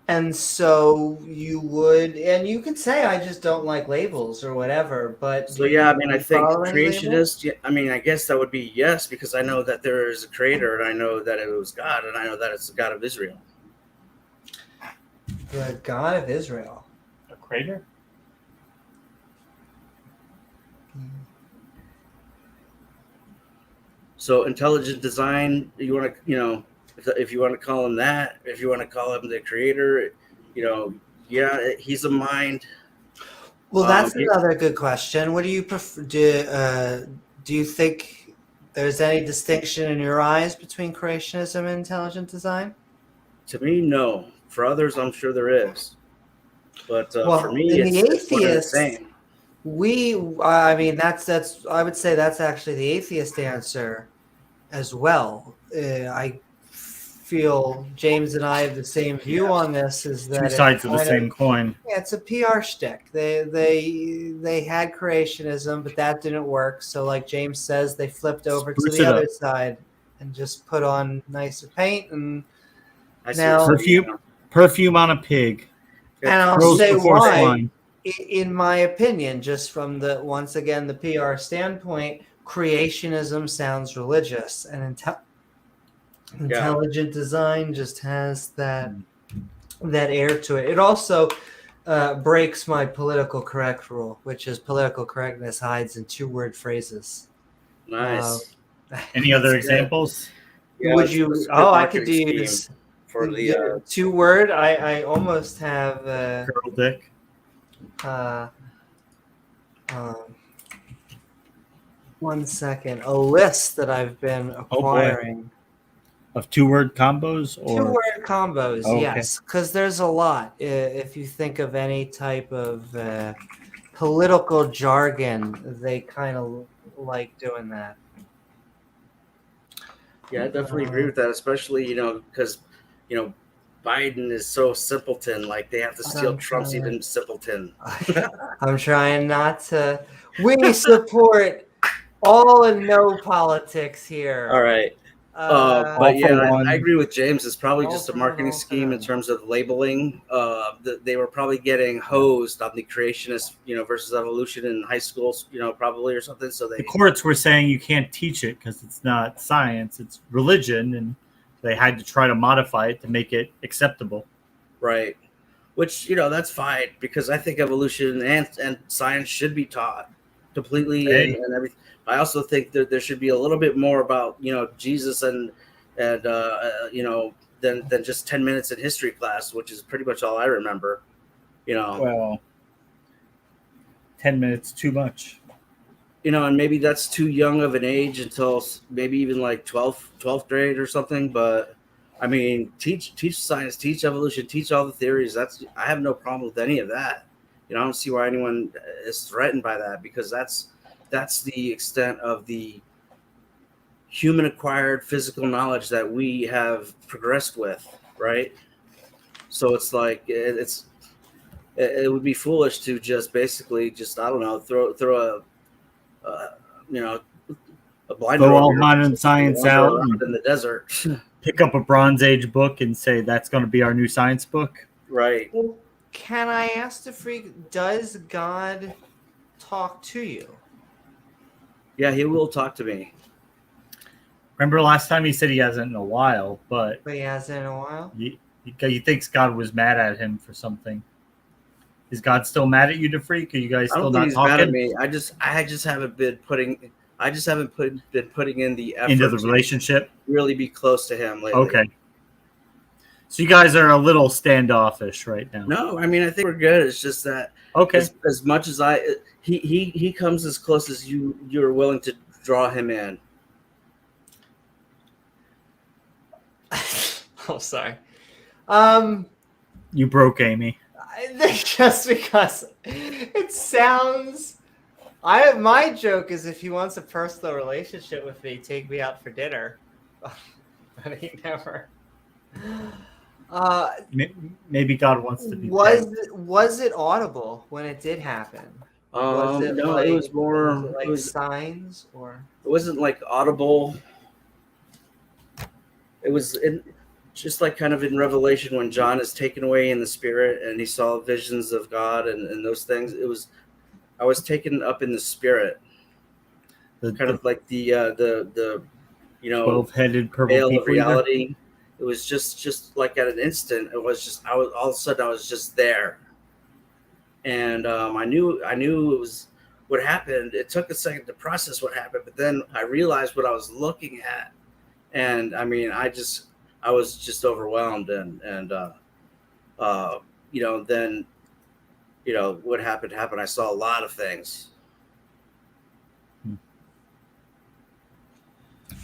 And so you could say, I just don't like labels or whatever, but so yeah, I mean, I think creationist. Label? I mean, I guess that would be yes, because I know that there is a creator, and I know that it was God, and I know that it's the God of Israel. The God of Israel. A creator? So intelligent design, you want to, if you want to call him that, if you want to call him the creator, yeah, he's a mind. Well, that's He- another good question. What do you prefer? Do you think there's any distinction in your eyes between creationism and intelligent design? to me, no. For others, I'm sure there is. But for Well, me, in the it's one and the atheists, same. I mean, that's I would say that's actually the atheist answer as well. I feel James and I have the same view on this. Is Two that sides of the same coin. yeah, it's a PR shtick. They had creationism, but that didn't work. So, like James says, they flipped over to Spruce the it other up. side and just put on nicer paint. And I see now, what you're saying, Perfume on a pig. I'll Rose say before why. swine. In my opinion, just from once again the PR standpoint, creationism sounds religious, and intelligent design just has that air to it. It also breaks my political correct rule, which is political correctness hides in 2-word phrases. Nice. Any other That's good. examples? Yeah, Would it's you? a good Oh, I could marketing use scheme for the 2-word. I almost have. Girl dick. One second. A list that I've been acquiring. Of 2-word combos or 2-word combos, Okay. yes, because there's a lot. If you think of any type of political jargon, they kind of like doing that. Yeah, I definitely agree with that, especially because Biden is so simpleton. Like they have to steal Trump's even simpleton. I'm trying not to. We support all and no politics here. All right. Uh, But All for yeah, one. I agree with James. It's probably All just a for one, marketing all for scheme in none. terms of labeling. They were probably getting hosed on the creationist, versus evolution in high schools, probably or something. So The they, courts were saying you can't teach it because it's not science, it's religion, and they had to try to modify it to make it acceptable. right, which that's fine because I think evolution and science should be taught completely Hey. and everything. I also think that there should be a little bit more about Jesus and than just 10 minutes in history class, which is pretty much all I remember. Well, 10 minutes too much. And maybe that's too young of an age until maybe even like 12th grade or something. But I mean, teach science, teach evolution, teach all the theories. I have no problem with any of that. I don't see why anyone is threatened by that because that's the extent of the human acquired physical knowledge that we have progressed with, right? So it's like it would be foolish to just basically I don't know, throw a blinder Throw all over modern science wander out around and in the desert. pick up a Bronze Age book and say that's going to be our new science book. Right. Well, can I ask the freak? Does God talk to you? Yeah, he will talk to me. Remember last time he said he hasn't in a while, but But he hasn't in a while. he thinks God was mad at him for something. Is God still mad at you, the freak? Are you guys I still don't think not he's talking mad at me. I just haven't been putting been putting in the effort into the to relationship? really be close to him lately. Okay. So you guys are a little standoffish right now. No, I mean I think we're good. It's just that Okay. as much as he comes as close as you're willing to draw him in. Oh, sorry. You broke Amy. Just because it sounds. My joke is if he wants a personal relationship with me, take me out for dinner. But he never. Maybe God wants to be. Was it audible when it did happen? Was it No, like, it was more. was it like signs or? It wasn't like audible. It was just like kind of in Revelation when John is taken away in the spirit and he saw visions of God and those things. I was taken up in the spirit, kind of like the 12-headed purple veil of people eater. reality. It was just like at an instant. It was just all of a sudden I was just there, and I knew it what happened, it took a second to process what happened, but then I realized what I was looking at, and I mean, I was just overwhelmed, and then what happened. I saw a lot of things.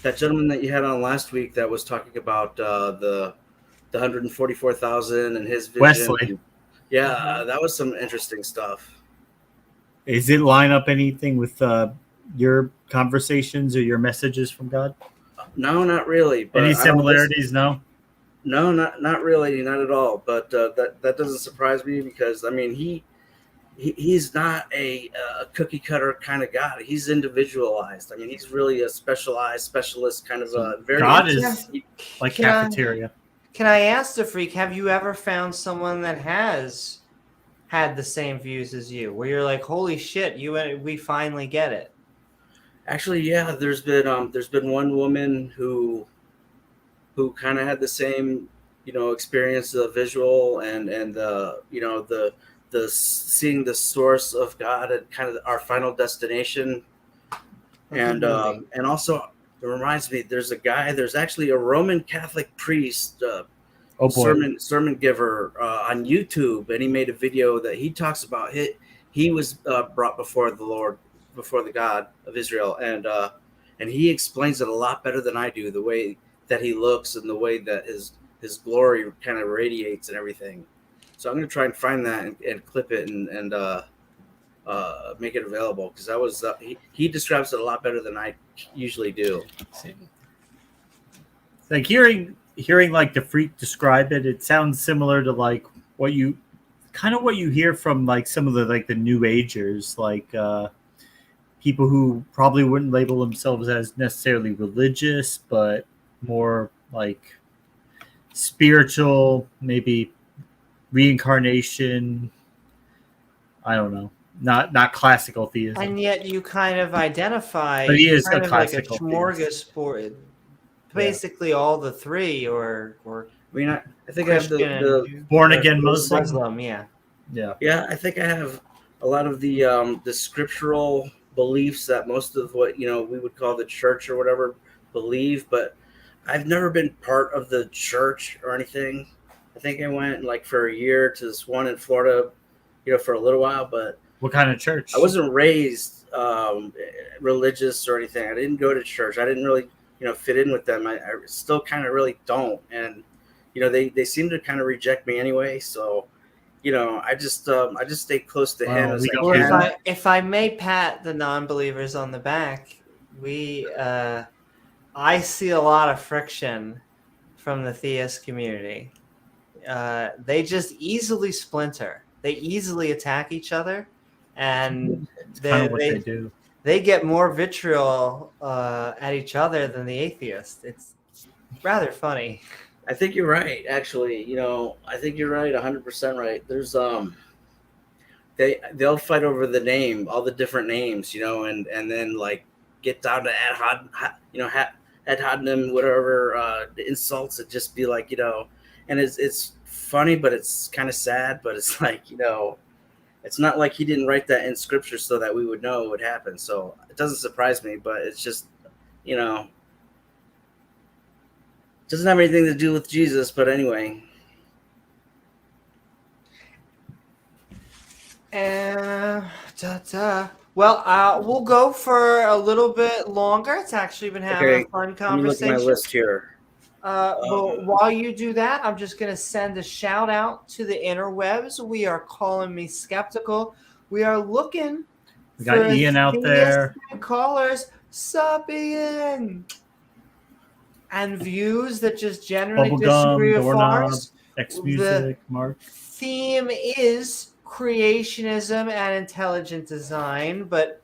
That gentleman that you had on last week that was talking about the 144,000 and his vision. Wesley. Yeah, that was some interesting stuff. Is it line up anything with your conversations or your messages from God? No, not really. But Any similarities? No. No, not really, not at all. But that doesn't surprise me because I mean he's not a cookie cutter kind of God. He's individualized. I mean, he's really a specialist kind of a very. God is like cafeteria. Can I ask the freak? Have you ever found someone that has had the same views as you, where you're like, "Holy shit, we finally get it"? Actually, yeah. There's been one woman who kind of had the same experience of visual and the seeing the source of God and kind of our final destination. And also it reminds me, there's actually a Roman Catholic priest, sermon giver on YouTube, and he made a video that he talks about he was brought before the Lord, before the God of Israel, and he explains it a lot better than I do, the way that he looks and the way that his glory kind of radiates and everything. So I'm going to try and find that and clip it and make it available, because that was he describes it a lot better than I usually do. Like hearing like the freak describe it, it sounds similar to like what you hear from like some of the New Agers, like people who probably wouldn't label themselves as necessarily religious, but more like spiritual, maybe reincarnation. I don't know. Not classical theism. And yet you kind of identify, but he is kind a of like a classical smorgasbord, basically all the three, or I mean, I think Christian, I have the born again Muslim. yeah. I think I have a lot of the scriptural beliefs that most of what we would call the church or whatever believe, but I've never been part of the church or anything. I think I went like for a year to this one in Florida, for a little while, but what kind of church? I wasn't raised religious or anything. I didn't go to church. I didn't really, fit in with them. I still kind of really don't. And, they seem to kind of reject me anyway. So, I just stay close to him as I can. If I may pat the non-believers on the back, I see a lot of friction from the theist community. They just easily splinter. They easily attack each other, and they get more vitriol at each other than the atheist. It's rather funny. I think you're right, actually. I think you're right, 100% right. There's they'll fight over the name, all the different names, and then like get down to ad hominem, whatever insults, and just be like, and it's funny, but it's kind of sad, but it's like, it's not like he didn't write that in scripture so that we would know what would happen. So it doesn't surprise me, but it's just, doesn't have anything to do with Jesus, but anyway. Well, we'll go for a little bit longer. It's actually been having a fun conversation. Let me look at my list here. But while you do that, I'm just going to send a shout out to the interwebs. We are calling me skeptical. We are looking We got Ian out there. Callers, sup Ian? And views that just generally disagree with ours. X-Music, Mark. Theme is creationism and intelligent design, but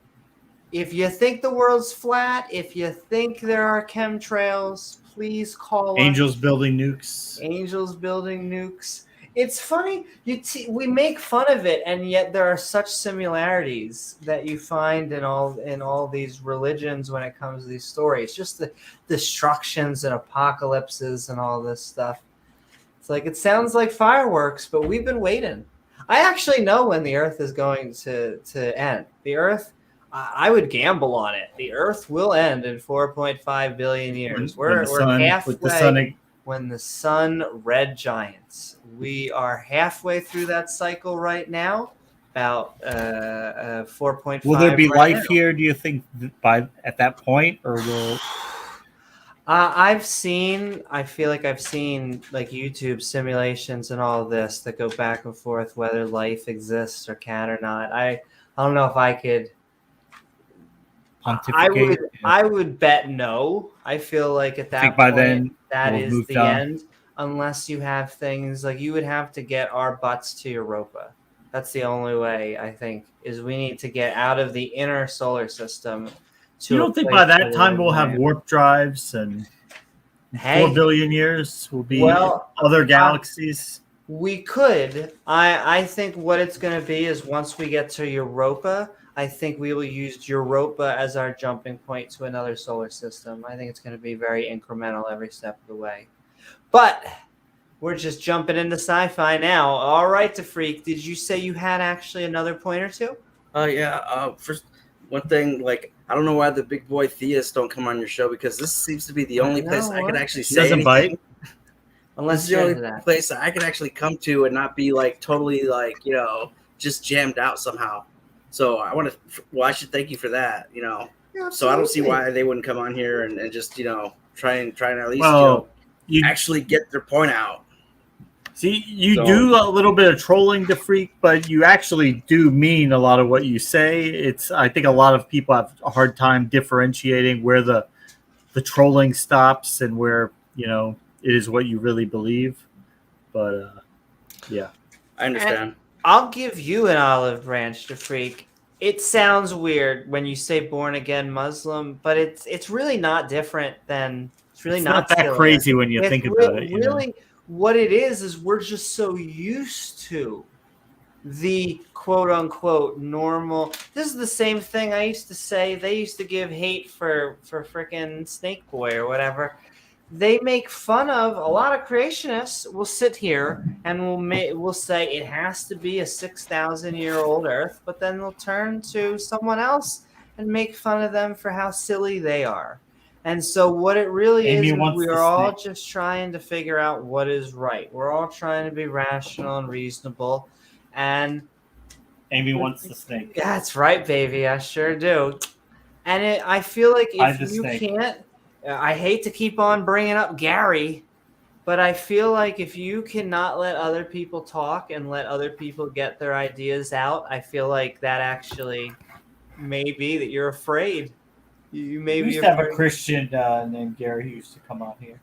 if you think the world's flat, if you think there are chemtrails, please call Angels us. Building Nukes. Angels building nukes. It's funny. We make fun of it, and yet there are such similarities that you find in all these religions when it comes to these stories. Just the destructions and apocalypses and all this stuff. It's like it sounds like fireworks, but we've been waiting. I actually know when the Earth is going to end. The Earth, I would gamble on it. The Earth will end in 4.5 billion years. When the We're sun, halfway. with the sun, When the sun red giants. We are halfway through that cycle right now. About 4.5. will there be right life now. here? Do you think by at that point, or will? I feel like I've seen like YouTube simulations and all of this that go back and forth whether life exists or can or not. I don't know if I could. Pontificate? I would bet no. I feel like at that think by point then that we'll is move the down? end, unless you have things like you would have to get our butts to Europa. That's the only way I think is we need to get out of the inner solar system. To You a don't think place by that where time we we'll have land. warp drives and Hey, 4 billion years will be well, other galaxies? we could. I think what it's going to be is once we get to Europa, I think we will use Europa as our jumping point to another solar system. I think it's going to be very incremental every step of the way. But we're just jumping into sci-fi now. All right, Freak. Did you say you had actually another point or two? First, one thing, like, I don't know why the big boy theists don't come on your show, because this seems to be the only place I could actually He say doesn't anything. bite. Unless This is the you're only into that. place I could actually come to and not be like totally like, just jammed out somehow. So I should thank you for that, So I don't see why they wouldn't come on here and just, try and at least, Well, you actually get their point out. see, you So- do a little bit of trolling to Freak, but you actually do mean a lot of what you say. I think a lot of people have a hard time differentiating where the trolling stops and where it is what you really believe. But yeah, I understand. I'll give you an olive branch, to Freak. It sounds weird when you say born again Muslim, but it's really not different than it's really it's not not that sillier. crazy when you It's think about it. Really, what it is we're just so used to the quote unquote normal. This is the same thing I used to say. They used to give hate for frickin' Snake Boy or whatever. They make fun of a lot of creationists. Will sit here and we'll say it has to be a 6,000-year-old Earth, but then they'll turn to someone else and make fun of them for how silly they are. And so what it really Amy is wants we're the all snake. just trying to figure out what is right. We're all trying to be rational and reasonable. And Amy wants the snake. that's right, baby. I sure do. And I feel like Hide if the you snake. can't, I hate to keep on bringing up Gary, but I feel like if you cannot let other people talk and let other people get their ideas out, I feel like that actually may be that you're afraid. You may We be used to have a afraid. Christian named Gary who used to come on here.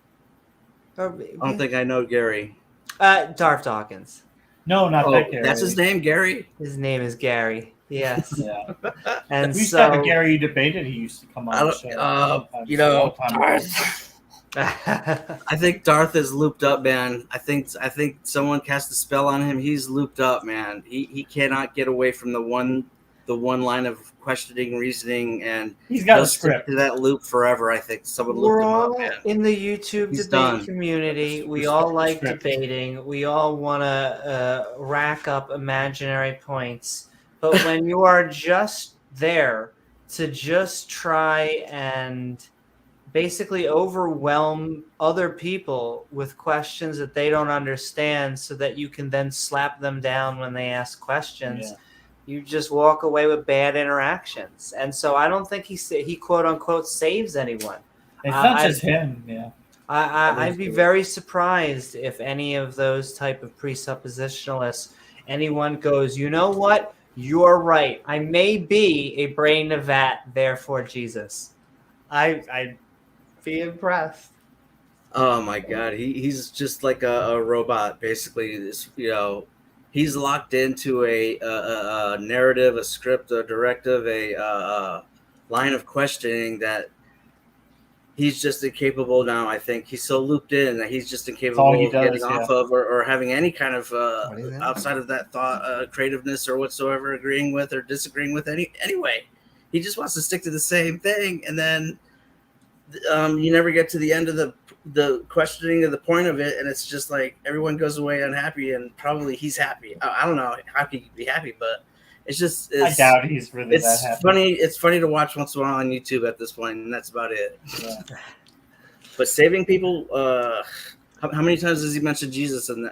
I don't think I know Gary. Darth Dawkins. No, not Oh, that Gary. that's his name, Gary? His name is Gary. Yes. Yeah. And We used to have a so Gary who debated. He used to come on I the don't, show. Darth. I think Darth is looped up, man. I think someone cast a spell on him. He's looped up, man. He cannot get away from the one line of questioning, reasoning, and He's got he'll a stick script. to that loop forever. I think someone we're looped him all up, man. in the YouTube He's debate done. community. We all like Script. debating. We all want to rack up imaginary points. But when you are just there to just try and basically overwhelm other people with questions that they don't understand so that you can then slap them down when they ask questions, you just walk away with bad interactions. And so I don't think he quote unquote saves anyone. It's not just him. Yeah. I'd be very surprised if any of those type of presuppositionalists, anyone goes, you know what? You're right. I may be a brain of vat, therefore Jesus. I'd be impressed. Oh my god, he's just like a robot, basically. He's locked into a narrative, a script, a directive, a line of questioning that he's just incapable now. I think he's so looped in that he's just incapable of getting off of or having any kind of outside of that thought, creativeness or whatsoever, agreeing with or disagreeing with anyway. He just wants to stick to the same thing, and then you never get to the end of the questioning of the point of it, and it's just like everyone goes away unhappy, and probably he's happy. I don't know how he could be happy, but It's just I doubt he's really that it's happy. funny. It's funny to watch once in a while on YouTube at this point, and that's about it. Yeah. But saving people, how many times does he mention Jesus when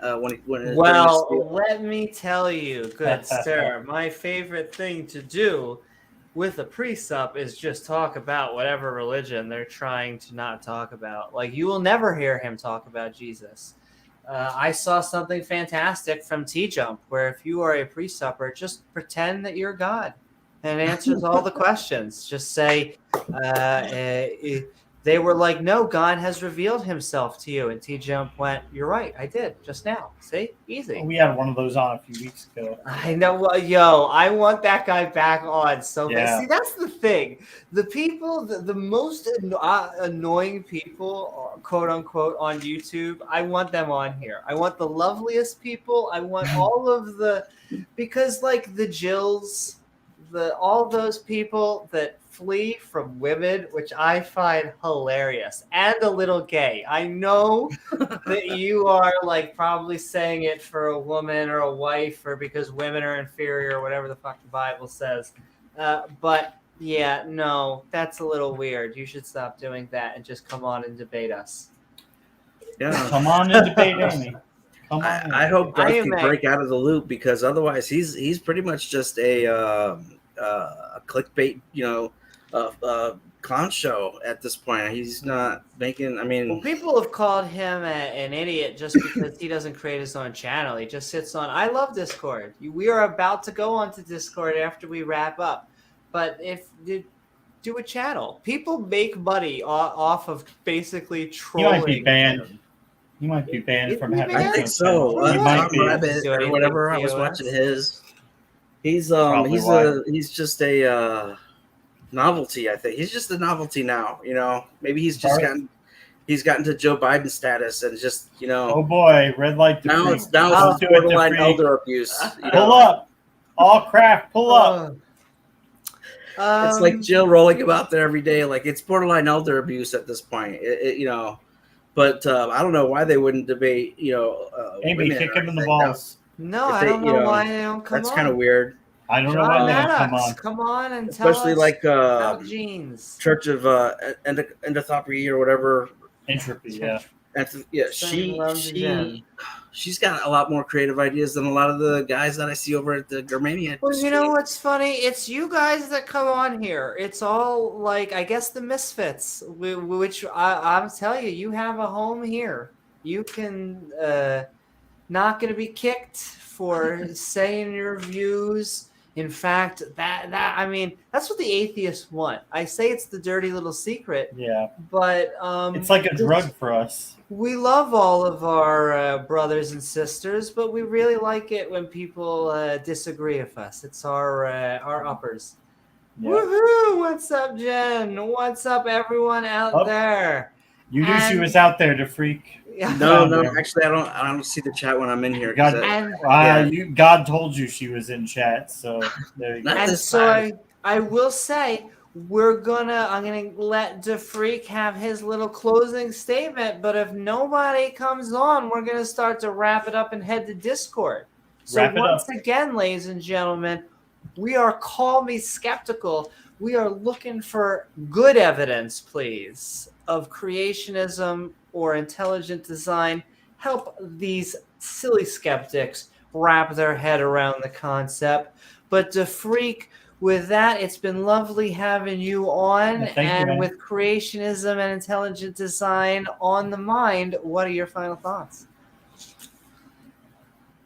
during his Well, spiel? let me tell you, good sir, my favorite thing to do with a pre-sup is just talk about whatever religion they're trying to not talk about. Like, you will never hear him talk about Jesus. I saw something fantastic from T-Jump, where if you are a pre-supper, just pretend that you're God and it answers all the questions. Just say, they were like, no, God has revealed himself to you. And T-Jump went, you're right, I did, just now. See? Easy. We had one of those on a few weeks ago. I know. Well, yo, I want that guy back on so bad. Yeah. See, that's the thing. The people, the most annoying people, quote unquote, on YouTube, I want them on here. I want the loveliest people. I want all of the, because like the Jills, all those people that flee from women, which I find hilarious, and a little gay. I know that you are like probably saying it for a woman or a wife or because women are inferior or whatever the fuck the Bible says. But yeah, no, that's a little weird. You should stop doing that and just come on and debate us. Yeah. Come on and debate Amy. Come on. I hope Darth can AMA. break out of the loop, because otherwise he's pretty much just a clickbait, clown show at this point. He's not making. I mean, Well, people have called him an idiot just because he doesn't create his own channel. He just sits on. I love Discord. We are about to go onto Discord after we wrap up, but do a channel. People make money off of basically He trolling. might be banned. He might be banned Is from he having banned? I his think own so. channel. He What? might Tom be. Rabbit Do or anything whatever. to I was us? watching his. He's Probably he's why. he's just a novelty. I think he's just a novelty now. Maybe he's just Darth- gotten to Joe Biden status, and just Oh boy, red light to now freak. it's now Don't it's do it to borderline freak. elder abuse. Pull up. All craft, pull up. It's like Jill rolling about there every day. Like, it's borderline elder abuse at this point. But I don't know why they wouldn't debate. Amy, women kick or him in the anything. balls. No, If I they- don't know why they don't come That's on. kind of weird. I don't know John why they don't come Maddox, on. come on and tell Especially us like about jeans. Church of Endotropy or whatever. Entropy, yeah. And yeah, she's got a lot more creative ideas than a lot of the guys that I see over at the Germania. Well, you know what's funny? It's you guys that come on here. It's all like, I guess, the misfits, which I'm telling you, you have a home here. You can not going to be kicked for saying your views. In fact, I mean, that's what the atheists want. I say it's the dirty little secret, Yeah. but It's like a drug for us. we love all of our brothers and sisters, but we really like it when people disagree with us. It's our uppers. Yeah. Woohoo! What's up, Jen? What's up, everyone out Up. there? You knew she And- was out there to freak. No, Down there. actually, I don't see the chat when I'm in here. God, 'cause And God told you she was in chat, so there you go. Not and this so time. I will say I'm gonna let DeFreak have his little closing statement, but if nobody comes on, we're gonna start to wrap it up and head to Discord. So Wrap it once up. again, ladies and gentlemen, we are Call Me Skeptical. We are looking for good evidence, please, of creationism or intelligent design. Help these silly skeptics wrap their head around the concept. But DeFreak, with that, it's been lovely having you on. Yeah, thank you, and man. with creationism and intelligent design on the mind, what are your final thoughts?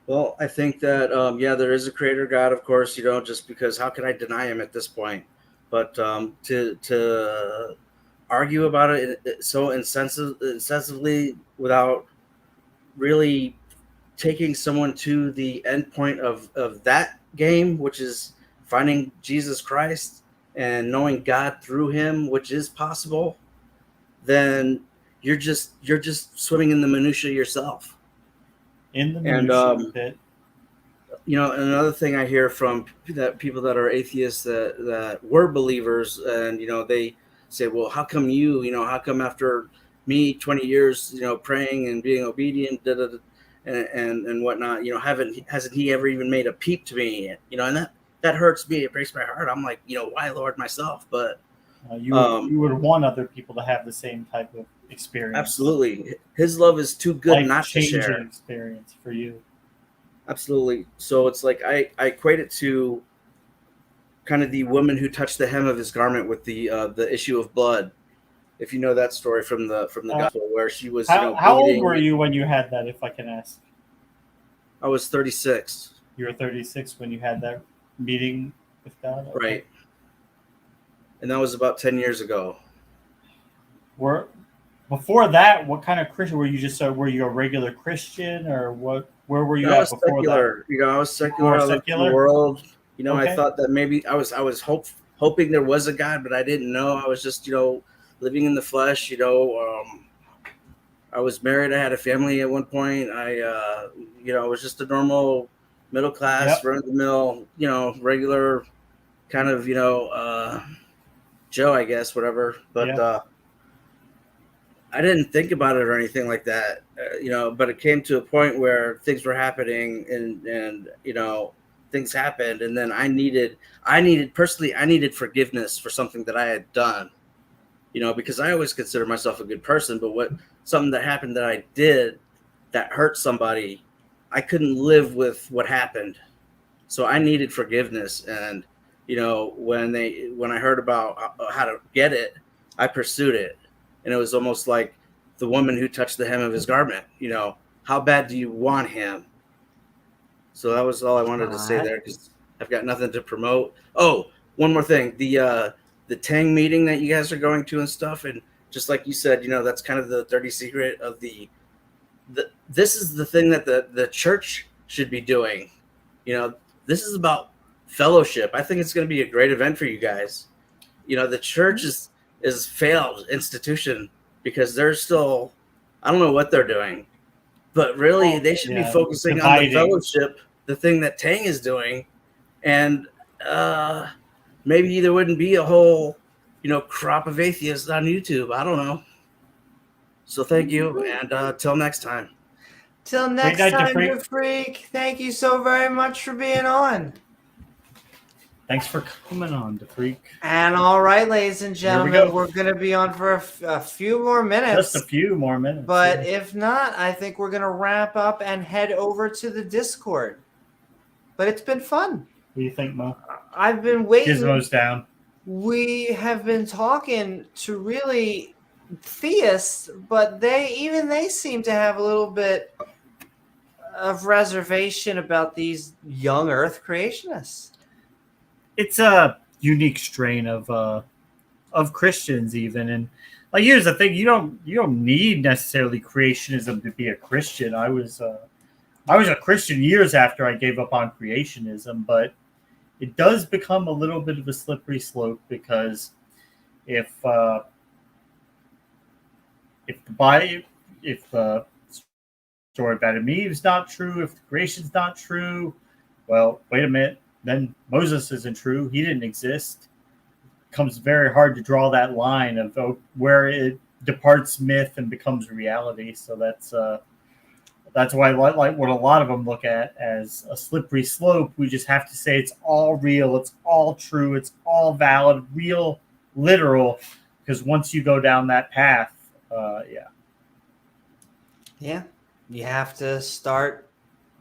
Well, I think that there is a creator God, of course. Just because how can I deny him at this point? But to argue about it so insensibly without really taking someone to the end point of that game, which is finding Jesus Christ and knowing God through him, which is possible, then you're just swimming in the minutia yourself. In the And, minutia pit. Another thing I hear from people that are atheists that were believers, and they say, well, how come how come after me 20 years praying and being obedient and whatnot, hasn't he ever even made a peep to me? And that hurts me. It breaks my heart. I'm like, why, Lord, myself? But You would want other people to have the same type of experience. absolutely, His love is too good not to Life-changing share. experience for you. Absolutely. So it's like I equate it to kind of the woman who touched the hem of his garment with the issue of blood. If you know that story from the gospel, where she was, How old bleeding. were you when you had that, if I can ask? I was 36. You were 36 when you had that meeting with God? Okay. Right. And that was about 10 years ago. Before that, what kind of Christian were you? Were you a regular Christian, or what? Where were you I at was before secular. that? I was secular. I lived in the secular? world. Okay. I thought that maybe I was hoping there was a God, but I didn't know. I was just living in the flesh. I was married. I had a family at one point. I was just a normal middle class, Yep. run of the mill, regular kind of Joe, I guess, whatever. But Yeah. I didn't think about it or anything like that, but it came to a point where things were happening and things happened. And then I needed forgiveness for something that I had done, because I always consider myself a good person, but something that happened that I did that hurt somebody, I couldn't live with what happened. So I needed forgiveness. And, when I heard about how to get it, I pursued it. And it was almost like the woman who touched the hem of his garment. How bad do you want him? So that was all I wanted to say there, because I've got nothing to promote. Oh, one more thing. The Tang meeting that you guys are going to and stuff. And just like you said, that's kind of the dirty secret of this is the thing that the church should be doing. This is about fellowship. I think it's going to be a great event for you guys. The church is failed institution because they're still, I don't know what they're doing, but really they should be focusing on the fellowship, the thing that Tang is doing. And maybe there wouldn't be a whole, crop of atheists on YouTube. I don't know. So thank you. And till next time. Till next time, you freak. Thank you so very much for being on. Thanks for coming on, the freak. And all right, ladies and gentlemen, we're going to be on for a few more minutes. Just a few more minutes. But if not, I think we're going to wrap up and head over to the Discord. But it's been fun. What do you think, Mo? I've been waiting. Gizmo's down. We have been talking to really theists, but they seem to have a little bit of reservation about these young Earth creationists. It's a unique strain of Christians, even. And like, here's the thing: you don't need necessarily creationism to be a Christian. I was a Christian years after I gave up on creationism, but it does become a little bit of a slippery slope, because if the story about Adam and Eve is not true, if the creation's not true, well, wait a minute. Then Moses isn't true. He didn't exist. It becomes very hard to draw that line of where it departs myth and becomes reality. So that's why I like what a lot of them look at as a slippery slope. We just have to say it's all real, it's all true, it's all valid, real, literal. Because once you go down that path, you have to start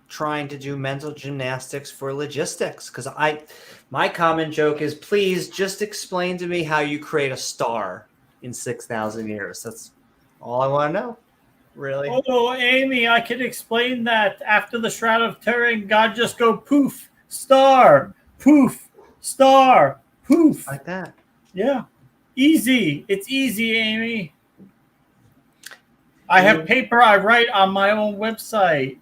trying to do mental gymnastics for logistics. Because my common joke is, please just explain to me how you create a star in 6,000 years. That's all I want to know, really. Oh, Amy, I can explain that. After the Shroud of Turin, God just go poof, star, poof, star, poof. Like that. Yeah. Easy. It's easy, Amy. I have paper I write on my own website.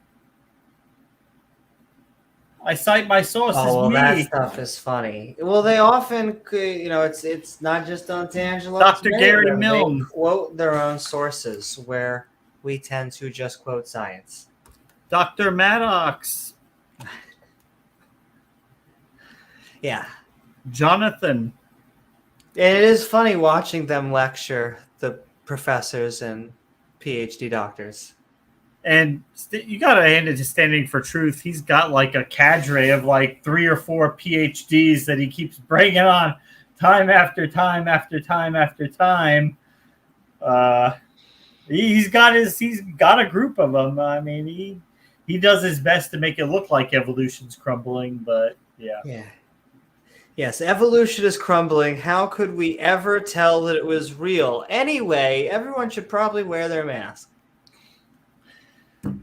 I cite my sources. Oh, well, that stuff is funny. Well, they often, it's not just on Tangelo. Dr. Gary Milne. They quote their own sources, where we tend to just quote science. Dr. Maddox. Yeah. Jonathan. And it is funny watching them lecture, the professors and PhD doctors. And you got to hand it to Standing for Truth. He's got like a cadre of like 3 or 4 PhDs that he keeps bringing on time after time after time after time. He's got a group of them. I mean, he does his best to make it look like evolution's crumbling, but yeah. Yeah. Yes, evolution is crumbling. How could we ever tell that it was real? Anyway, everyone should probably wear their mask.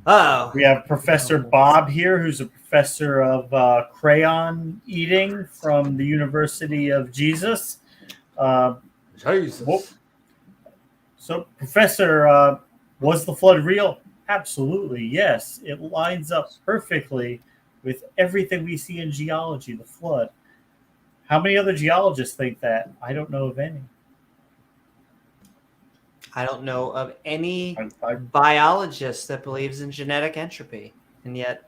Oh. We have Professor Bob here, who's a professor of crayon eating from the University of Jesus. Jesus. So, Professor, was the flood real? Absolutely, yes. It lines up perfectly with everything we see in geology, the flood. How many other geologists think that? I don't know of any. I don't know of any biologist that believes in genetic entropy. And yet,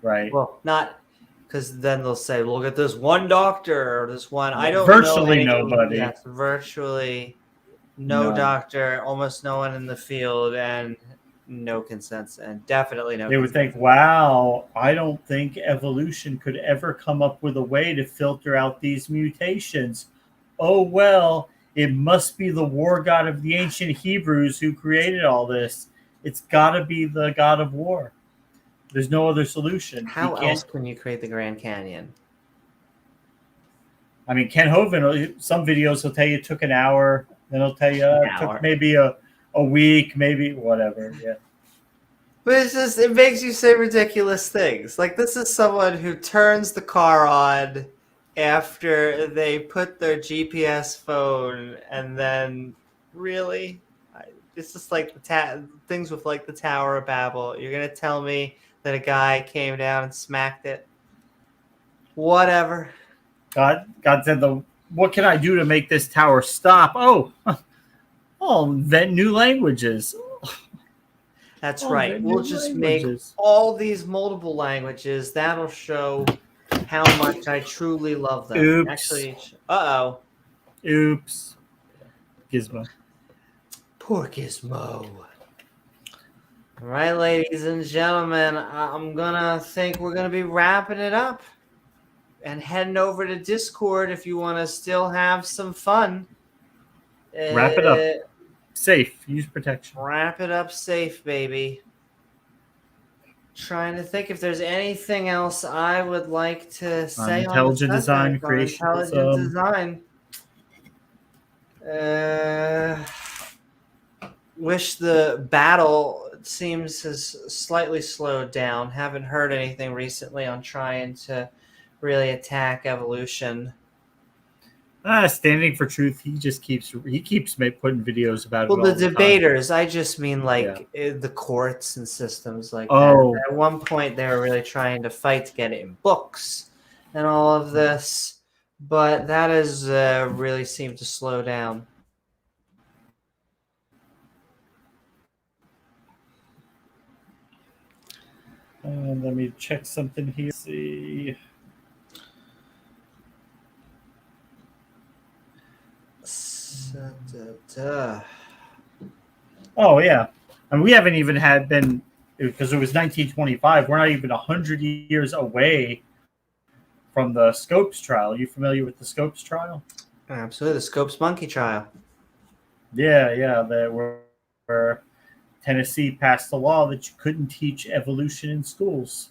right. Well, not because then they'll say, look at this one doctor or this one. I don't virtually know nobody. Yes, virtually no doctor, almost no one in the field, and no consensus, and definitely no. They would think, wow, I don't think evolution could ever come up with a way to filter out these mutations. Oh, well, it must be the war god of the ancient Hebrews who created all this. It's got to be the god of war. There's no other solution. How else can you create the Grand Canyon? I mean, Ken Hovind, some videos he'll tell you it took an hour, then he'll tell you it took maybe a week, maybe whatever. Yeah. But it's just, it makes you say ridiculous things. Like, this is someone who turns the car on after they put their GPS phone, and then really, it's just like things with like the Tower of Babel. You're going to tell me that a guy came down and smacked it? Whatever. God said, what can I do to make this tower stop? I'll invent new languages. That's right. We'll just make all these multiple languages. That'll show how much I truly love them. Oops. Actually, Oops. Gizmo. Poor Gizmo. All right, ladies and gentlemen, I'm gonna think we're gonna be wrapping it up and heading over to Discord if you want to still have some fun. Wrap it up. Safe. Use protection. Wrap it up safe, baby. Trying to think if there's anything else I would like to say intelligent on design, creationism. Intelligent design. Wish the battle seems has slightly slowed down. Haven't heard anything recently on trying to really attack evolution. Standing for Truth, he keeps putting videos about it. Well, the debaters, I just mean like the courts and systems like that. At one point, they were really trying to fight to get it in books and all of this, but that has really seemed to slow down. Let me check something here. Let's see. Oh yeah, and we haven't even been because it was 1925. We're not even 100 years away from the Scopes trial. Are you familiar with the Scopes trial? Absolutely, the Scopes monkey trial. Yeah. Where Tennessee passed a law that you couldn't teach evolution in schools.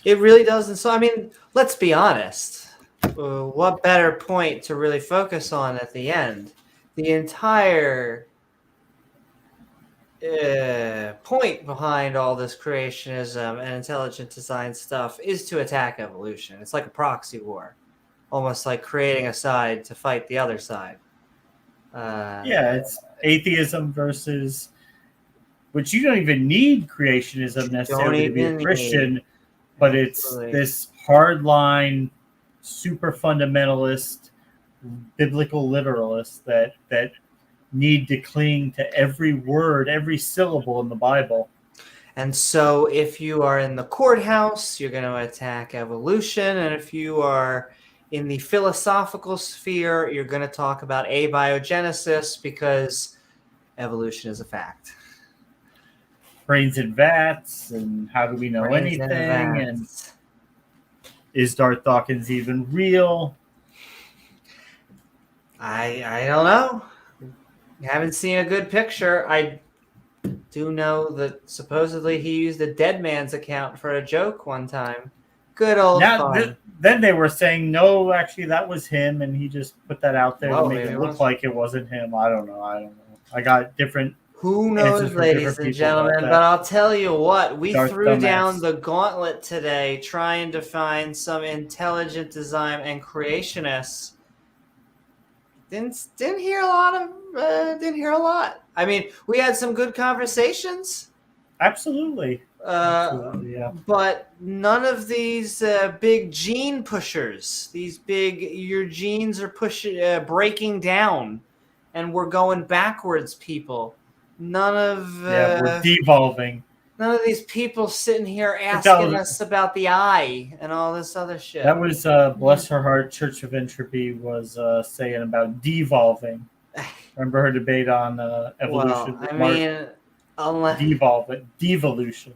It really doesn't. So I mean, let's be honest. What better point to really focus on at the end? The entire point behind all this creationism and intelligent design stuff is to attack evolution. It's like a proxy war, almost like creating a side to fight the other side. It's atheism versus, which you don't even need creationism necessarily to be a Christian, but it's this hardline, super fundamentalist, biblical literalists that need to cling to every word, every syllable in the Bible. And so if you are in the courthouse, you're going to attack evolution. And if you are in the philosophical sphere, you're going to talk about abiogenesis because evolution is a fact. brains in vats, and how do we know Brains in anything? And vats. is Darth Dawkins even real? I don't know. Haven't seen a good picture. I do know that supposedly he used a dead man's account for a joke one time. Good old fun. Then they were saying, no, actually, that was him, and he just put that out there Well, to make maybe it it look was. like it wasn't him. I don't know. I got different Who answers knows, from ladies different and people about gentlemen, that. but I'll tell you what, we Darth threw down Dumbass. the gauntlet today trying to find some intelligent design and creationists. Didn't hear a lot. I mean, we had some good conversations. Absolutely. Absolutely, yeah. But none of these big gene pushers, these big, your genes are breaking down, and we're going backwards, people. We're devolving. None of these people sitting here asking us about the eye and all this other shit. That was bless her heart. Church of Entropy was saying about devolving. Remember her debate on evolution? Well, I mean, devolution.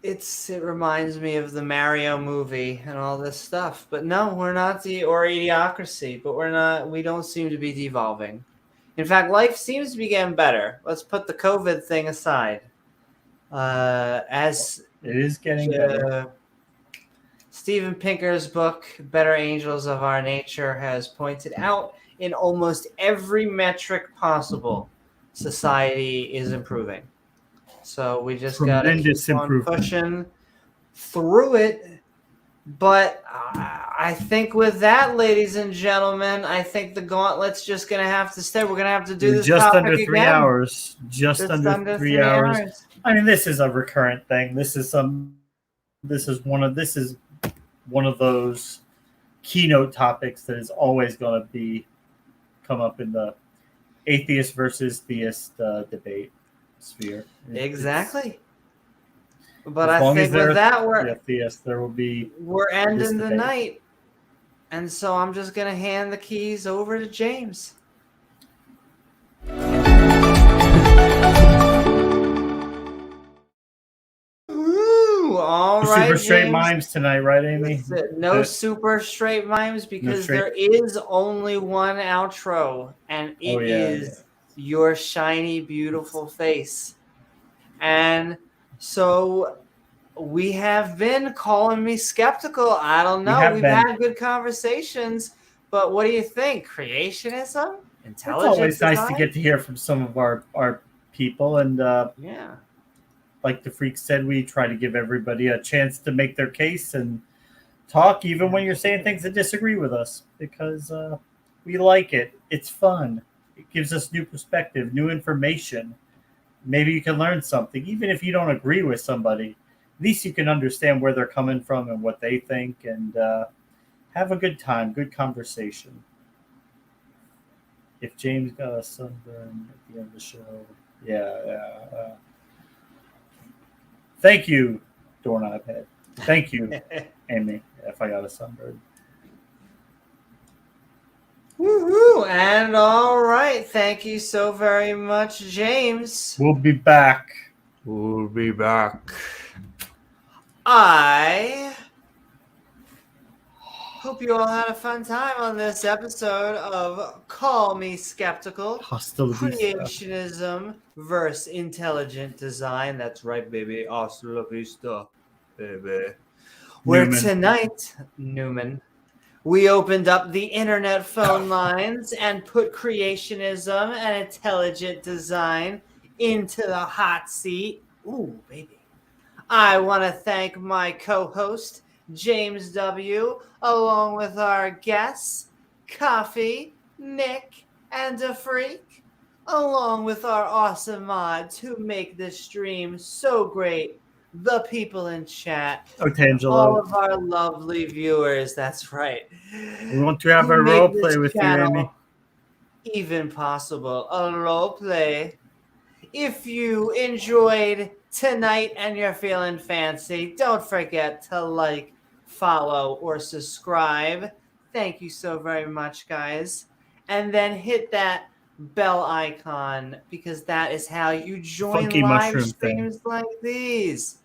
It reminds me of the Mario movie and all this stuff. But no, we're not or Idiocracy, but we don't seem to be devolving. In fact, life seems to be getting better. Let's put the COVID thing aside. As it is getting better. Steven Pinker's book, Better Angels of Our Nature, has pointed out in almost every metric possible, society is improving. So we just got to keep on pushing through it. But I think with that, ladies and gentlemen, I think the gauntlet's just going to have to stay. We're going to have to do this just topic under 3 again. hours. Just under 3 hours. I mean, this is a recurrent thing. This is one of those keynote topics that is always going to come up in the atheist versus theist debate sphere. Exactly. But I think with that, we're ending the night. And so I'm just going to hand the keys over to James. All right, super straight James. mimes tonight, right, Amy? No super straight mimes because there is only one outro, and it is your shiny, beautiful face. And so we have been calling me skeptical. I don't know. We've had good conversations, but what do you think? Creationism? Intelligent It's always design? nice to get to hear from some of our people, and yeah. Like the Freak said, we try to give everybody a chance to make their case and talk, even when you're saying things that disagree with us, because we like it. It's fun. It gives us new perspective, new information. Maybe you can learn something, even if you don't agree with somebody. At least you can understand where they're coming from and what they think, and have a good time, good conversation. If James got a sunburn at the end of the show, yeah. Thank you, Doorknob Head. Thank you, Amy, if I got a sunburn. Woohoo! And all right. Thank you so very much, James. We'll be back. I hope you all had a fun time on this episode of Call Me Skeptical. Creationism versus intelligent design. That's right, baby. Hasta la vista, baby. Where tonight, Newman, we opened up the internet phone lines and put creationism and intelligent design into the hot seat. Ooh, baby. I want to thank my co-host, James W., along with our guests, Coffee, Nick, and a Freak, along with our awesome mods who make this stream so great, the people in chat, all of our lovely viewers, that's right. We want to have a role play with you, Amy. Even possible, a role play. If you enjoyed tonight and you're feeling fancy, don't forget to like, follow, or subscribe. Thank you so very much, guys. And then hit that bell icon, because that is how you join Funky live mushroom thing. streams like these.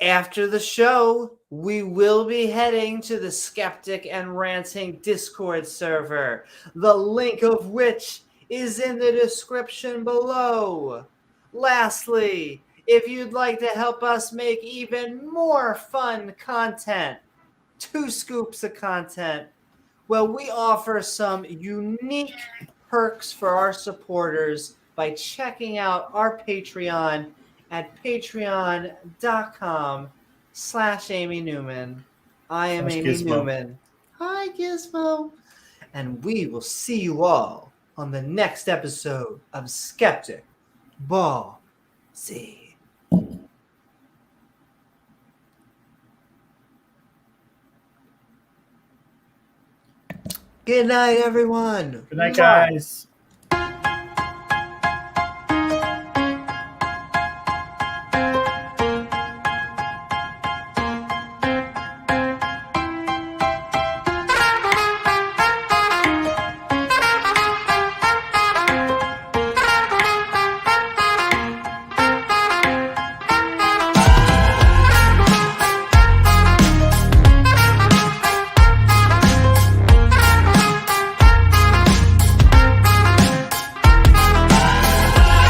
After the show, we will be heading to the Skeptic and Ranting Discord server, the link of which is in the description below. Lastly, if you'd like to help us make even more fun content, 2 scoops of content, well, we offer some unique perks for our supporters by checking out our Patreon at patreon.com/Amy Newman. I am / Amy Gizmo. Newman. Hi, Gizmo. And we will see you all on the next episode of Skeptic Ball Z. Good night, everyone. Good night, Mwah. guys.